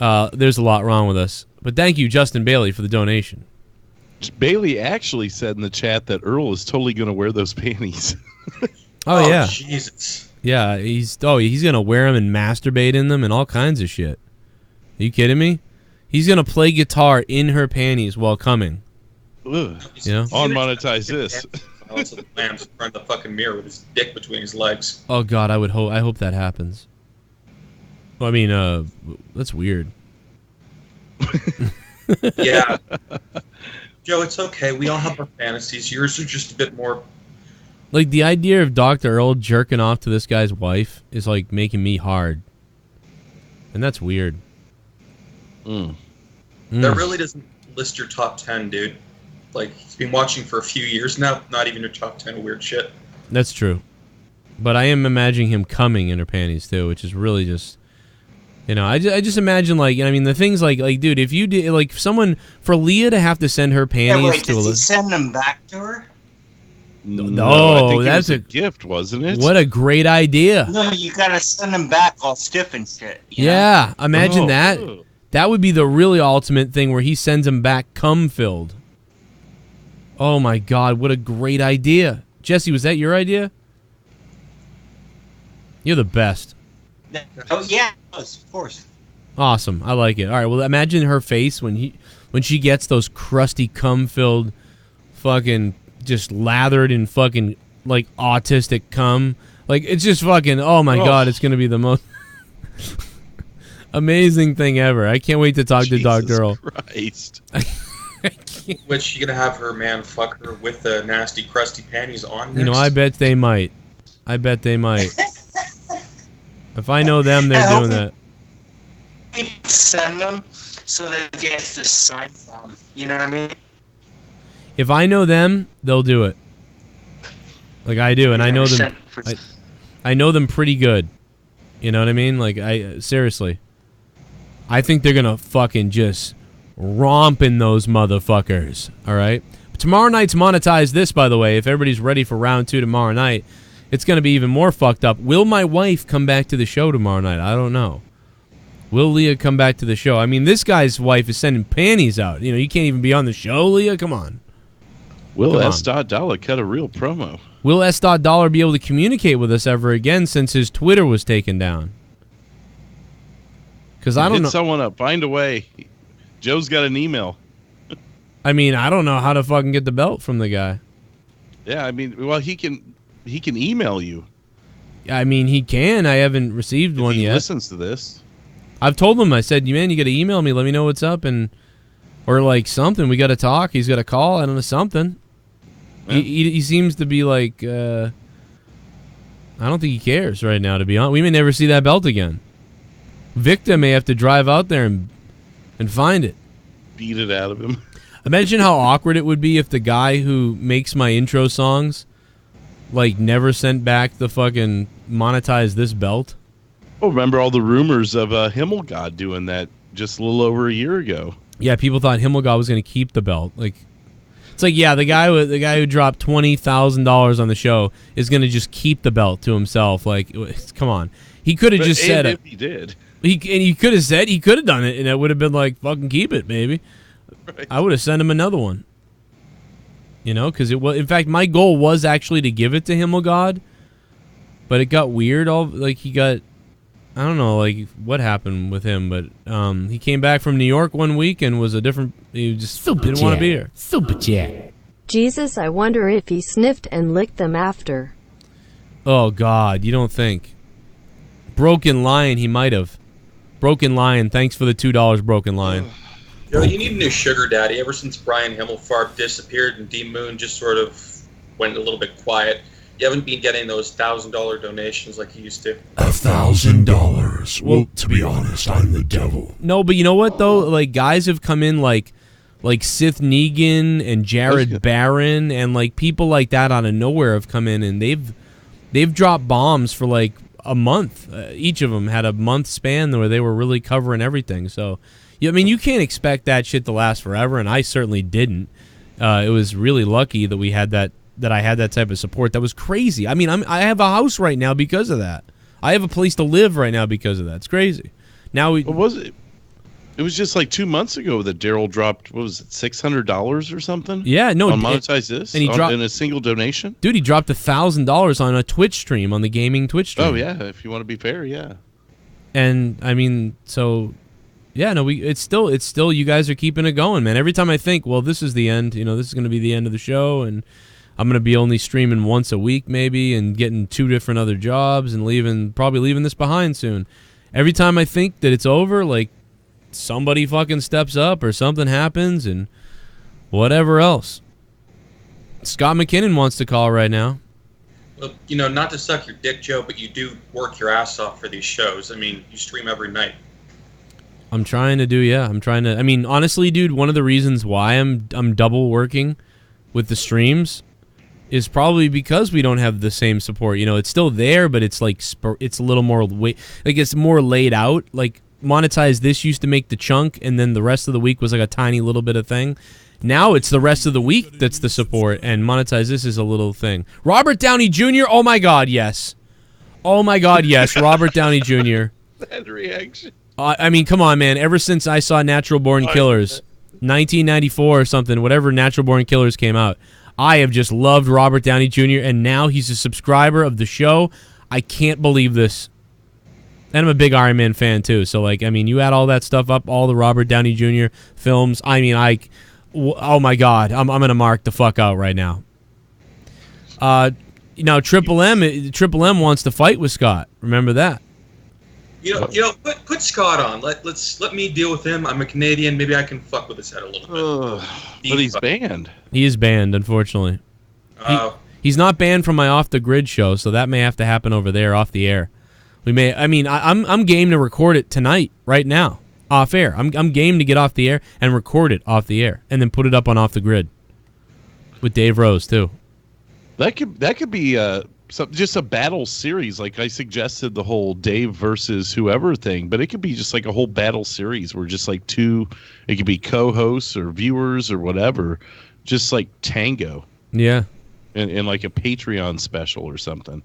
There's a lot wrong with us. But thank you, Justin Bailey, for the donation. Bailey actually said in the chat that Earl is totally going to wear those panties. Oh yeah. Jesus. Yeah, he's gonna wear them and masturbate in them and all kinds of shit. Are you kidding me? He's gonna play guitar in her panties while coming. Ugh. You know? Unmonetize this. Also, the man's in front of the fucking mirror with his dick between his legs. Oh God, I hope that happens. Well, I mean, that's weird. Yeah. Joe, it's okay. We all have our fantasies. Yours are just a bit more. Like, the idea of Dr. Earl jerking off to this guy's wife is, like, making me hard. And that's weird. That really doesn't list your top 10, dude. Like, he's been watching for a few years now, not even your top 10 weird shit. That's true. But I am imagining him coming in her panties, too, which is really just... I just imagine, like, I mean, the things like, dude, if you did, like, someone, for Leah to have to send her panties to... Does he send them back to her? No, I think that's a gift, wasn't it? What a great idea. No, you gotta send them back all stiff and shit. Yeah, imagine that. That would be the really ultimate thing where he sends them back cum-filled. Oh my God, what a great idea. Jesse, was that your idea? You're the best. Oh yeah, of course. Awesome, I like it. All right, well, imagine her face when she gets those crusty cum-filled, fucking just lathered in fucking like autistic cum. Like, it's just fucking. Oh my God, it's gonna be the most amazing thing ever. I can't wait to talk to Dr. Earl. Christ. Which you gonna have her man fuck her with the nasty crusty panties on? You know, I bet they might. If I know them, they're doing that. Send them so that they get to sign them. You know what I mean? If I know them, they'll do it. Like I do, and I know them. I know them pretty good. You know what I mean? Like, seriously. I think they're gonna fucking just romp in those motherfuckers. All right. Tomorrow night's Monetize This, by the way. If everybody's ready for round 2 tomorrow night, it's gonna be even more fucked up. Will my wife come back to the show tomorrow night? I don't know. Will Leah come back to the show? I mean, this guy's wife is sending panties out. You know, you can't even be on the show, Leah. Come on. Will S. Dollar cut a real promo? Will S. Dollar be able to communicate with us ever again since his Twitter was taken down? Because I don't know. Hit someone up. Find a way. Joe's got an email. I mean, I don't know how to fucking get the belt from the guy. Yeah, I mean, well, he can email you. I mean, he can. I haven't received one yet. He listens to this. I've told him. I said, man, you got to email me. Let me know what's up, or like something. We got to talk. He's got to call. I don't know, something. Yeah. He seems to be like, I don't think he cares right now, to be honest. We may never see that belt again. Victor may have to drive out there and find it. Beat it out of him. Imagine how awkward it would be if the guy who makes my intro songs, like, never sent back the fucking Monetize This belt. Oh, remember all the rumors of Himmelgod doing that just a little over a year ago? Yeah, people thought Himmelgod was going to keep the belt. Like, it's like, yeah, the guy who dropped $20,000 on the show is going to just keep the belt to himself. Like, come on, he could have just said it. He did. He could have said he could have done it, and it would have been like, fucking keep it, maybe. Right. I would have sent him another one. You know, because it was. In fact, my goal was actually to give it to Himmelgod, but it got weird. He got. I don't know, like, what happened with him, but he came back from New York one week and was a different... He just didn't want to be here. Super chat. Jesus, I wonder if he sniffed and licked them after. Oh, God, you don't think. Broken Lion, he might have. Broken Lion, thanks for the $2, Broken Lion. You need a new sugar daddy. Ever since Brian Himmelfarb disappeared and DMOON just sort of went a little bit quiet, you haven't been getting those $1,000 donations like you used to. $1,000. Well, to be honest, I'm the devil. No, but you know what though? Like, guys have come in like Sith Negan and Jared Barron and like people like that out of nowhere have come in and they've dropped bombs for like a month. Each of them had a month span where they were really covering everything. So, I mean, you can't expect that shit to last forever, and I certainly didn't. It was really lucky that we had that I had that type of support. That was crazy. I mean, I have a house right now because of that. I have a place to live right now because of that. It's crazy. Now what was it? It was just like 2 months ago that Daryl dropped, what was it, $600 or something? Yeah, no. On Monetize This? And he dropped in a single donation? Dude, he dropped $1,000 on a Twitch stream, on the gaming Twitch stream. Oh, yeah, if you want to be fair, yeah. And, I mean, so, yeah, no, it's still, you guys are keeping it going, man. Every time I think, well, this is the end, you know, this is going to be the end of the show, and I'm going to be only streaming once a week maybe and getting 2 different other jobs and probably leaving this behind soon. Every time I think that it's over, like, somebody fucking steps up or something happens and whatever else. Scott McKinnon wants to call right now. Well, you know, not to suck your dick, Joe, but you do work your ass off for these shows. I mean, you stream every night. I'm trying to. I mean, honestly, dude, one of the reasons why I'm double working with the streams is probably because we don't have the same support. You know, it's still there, but it's like it's a little more it's more laid out. Like, Monetize This used to make the chunk, and then the rest of the week was like a tiny little bit of thing. Now it's the rest of the week that's the support, and Monetize This is a little thing. Robert Downey Jr. Oh my God, yes. Oh my God, yes. Robert Downey Jr. That reaction. I mean, come on, man. Ever since I saw Natural Born Killers, 1994 or something, whatever Natural Born Killers came out, I have just loved Robert Downey Jr., and now he's a subscriber of the show. I can't believe this. And I'm a big Iron Man fan, too. So, like, I mean, you add all that stuff up, all the Robert Downey Jr. films. I mean, oh, my God. I'm going to mark the fuck out right now. Now, Triple M wants to fight with Scott. Remember that. You know, put Scott on. Let me deal with him. I'm a Canadian. Maybe I can fuck with his head a little bit. But he's banned. He is banned, unfortunately. He's not banned from my Off the Grid show, so that may have to happen over there, off the air. We may. I mean, I'm game to record it tonight, right now, off air. I'm game to get off the air and record it off the air, and then put it up on Off the Grid with Dave Rose too. That could be just a battle series. Like I suggested the whole Dave versus whoever thing, but it could be just like a whole battle series where just like two, it could be co-hosts or viewers or whatever, just like tango. Yeah. And like a Patreon special or something.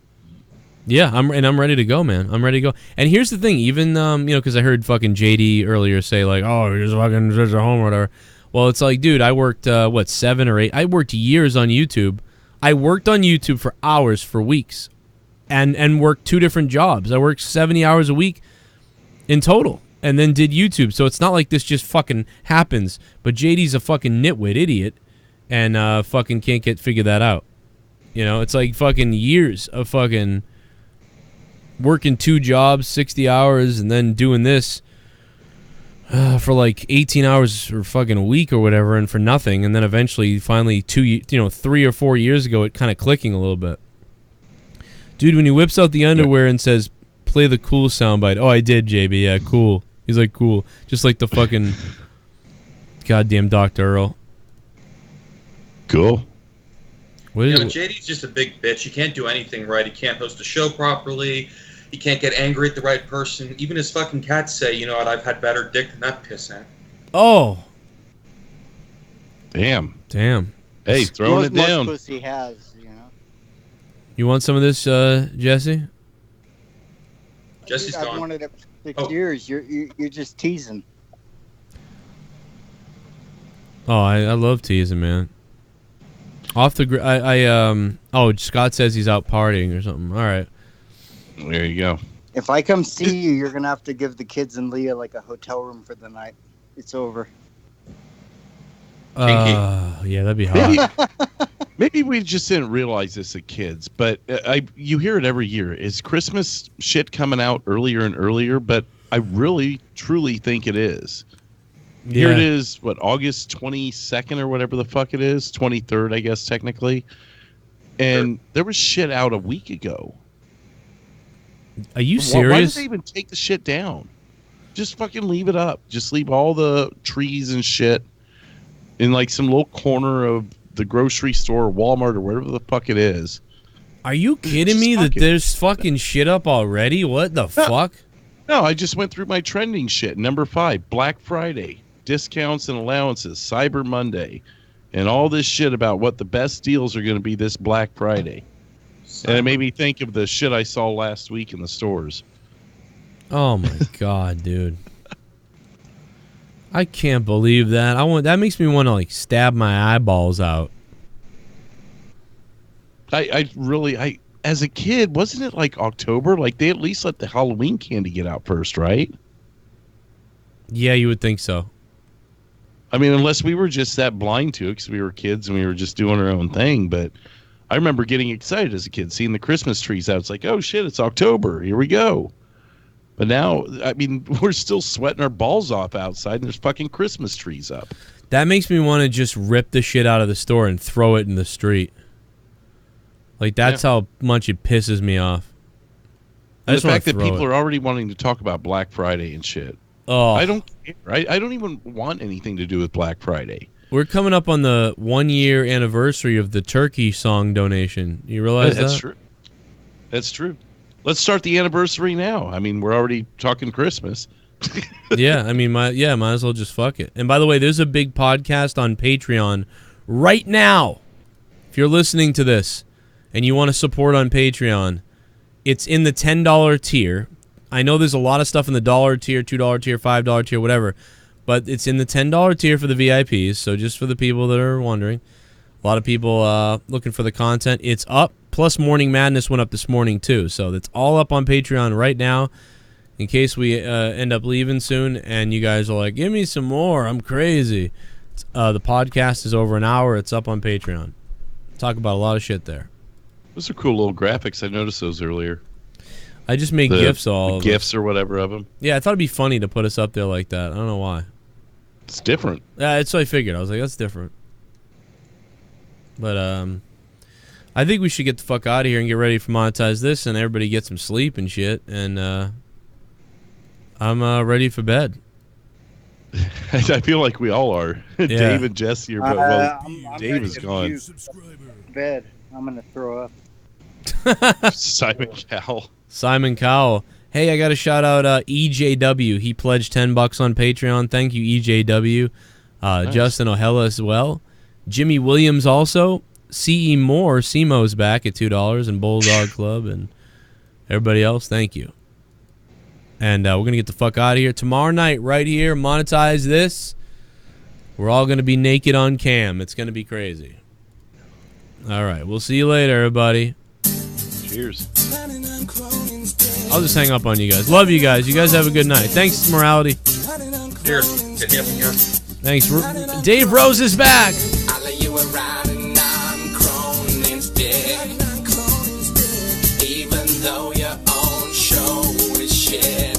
Yeah, I'm ready to go, man. I'm ready to go. And here's the thing, even because I heard fucking JD earlier say like, oh, you're just fucking just at home or whatever. Well, it's like, dude, I worked 7 or 8. I worked years on YouTube. I worked on YouTube for hours, for weeks, and worked 2 different jobs. I worked 70 hours a week in total, and then did YouTube. So it's not like this just fucking happens. But JD's a fucking nitwit idiot, and fucking can't figure that out. You know, it's like fucking years of fucking working 2 jobs, 60 hours, and then doing this for like 18 hours or fucking a week or whatever, and for nothing. And then eventually, finally, 3 or 4 years ago, it kind of clicking a little bit. Dude, when he whips out the underwear and says, play the cool soundbite. Oh, I did, JB. Yeah, cool. He's like, cool. Just like the fucking goddamn Dr. Earl. Cool. What Yeah, but JD's just a big bitch. He can't do anything right. He can't host a show properly. He can't get angry at the right person. Even his fucking cats say, you know what, I've had better dick than that pissant. Oh. Damn. Hey, throwing it down. Most pussy has, you know. You want some of this, Jesse? Jesse's I've gone. wanted it for 6 years. You're just teasing. Oh, I love teasing, man. Off the Scott says he's out partying or something. All right. There you go. If I come see you, you're gonna have to give the kids and Leah like a hotel room for the night. It's over. Yeah, that'd be hot. Maybe we just didn't realize this as kids, but you hear it every year. Is Christmas shit coming out earlier and earlier? But I really, truly think it is. Here it is, August 22nd or whatever the fuck it is, 23rd, I guess, technically. And there was shit out a week ago. Are you serious? Why did they even take the shit down? Just fucking leave it up. Just leave all the trees and shit in like some little corner of the grocery store or Walmart or wherever the fuck it is. Are you kidding me that there's fucking shit up already? What the fuck? No, I just went through my trending shit. Number 5, Black Friday. Discounts and allowances, Cyber Monday, and all this shit about what the best deals are going to be this Black Friday. And it made me think of the shit I saw last week in the stores. Oh my god, dude. I can't believe that. That makes me want to like stab my eyeballs out. I really as a kid, wasn't it like October? Like they at least let the Halloween candy get out first, right? Yeah, you would think so. I mean, unless we were just that blind to it because we were kids and we were just doing our own thing. But I remember getting excited as a kid, seeing the Christmas trees out. It's like, oh, shit, it's October. Here we go. But now, I mean, we're still sweating our balls off outside and there's fucking Christmas trees up. That makes me want to just rip the shit out of the store and throw it in the street. Like, that's how much it pisses me off. The fact that people are already wanting to talk about Black Friday and shit. Oh, I don't care. I don't even want anything to do with Black Friday. We're coming up on the 1-year anniversary of the turkey song donation. You realize that's that? True. That's true. Let's start the anniversary now. I mean, we're already talking Christmas. Yeah, I mean, might as well just fuck it. And by the way, there's a big podcast on Patreon right now. If you're listening to this and you want to support on Patreon, it's in the $10 tier. I know there's a lot of stuff in the $1 tier, $2 tier, $5 tier, whatever, but it's in the $10 tier for the VIPs. So just for the people that are wondering, a lot of people looking for the content. It's up. Plus, Morning Madness went up this morning too, so that's all up on Patreon right now. In case we end up leaving soon, and you guys are like, "Give me some more, I'm crazy." The podcast is over an hour. It's up on Patreon. Talk about a lot of shit there. Those are cool little graphics. I noticed those earlier. I just make GIFs all GIFs or whatever of them. Yeah, I thought it'd be funny to put us up there like that. I don't know why. It's different. Yeah, that's what I figured. I was like, that's different. But I think we should get the fuck out of here and get ready for monetize this, and everybody get some sleep and shit. And I'm ready for bed. I feel like we all are. Yeah. Dave and Jesse are. Well, I'm Dave is gone. bed. I'm gonna throw up. Simon Cowell. Simon Cowell. Hey, I got to shout out EJW. He pledged $10 on Patreon. Thank you, EJW. Nice. Justin O'Hella as well. Jimmy Williams also. CE Moore. CMO's back at $2. And Bulldog Club. And everybody else, thank you. And we're going to get the fuck out of here. Tomorrow night, right here, monetize this. We're all going to be naked on cam. It's going to be crazy. All right. We'll see you later, everybody. Cheers. I'll just hang up on you guys. Love you guys. You guys have a good night. Thanks, Morality. Cheers. Hit me up again. Thanks. Dave Rose is back. I'll lay you around and I'm Cronin's dick. Even though your own show is shit.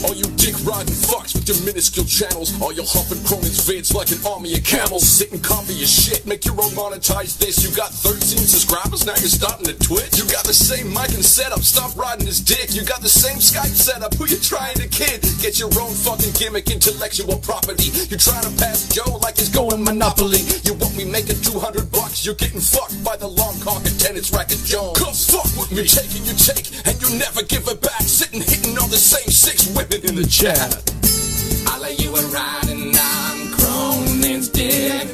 All you dick-riding fucks with your minuscule channels. All your humping Cronin's vids like an army of camels. Sit and copy your shit, make your own monetize this. You got 13 subscribers, now you're starting to twitch. You got the same mic and setup, stop riding his dick. You got the same Skype setup, who you trying to kid? Get your own fucking gimmick, intellectual property. You're trying to pass Joe like he's going Monopoly. You want me making $200, you're getting fucked by the long cock attendance racket Jones. Come fuck with me, taking your take, and you never give it back. Sitting hitting on the same 6 women in the chat. I'll lay you around and I'm Cronin's dick.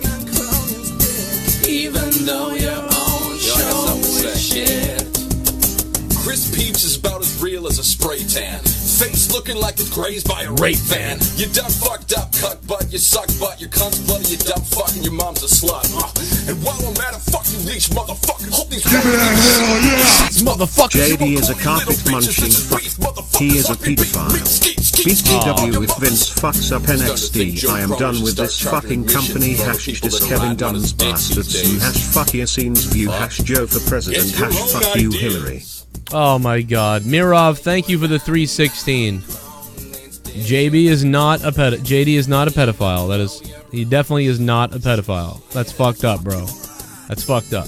Even though your own show is shit. Chris Peeps is about as real as a spray tan. Face looking like it's grazed by a rape van. You done fucked up, cut butt, you suck butt, your cunt's bloody, you dumb fuck, and your mom's a slut. And while I'm at it, fuck you leech, motherfucker. Hope these motherfucker. JD is a carpet munching fuck. He is a pedophile. BTW with Vince fucks up NXT. I am done with this fucking company. Hash this Kevin Dunn's bastards. And hash fuck your scenes view. Hash Joe for president. Hash fuck you Hillary. Oh my god. Mirov, thank you for the 316. JD is not a pedophile. He definitely is not a pedophile. That's fucked up, bro. That's fucked up.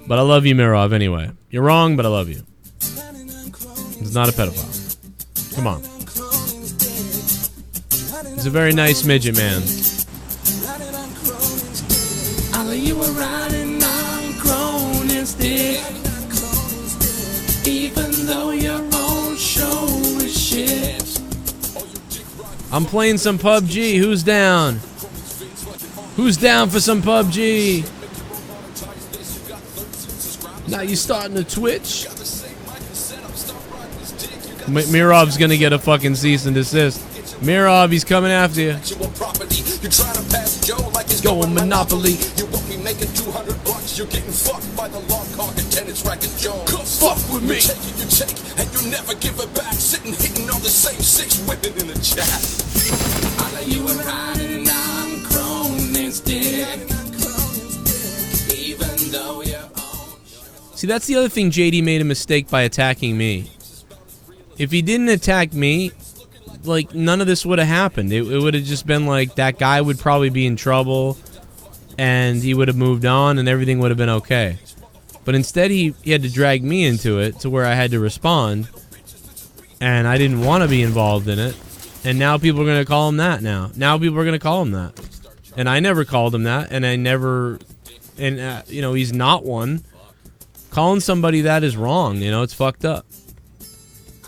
But I love you, Mirov, anyway. You're wrong, but I love you. He's not a pedophile. Come on. He's a very nice midget, man. I'll lay you around and I'm Cronin's dick. Even though your own show is shit. I'm playing some PUBG. Who's down? Who's down for some PUBG? Now you starting to twitch? Mirov's gonna get a fucking cease and desist. Mirov, he's coming after you. Going Monopoly. You want me making $200, you're getting fucked by the long cock attendance racket Jones. Fuck with me. Taking your take, and you never give it back. Sitting hitting on the same 6 women in the chat. I'll lay you around and I'm Cronin's dick. Even though you're See, that's the other thing. JD made a mistake by attacking me. If he didn't attack me, like, none of this would have happened. It would have just been like, that guy would probably be in trouble, and he would have moved on, and everything would have been okay. But instead, he had to drag me into it, to where I had to respond, and I didn't want to be involved in it, and now people are going to call him that now. Now people are going to call him that. And I never called him that, and I never, and, you know, he's not one. Calling somebody that is wrong, you know, it's fucked up.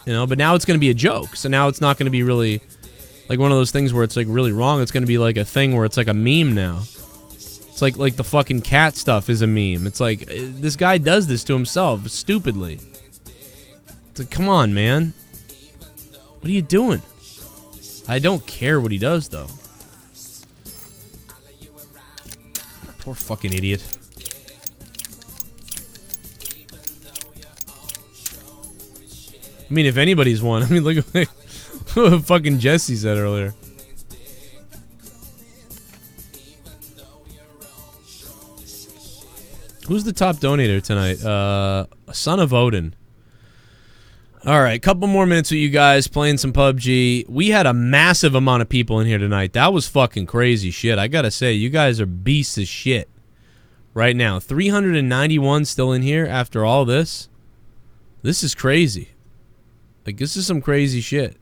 You know, but now it's going to be a joke. So now it's not going to be really like one of those things where it's like really wrong. It's going to be like a thing where it's like a meme now. It's like the fucking cat stuff is a meme. It's like, this guy does this to himself stupidly. It's like, come on, man. What are you doing? I don't care what he does, though. Poor fucking idiot. I mean, if anybody's won, I mean, look at what fucking Jesse said earlier. Who's the top donator tonight? Son of Odin. All right, couple more minutes with you guys playing some PUBG. We had a massive amount of people in here tonight. That was fucking crazy shit. I gotta say, you guys are beasts of shit right now. 391 still in here after all this. This is crazy. Like, this is some crazy shit.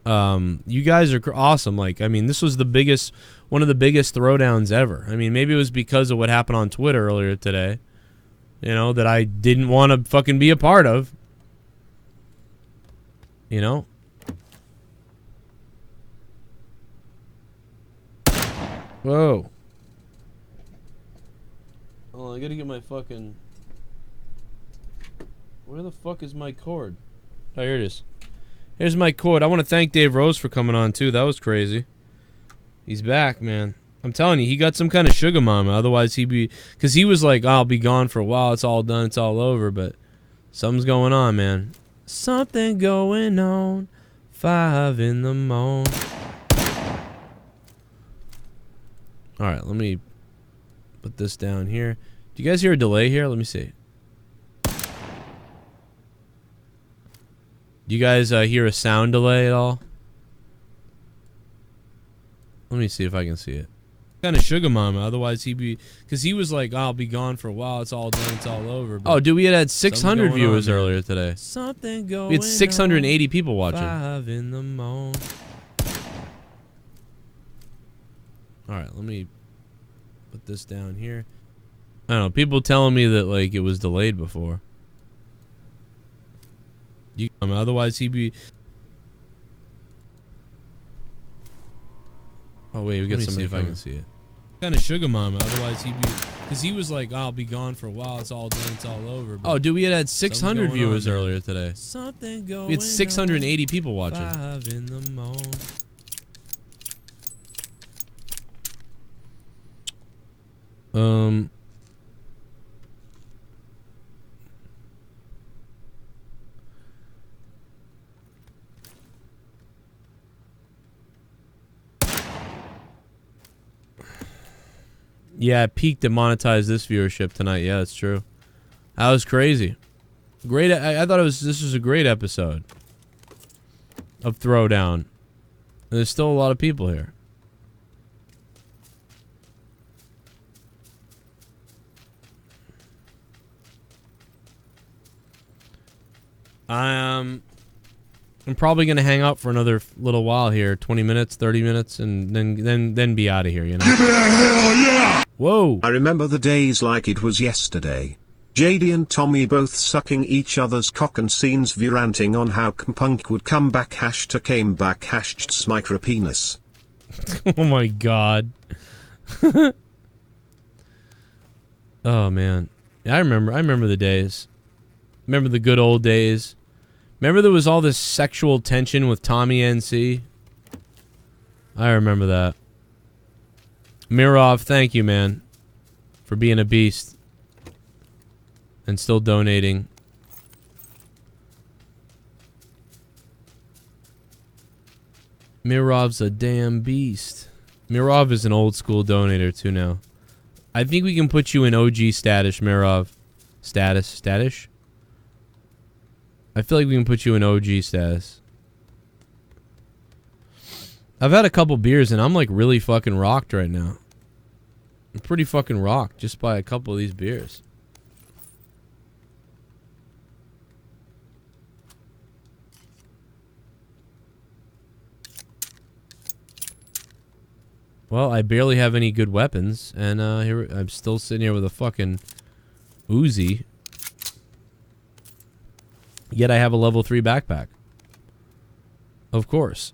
You guys are awesome. Like, I mean, this was the biggest, one of the biggest throwdowns ever. I mean, maybe it was because of what happened on Twitter earlier today. you know, that I didn't want to fucking be a part of. You know? Whoa. Oh, I gotta get my fucking... Where the fuck is my cord? Oh, here it is. Here's my cord. I want to thank Dave Rose for coming on, too. That was crazy. He's back, man. I'm telling you, he got some kind of sugar mama. Otherwise, he'd be... Because he was like, oh, I'll be gone for a while. It's all done. It's all over. But something's going on, man. Something going on. 5 in the morning. Alright, let me put this down here. Do you guys hear a delay here? Let me see. Do you guys hear a sound delay at all? Let me see if I can see it. Kind of sugar mama. Otherwise, he'd be... Because he was like, oh, I'll be gone for a while. It's all done. It's all over. But oh, dude, we had 600 viewers earlier today. Something going on. We had 680 people watching. 5 in the morning. Alright, let me put this down here. I don't know. People telling me that, like, it was delayed before. Otherwise, he'd be... Oh, wait, we got somebody if I can see it. Kind of sugar mama. Otherwise, he'd be... Because he was like, oh, I'll be gone for a while. It's all done. It's all over. But oh, dude, we had 600 viewers earlier today. Something going on. We had 680 people watching. 5 in the morning. Yeah, it peaked and monetized this viewership tonight. Yeah, that's true. That was crazy. Great. I thought this was a great episode of Throwdown. There's still a lot of people here. I'm probably gonna hang out for another little while here, 20 minutes, 30 minutes, and then be out of here. You know. Give me a hell yeah! Whoa! I remember the days like it was yesterday. JD and Tommy both sucking each other's cock and scenes view ranting on how Punk would come back # came back # micropenis. Oh my god. Oh man. Yeah, I remember the days. Remember the good old days. Remember there was all this sexual tension with Tommy NC? I remember that. Mirov, thank you, man, for being a beast and still donating. Mirov's a damn beast. Mirov is an old school donator too now. I think we can put you in OG status, Mirov. Status? I feel like we can put you in OG status. I've had a couple beers and I'm like really fucking rocked right now. I'm pretty fucking rocked just by a couple of these beers. Well, I barely have any good weapons, and here I'm still sitting here with a fucking Uzi. Yet I have a level 3 backpack. Of course.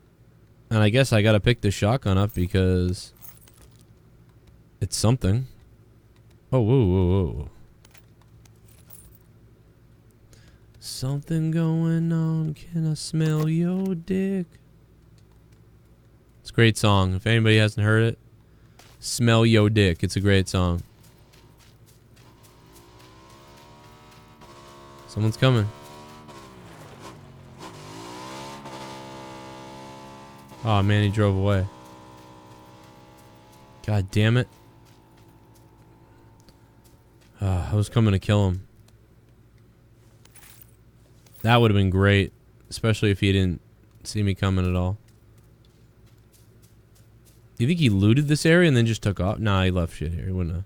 And I guess I gotta pick the shotgun up because it's something. Oh, whoa. Something going on. Can I smell your dick? It's a great song. If anybody hasn't heard it, Smell Yo Dick. It's a great song. Someone's coming. Oh man, he drove away. God damn it. I was coming to kill him. That would have been great. Especially if he didn't see me coming at all. Do you think he looted this area and then just took off? Nah, he left shit here. He wouldn't have.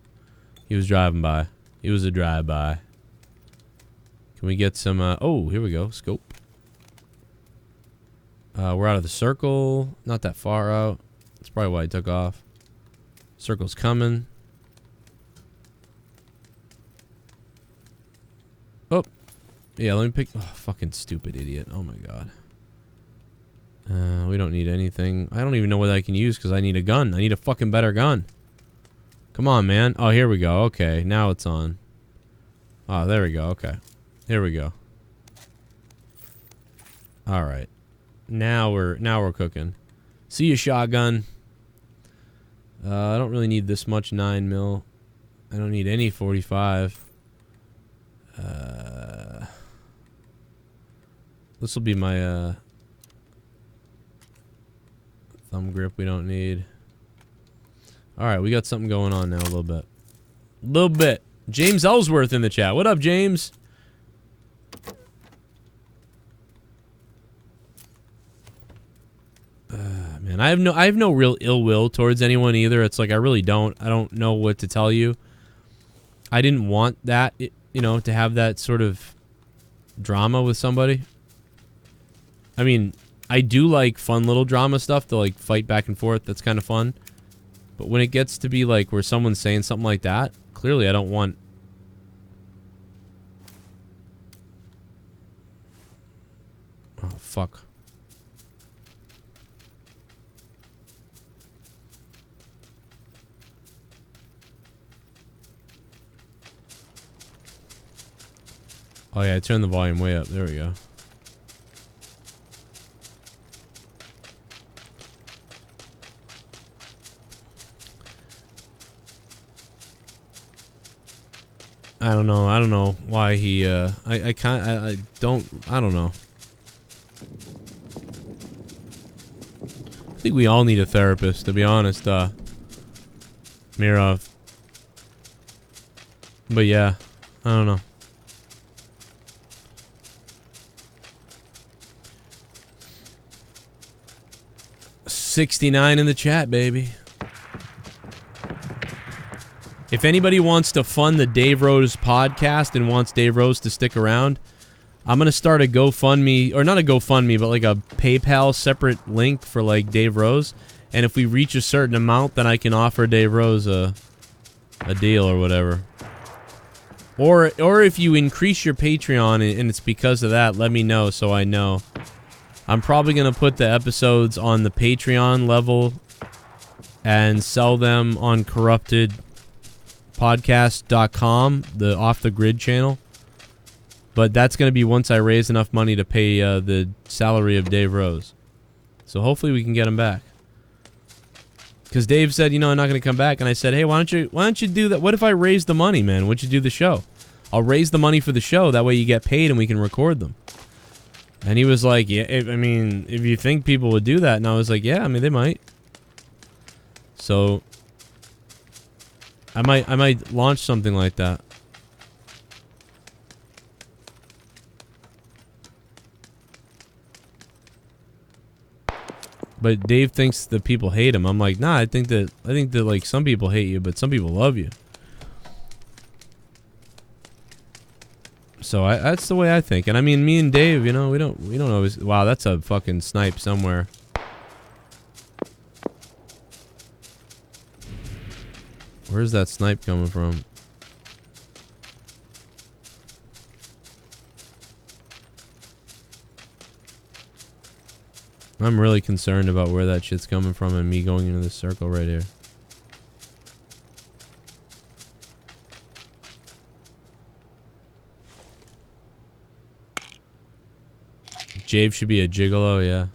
He was driving by. He was a drive-by. Can we get some, oh, here we go. Scope. We're out of the circle. Not that far out. That's probably why he took off. Circle's coming. Yeah, let me pick... Oh, fucking stupid idiot. Oh, my God. We don't need anything. I don't even know what I can use because I need a gun. I need a fucking better gun. Come on, man. Oh, here we go. Okay, now it's on. Oh, there we go. Okay. Here we go. All right. Now we're cooking. See you, shotgun. I don't really need this much 9mm. I don't need any 45. This will be my thumb grip we don't need. Alright, we got something going on now a little bit. James Ellsworth in the chat. What up, James? Man, I have no real ill will towards anyone either. It's like I really don't. I don't know what to tell you. I didn't want that, you know, to have that sort of drama with somebody. I mean, I do like fun little drama stuff to like fight back and forth. That's kind of fun. But when it gets to be like where someone's saying something like that, clearly I don't want... Oh, fuck. Oh yeah, I turned the volume way up. There we go. I don't know why he, I don't know. I think we all need a therapist, to be honest, Mirov. But yeah, I don't know. $69 in the chat, baby. If anybody wants to fund the Dave Rose podcast and wants Dave Rose to stick around, I'm going to start a GoFundMe, or not a GoFundMe, but like a PayPal separate link for like Dave Rose. And if we reach a certain amount, then I can offer Dave Rose a deal or whatever. Or if you increase your Patreon and it's because of that, let me know so I know. I'm probably going to put the episodes on the Patreon level and sell them on corruptedpodcast.com, the Off the Grid channel. But that's going to be once I raise enough money to pay the salary of Dave Rose. So hopefully we can get him back. Because Dave said, you know, I'm not going to come back. And I said, hey, why don't you do that? What if I raise the money, man? Why don't you do the show? I'll raise the money for the show. That way you get paid and we can record them. And he was like, yeah, I mean, if you think people would do that. And I was like, yeah, I mean, they might. So I might launch something like that. But Dave thinks that people hate him. I'm like, nah, I think that like some people hate you, but some people love you. So that's the way I think. And I mean, me and Dave, you know, we don't always... Wow, that's a fucking snipe somewhere. Where's that snipe coming from? I'm really concerned about where that shit's coming from and me going into this circle right here. Jave should be a gigolo, yeah.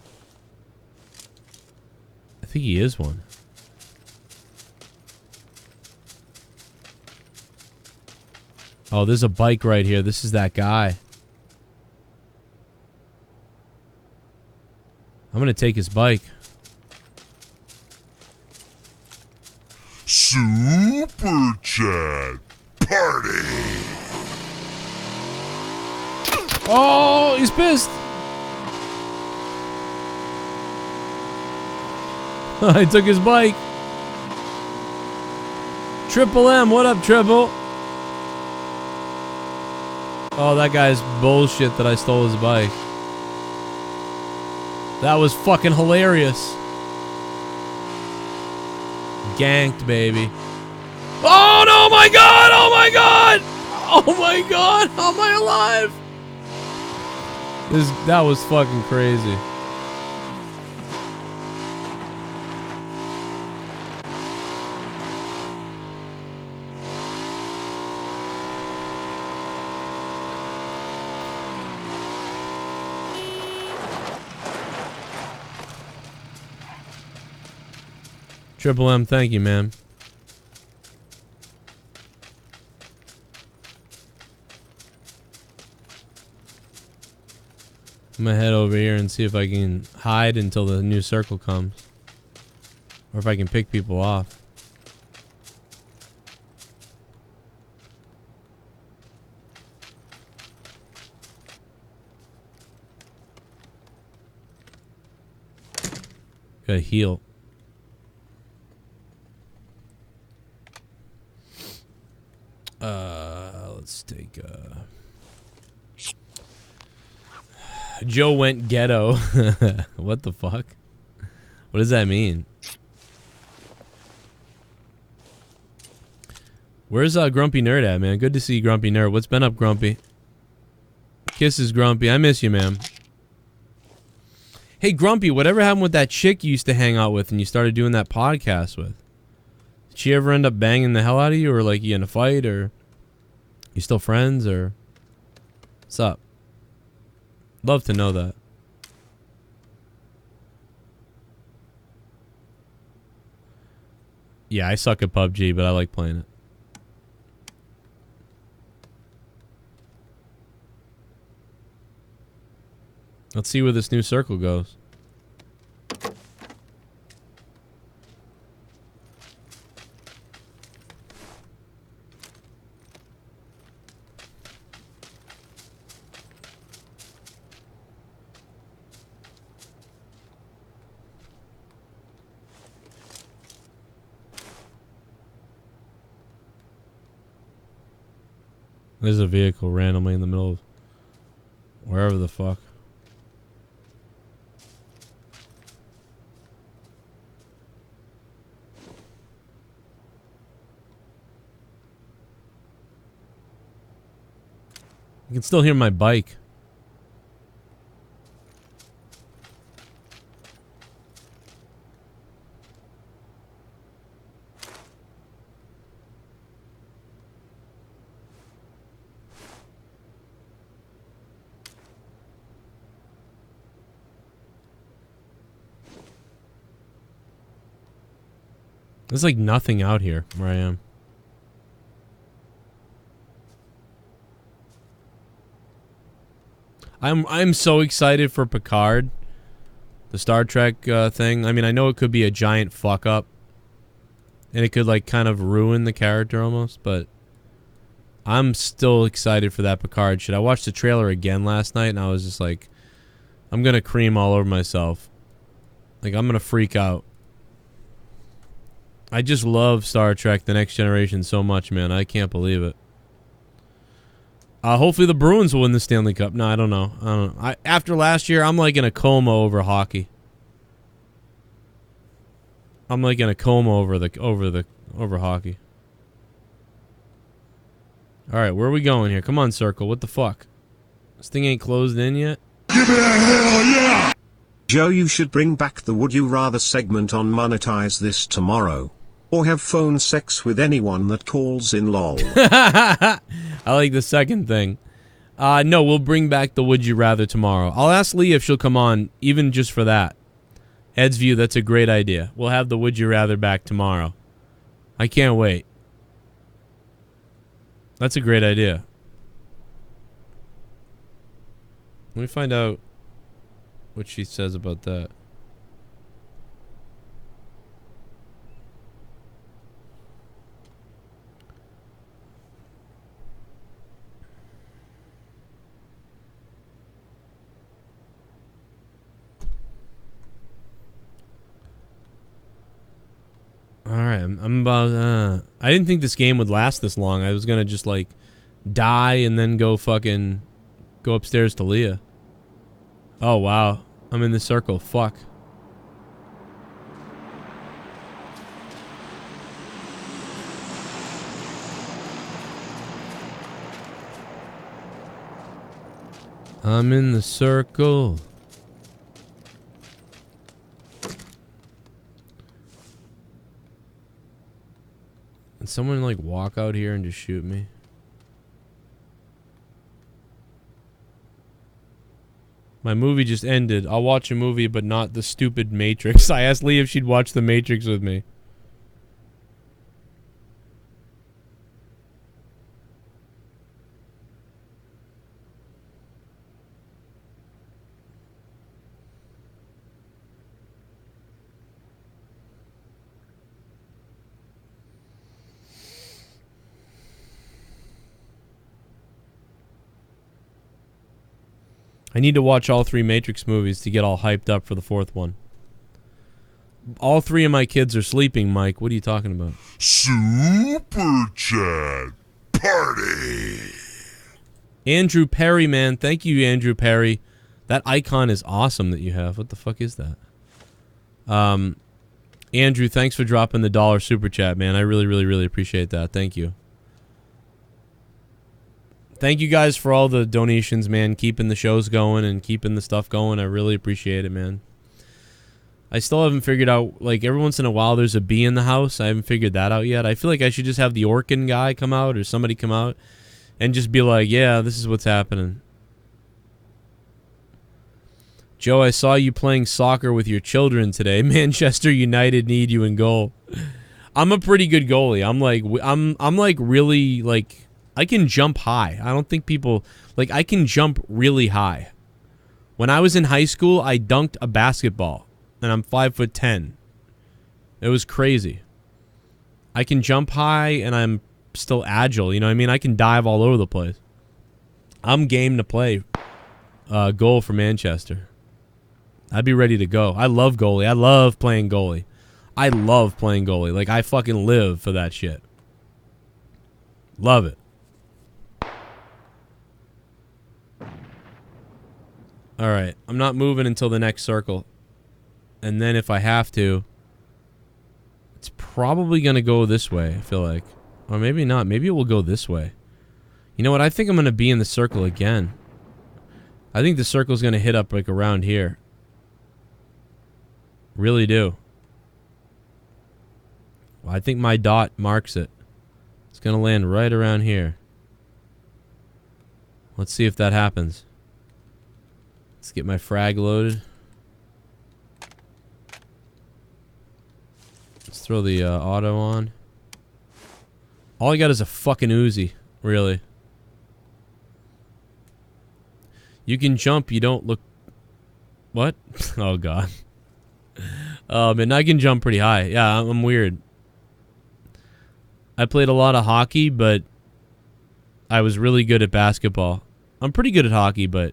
I think he is one. Oh, there's a bike right here. This is that guy. I'm gonna take his bike. Super Chat Party. Oh, he's pissed. I took his bike. Triple M, what up, Triple? Oh, that guy's bullshit that I stole his bike. That was fucking hilarious. Ganked, baby. Oh no, my god! Oh my god! Oh my god! How am I alive? That was fucking crazy. Triple M, thank you, man. I'm gonna head over here and see if I can hide until the new circle comes. Or if I can pick people off. Gotta heal. Let's take Joe went ghetto. What the fuck? What does that mean? Where's Grumpy Nerd at, man? Good to see you, Grumpy Nerd. What's been up, Grumpy? Kisses, Grumpy. I miss you, man. Hey, Grumpy, whatever happened with that chick you used to hang out with and you started doing that podcast with? Did she ever end up banging the hell out of you, or like you in a fight, or you still friends, or what's up? Love to know that. Yeah, I suck at PUBG, but I like playing it. Let's see where this new circle goes. There's a vehicle randomly in the middle of wherever the fuck. You can still hear my bike. There's like nothing out here where I am. I'm so excited for Picard, the Star Trek thing. I mean, I know it could be a giant fuck up, and it could like kind of ruin the character almost, but I'm still excited for that Picard shit. I watched the trailer again last night, and I was just like, I'm gonna cream all over myself. Like, I'm gonna freak out. I just love Star Trek The Next Generation so much, man. I can't believe it. Hopefully the Bruins will win the Stanley Cup. No, I don't know. After last year, I'm like in a coma over hockey. I'm like in a coma over hockey. All right, where are we going here? Come on, Circle. What the fuck? This thing ain't closed in yet? Give me a hell yeah! Joe, you should bring back the Would You Rather segment on Monetize This tomorrow. Or have phone sex with anyone that calls in, lol. I like the second thing. No, we'll bring back the Would You Rather tomorrow. I'll ask Lee if she'll come on, even just for that. Ed's view, that's a great idea. We'll have the Would You Rather back tomorrow. I can't wait. That's a great idea. Let me find out what she says about that. Alright, I'm about, I didn't think this game would last this long. I was gonna just, like, die and then go fucking, go upstairs to Leah. Oh, wow. I'm in the circle. Fuck. I'm in the circle. Can someone like walk out here and just shoot me? My movie just ended. I'll watch a movie, but not the stupid Matrix. I asked Lee if she'd watch the Matrix with me. I need to watch all 3 Matrix movies to get all hyped up for the 4th one. All 3 of my kids are sleeping, Mike. What are you talking about? Super Chat Party. Andrew Perry, man. Thank you, Andrew Perry. That icon is awesome that you have. What the fuck is that? Andrew, thanks for dropping the $1 super chat, man. I really, really, really appreciate that. Thank you. Thank you guys for all the donations, man. Keeping the shows going and keeping the stuff going. I really appreciate it, man. I still haven't figured out, like, every once in a while there's a bee in the house. I haven't figured that out yet. I feel like I should just have the Orkin guy come out or somebody come out and just be like, yeah, this is what's happening. Joe, I saw you playing soccer with your children today. Manchester United need you in goal. I'm a pretty good goalie. I'm like really, like, I can jump high. I don't think people, like, I can jump really high. When I was in high school, I dunked a basketball, and I'm 5'10". It was crazy. I can jump high, and I'm still agile. You know what I mean? I can dive all over the place. I'm game to play goal for Manchester. I'd be ready to go. I love goalie. I love playing goalie. I love playing goalie. Like, I fucking live for that shit. Love it. Alright, I'm not moving until the next circle. And then if I have to, it's probably going to go this way, I feel like. Or maybe not. Maybe it will go this way. You know what? I think I'm going to be in the circle again. I think the circle's going to hit up like around here. Really do. Well, I think my dot marks it. It's going to land right around here. Let's see if that happens. Let's get my frag loaded. Let's throw the auto on. All I got is a fucking Uzi, really. You can jump, you don't look... What? Oh, God. Man, I can jump pretty high. Yeah, I'm weird. I played a lot of hockey, but I was really good at basketball. I'm pretty good at hockey, but...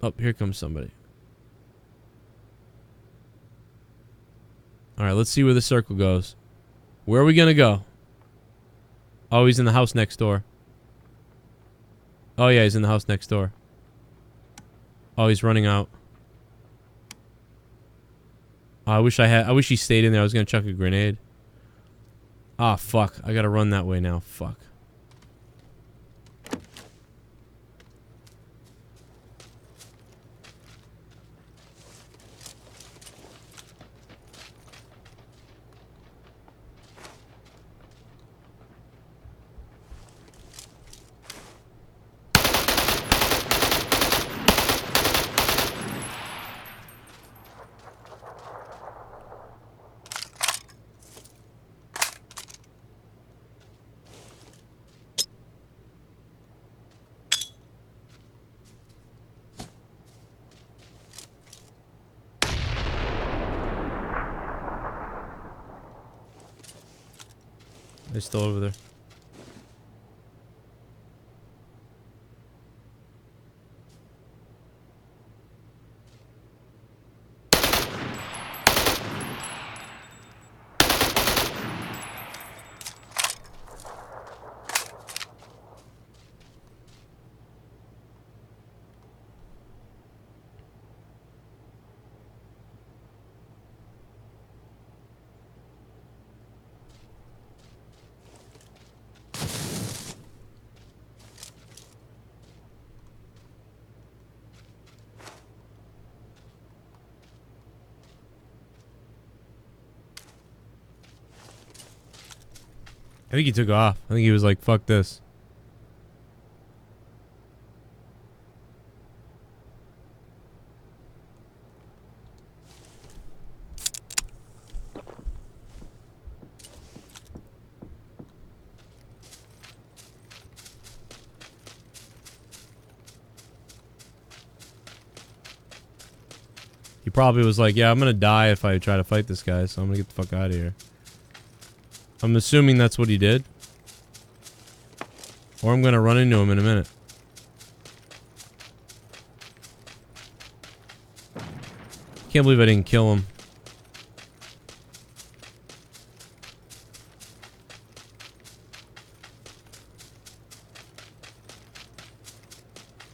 Oh, here comes somebody. Alright, let's see where the circle goes. Where are we gonna go? Oh, he's in the house next door. Oh, yeah, he's in the house next door. Oh, he's running out. Oh, I wish he stayed in there. I was gonna chuck a grenade. Ah, fuck. I gotta run that way now. Fuck. They're still over there. think he took off. I think he was like, fuck this. He probably was like, yeah, I'm gonna die if I try to fight this guy, so I'm gonna get the fuck out of here. I'm assuming that's what he did. Or I'm gonna run into him in a minute. Can't believe I didn't kill him.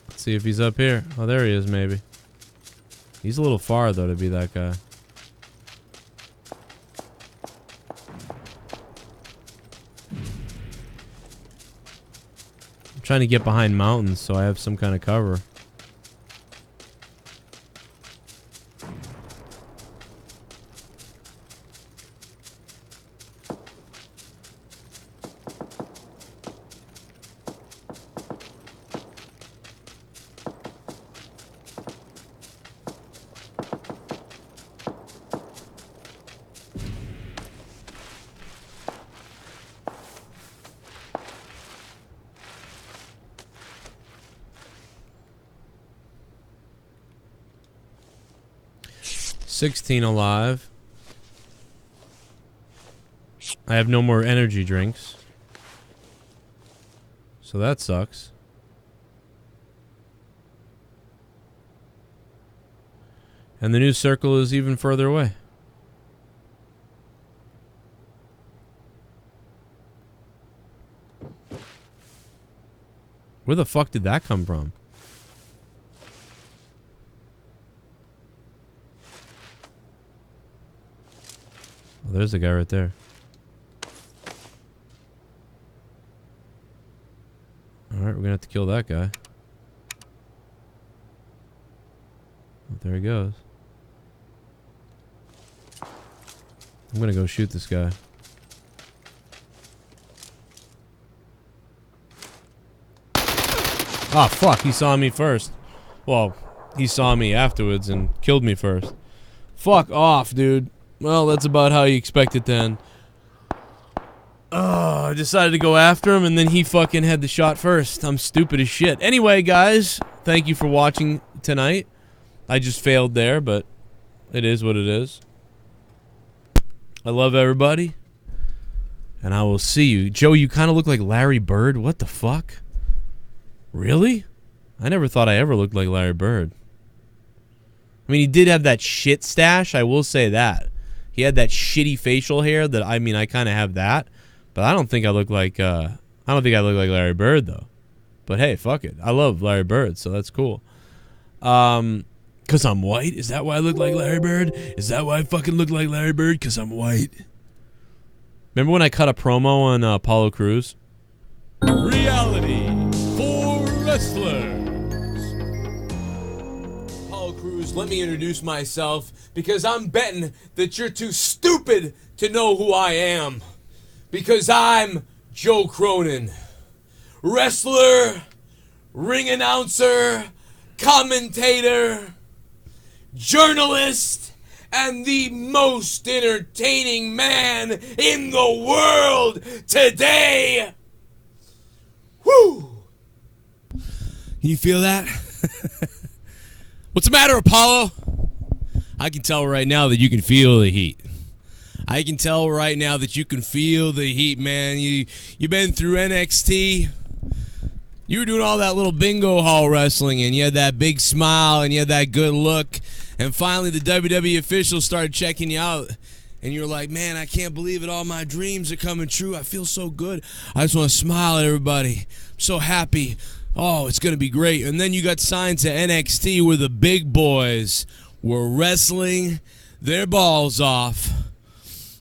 Let's see if he's up here. Oh, there he is, maybe. He's a little far, though, to be that guy. I'm trying to get behind mountains so I have some kind of cover. $16 alive. I have no more energy drinks. So that sucks. And the new circle is even further away. Where the fuck did that come from? Oh, there's the guy right there. Alright, we're gonna have to kill that guy. Oh, there he goes. I'm gonna go shoot this guy. Ah, fuck, he saw me first. Well, he saw me afterwards and killed me first. Fuck off, dude. Well, that's about how you expect it then. Oh, I decided to go after him and then he fucking had the shot first. I'm stupid as shit. Anyway, guys, thank you for watching tonight. I just failed there, but it is what it is. I love everybody. And I will see you. Joe, you kind of look like Larry Bird. What the fuck? Really? I never thought I ever looked like Larry Bird. I mean, he did have that shit stash. I will say that. He had that shitty facial hair that, I mean, I kind of have that. But I don't think I look like, I don't think I look like Larry Bird, though. But hey, fuck it. I love Larry Bird, so that's cool. Because I'm white? Is that why I look like Larry Bird? Is that why I fucking look like Larry Bird? Because I'm white. Remember when I cut a promo on Apollo Crews? Reality for wrestlers. Apollo Crews, let me introduce myself because I'm betting that you're too stupid to know who I am. Because I'm Joe Cronin. Wrestler, ring announcer, commentator, journalist, and the most entertaining man in the world today. Woo! You feel that? What's the matter, Apollo? I can tell right now that you can feel the heat. I can tell right now that you can feel the heat, man. You've been through NXT. You were doing all that little bingo hall wrestling, and you had that big smile, and you had that good look. And finally, the WWE officials started checking you out. And you're like, man, I can't believe it. All my dreams are coming true. I feel so good. I just want to smile at everybody. I'm so happy. Oh, it's going to be great. And then you got signed to NXT where the big boys were wrestling their balls off.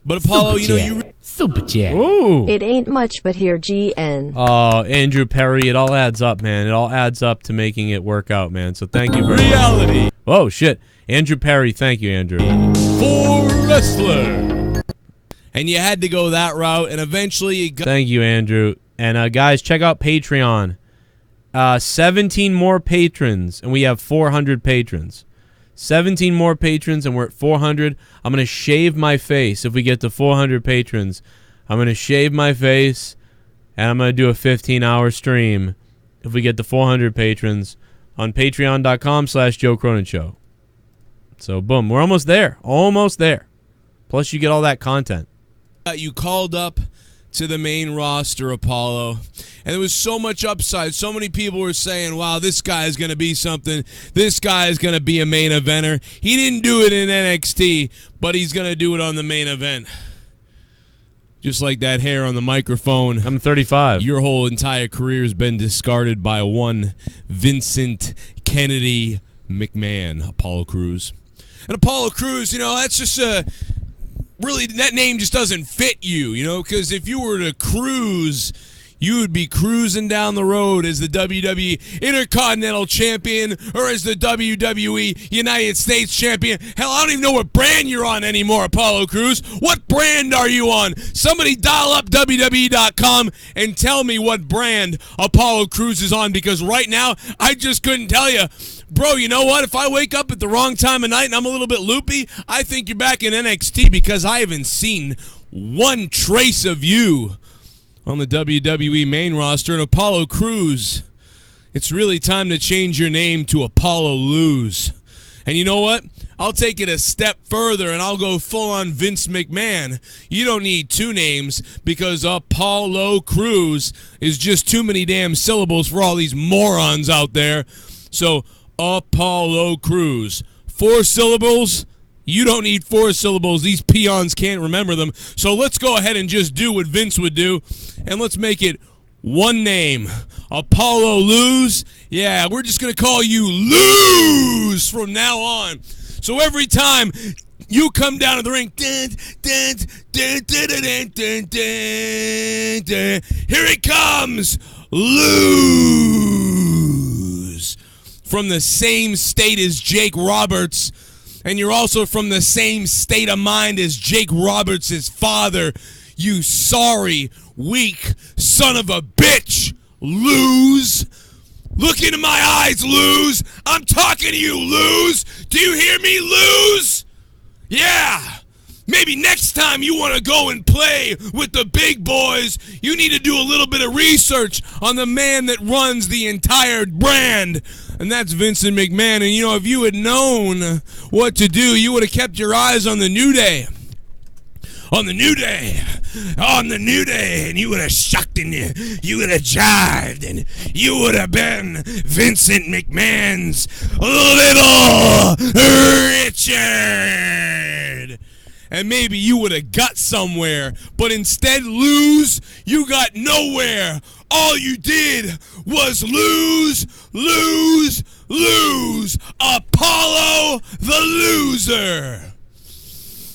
But Apollo, you know, you... Super Chat. Ooh. It ain't much, but here, GN. Oh, Andrew Perry, it all adds up, man. It all adds up to making it work out, man. So thank you very much. Oh, shit. Andrew Perry, thank you, Andrew. For wrestler. and you had to go that route, and eventually you got... Thank you, Andrew. And guys, check out Patreon. 17 more patrons, and we have 400 patrons. 17 more patrons, and we're at 400. I'm going to shave my face if we get to 400 patrons. I'm going to shave my face, and I'm going to do a 15-hour stream if we get to 400 patrons on patreon.com/Joe Cronin Show. So, boom, we're almost there. Almost there. Plus, you get all that content. You called up to the main roster, Apollo, and there was so much upside. So many people were saying, wow, this guy is going to be something. This guy is going to be a main eventer. He didn't do it in NXT, but he's going to do it on the main event. Just like that hair on the microphone. I'm 35. Your whole entire career has been discarded by one Vincent Kennedy McMahon, Apollo Crews. And Apollo Crews, you know, that's just a... Really, that name just doesn't fit you, you know, because if you were to cruise, you would be cruising down the road as the WWE Intercontinental Champion or as the WWE United States Champion. Hell, I don't even know what brand you're on anymore, Apollo Crews. What brand are you on? Somebody dial up WWE.com and tell me what brand Apollo Crews is on, because right now, I just couldn't tell you. Bro, you know what? If I wake up at the wrong time of night and I'm a little bit loopy, I think you're back in NXT, because I haven't seen one trace of you on the WWE main roster. And Apollo Crews, it's really time to change your name to Apollo Lose. And you know what? I'll take it a step further and I'll go full on Vince McMahon. You don't need two names, because Apollo Crews is just too many damn syllables for all these morons out there. So Apollo Crews. 4 syllables? You don't need 4 syllables. These peons can't remember them. So let's go ahead and just do what Vince would do, and let's make it one name. Apollo Lose? Yeah, we're just going to call you Lose from now on. So every time you come down to the ring, here it comes, Lose. From the same state as Jake Roberts, and you're also from the same state of mind as Jake Roberts' father. You sorry, weak son of a bitch, Lose. Look into my eyes, Lose. I'm talking to you, Lose. Do you hear me, Lose? Yeah. Maybe next time you want to go and play with the big boys, you need to do a little bit of research on the man that runs the entire brand, and that's Vincent McMahon. And, you know, if you had known what to do, you would have kept your eyes on the New Day. On the New Day. On the New Day. And you would have shucked and you would have jived, and you would have been Vincent McMahon's Little Richard. And maybe you would have got somewhere, but instead, Lose, you got nowhere. All you did was lose, lose, lose. Apollo the Loser.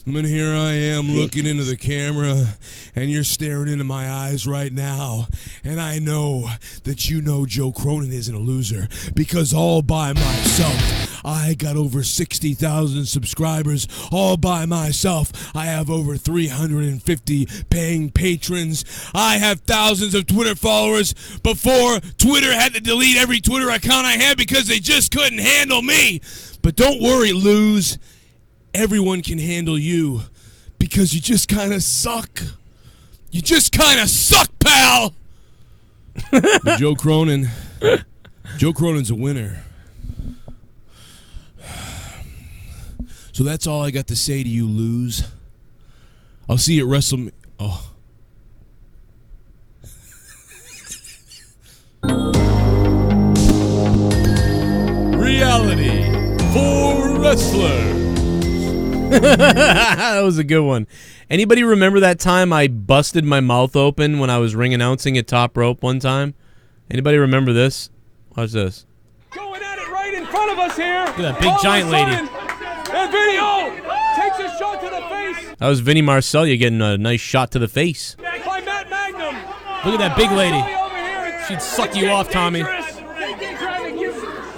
And here I am looking into the camera, and you're staring into my eyes right now, and I know that you know Joe Cronin isn't a loser, because all by myself, I got over 60,000 subscribers. All by myself, I have over 350 paying patrons. I have thousands of Twitter followers before Twitter had to delete every Twitter account I had because they just couldn't handle me. But don't worry, Lose. Everyone can handle you, because you just kind of suck. You just kind of suck, pal. But Joe Cronin's a winner. So that's all I got to say to you, Lose. I'll see you at WrestleMania. Oh. Reality for wrestler. That was a good one. Anybody remember that time I busted my mouth open when I was ring announcing at Top Rope one time? Anybody remember this? Watch this. Going at it right in front of us here. Look at that big giant lady. And video takes a shot to the face. That was Vinny Marcellia getting a nice shot to the face. By Matt Magnum. Look at that big lady. She'd suck you off, Tommy.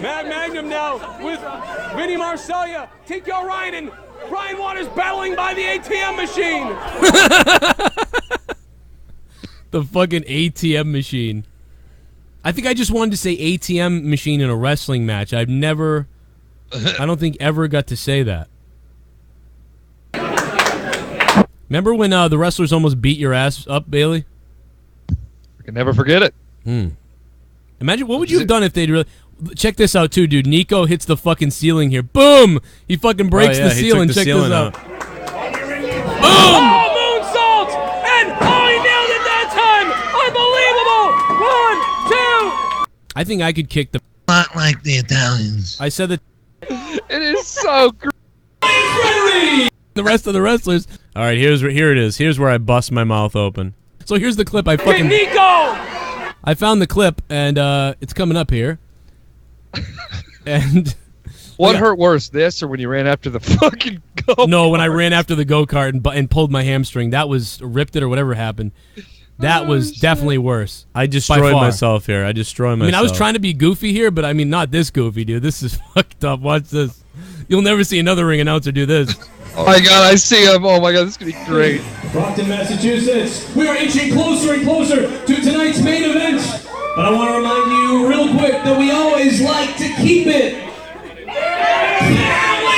Matt Magnum now with Vinny Marcellia. Take your Ryan and Brian Waters battling by the ATM machine. The fucking ATM machine. I think I just wanted to say ATM machine in a wrestling match. I don't think ever got to say that. Remember when the wrestlers almost beat your ass up, Bailey? I can never forget it. Imagine, what would you have done if they'd really... Check this out, too, dude. Nico hits the fucking ceiling here. Boom! He fucking breaks the ceiling. Check this out. Boom! Oh, moonsault! And he nailed it that time! Unbelievable! 1, 2. I think I could kick the... Not like the Italians. I said that... It is so great. The rest of the wrestlers... All right, here it is. Here's where I bust my mouth open. So here's the clip I fucking... Hey, Nico! I found the clip, and it's coming up here. And what hurt worse, this or when you ran after the fucking go-kart? No, when I ran after the go-kart and pulled my hamstring. That was ripped it or whatever happened. That was definitely worse. I destroyed myself here. I destroyed myself. I mean, I was trying to be goofy here, but I mean, not this goofy, dude. This is fucked up. Watch this. You'll never see another ring announcer do this. Oh my god, I see him. Oh my god, this is going to be great. Brockton, Massachusetts. We are inching closer and closer to tonight's main event. But I want to remind you real quick that we always like to keep it family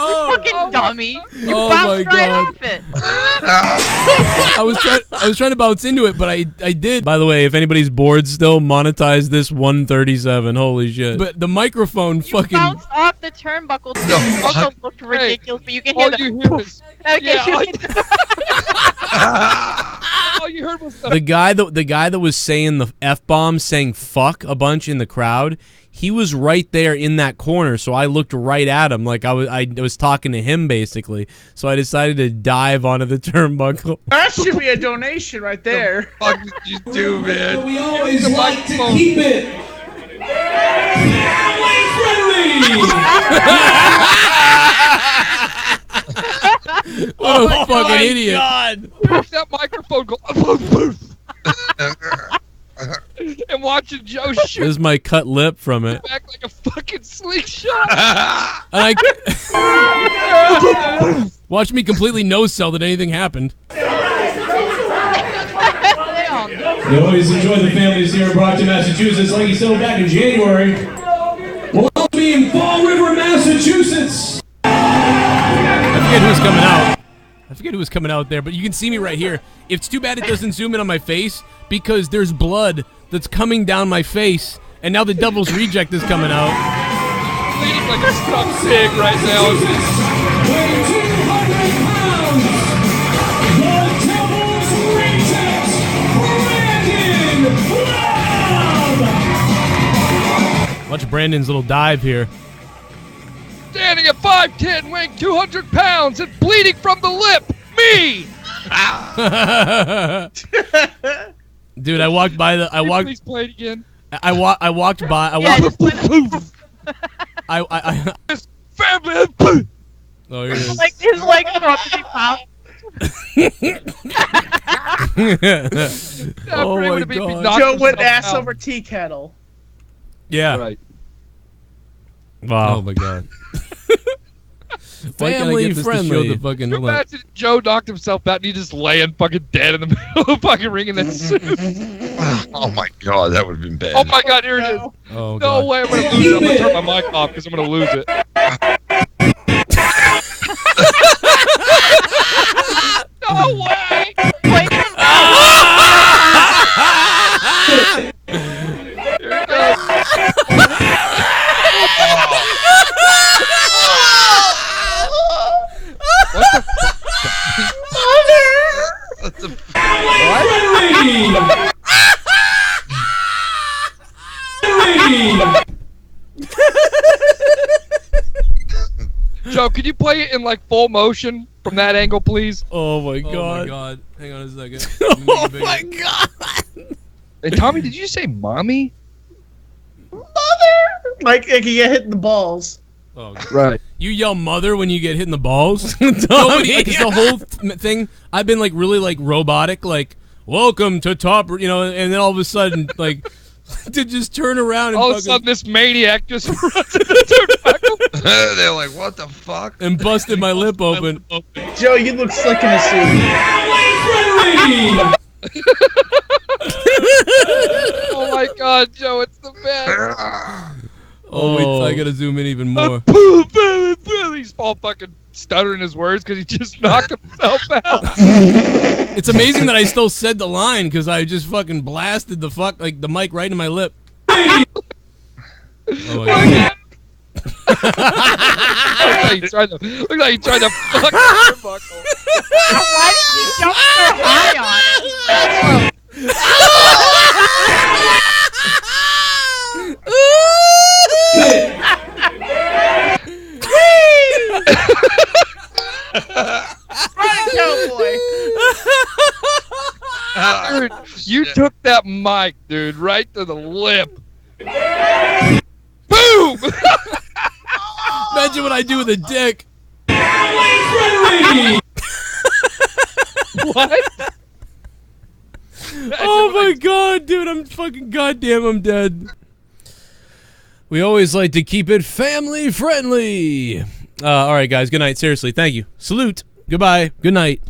Oh, fucking dummy! You Oh bounced my right God. off it. I was trying to bounce into it, but I did. By the way, if anybody's bored still, monetize this 137. Holy shit. But the microphone fucking... Bounced off the turnbuckle. The turnbuckle looked ridiculous, but you can hear the... All you heard was The guy that was saying the F-bomb, saying fuck a bunch in the crowd, he was right there in that corner, so I looked right at him like I was talking to him basically. So I decided to dive onto the turnbuckle. That should be a donation right there. What the fuck did you do, man? We always like to keep it family friendly. What a fucking idiot. God. That microphone go and watching Joe shoot. This is my cut lip from it. Back like a fucking slingshot. And watch me completely no-sell that anything happened. We always enjoy the families here in Brockton, Massachusetts. Like you said back in January, we'll also be in Fall River, Massachusetts. I forget who's coming out. I forget who was coming out there, but you can see me right here. It's too bad it doesn't zoom in on my face because there's blood that's coming down my face, and now the Devil's Reject is coming out. Bleeding like a stuck pig right now. Weighing 200 pounds, the Devil's Reject, Brandon Love. Watch Brandon's little dive here. Standing at 5'10", weighing 200 pounds, and bleeding from the lip. Me. Dude, I walked by the. Please play it again. I walked by. Family. Oh, here it is. Like his legs are up to be popped. Oh my God. Joe went ass over tea kettle. Yeah. Right. Wow. Oh my God. Why can't I get this to show the fucking... Imagine Joe knocked himself out and he just laying fucking dead in the middle of the fucking ring in that suit. Oh my god, that would have been bad. Oh my god, here it is. Oh, no God. way, I'm gonna lose it. I'm gonna turn my mic off because I'm gonna lose it. No way! Here it goes. What the fuck? What the Joe, could you play it in like full motion from that angle, please? Oh my God. Oh my God. Hang on a second. Oh my God. Hey, Tommy, did you say mommy? Like you get hit in the balls. Oh, right. You yell mother when you get hit in the balls? Nobody, like, it's the whole thing. I've been like really like robotic, like welcome to top, you know, and then all of a sudden like to just turn around and all of a sudden this maniac just runs into the turnbuckle. They're like, what the fuck? and busted my lip open. Joe, you look slick in a suit. Oh my God, Joe, it's the best. Oh, wait, I gotta zoom in even more. He's all fucking stuttering his words because he just knocked himself out. It's amazing that I still said the line because I just fucking blasted the mic right in my lip. Oh my God. Look like he tried to fuck the turnbuckle. Why did you jump so high on it? Dude, you took that mic, dude, right to the lip. Boom! Imagine what I do with a dick. What? Oh my God, dude, I'm dead. We always like to keep it family friendly. All right, guys, good night. Seriously, thank you. Salute. Goodbye. Good night.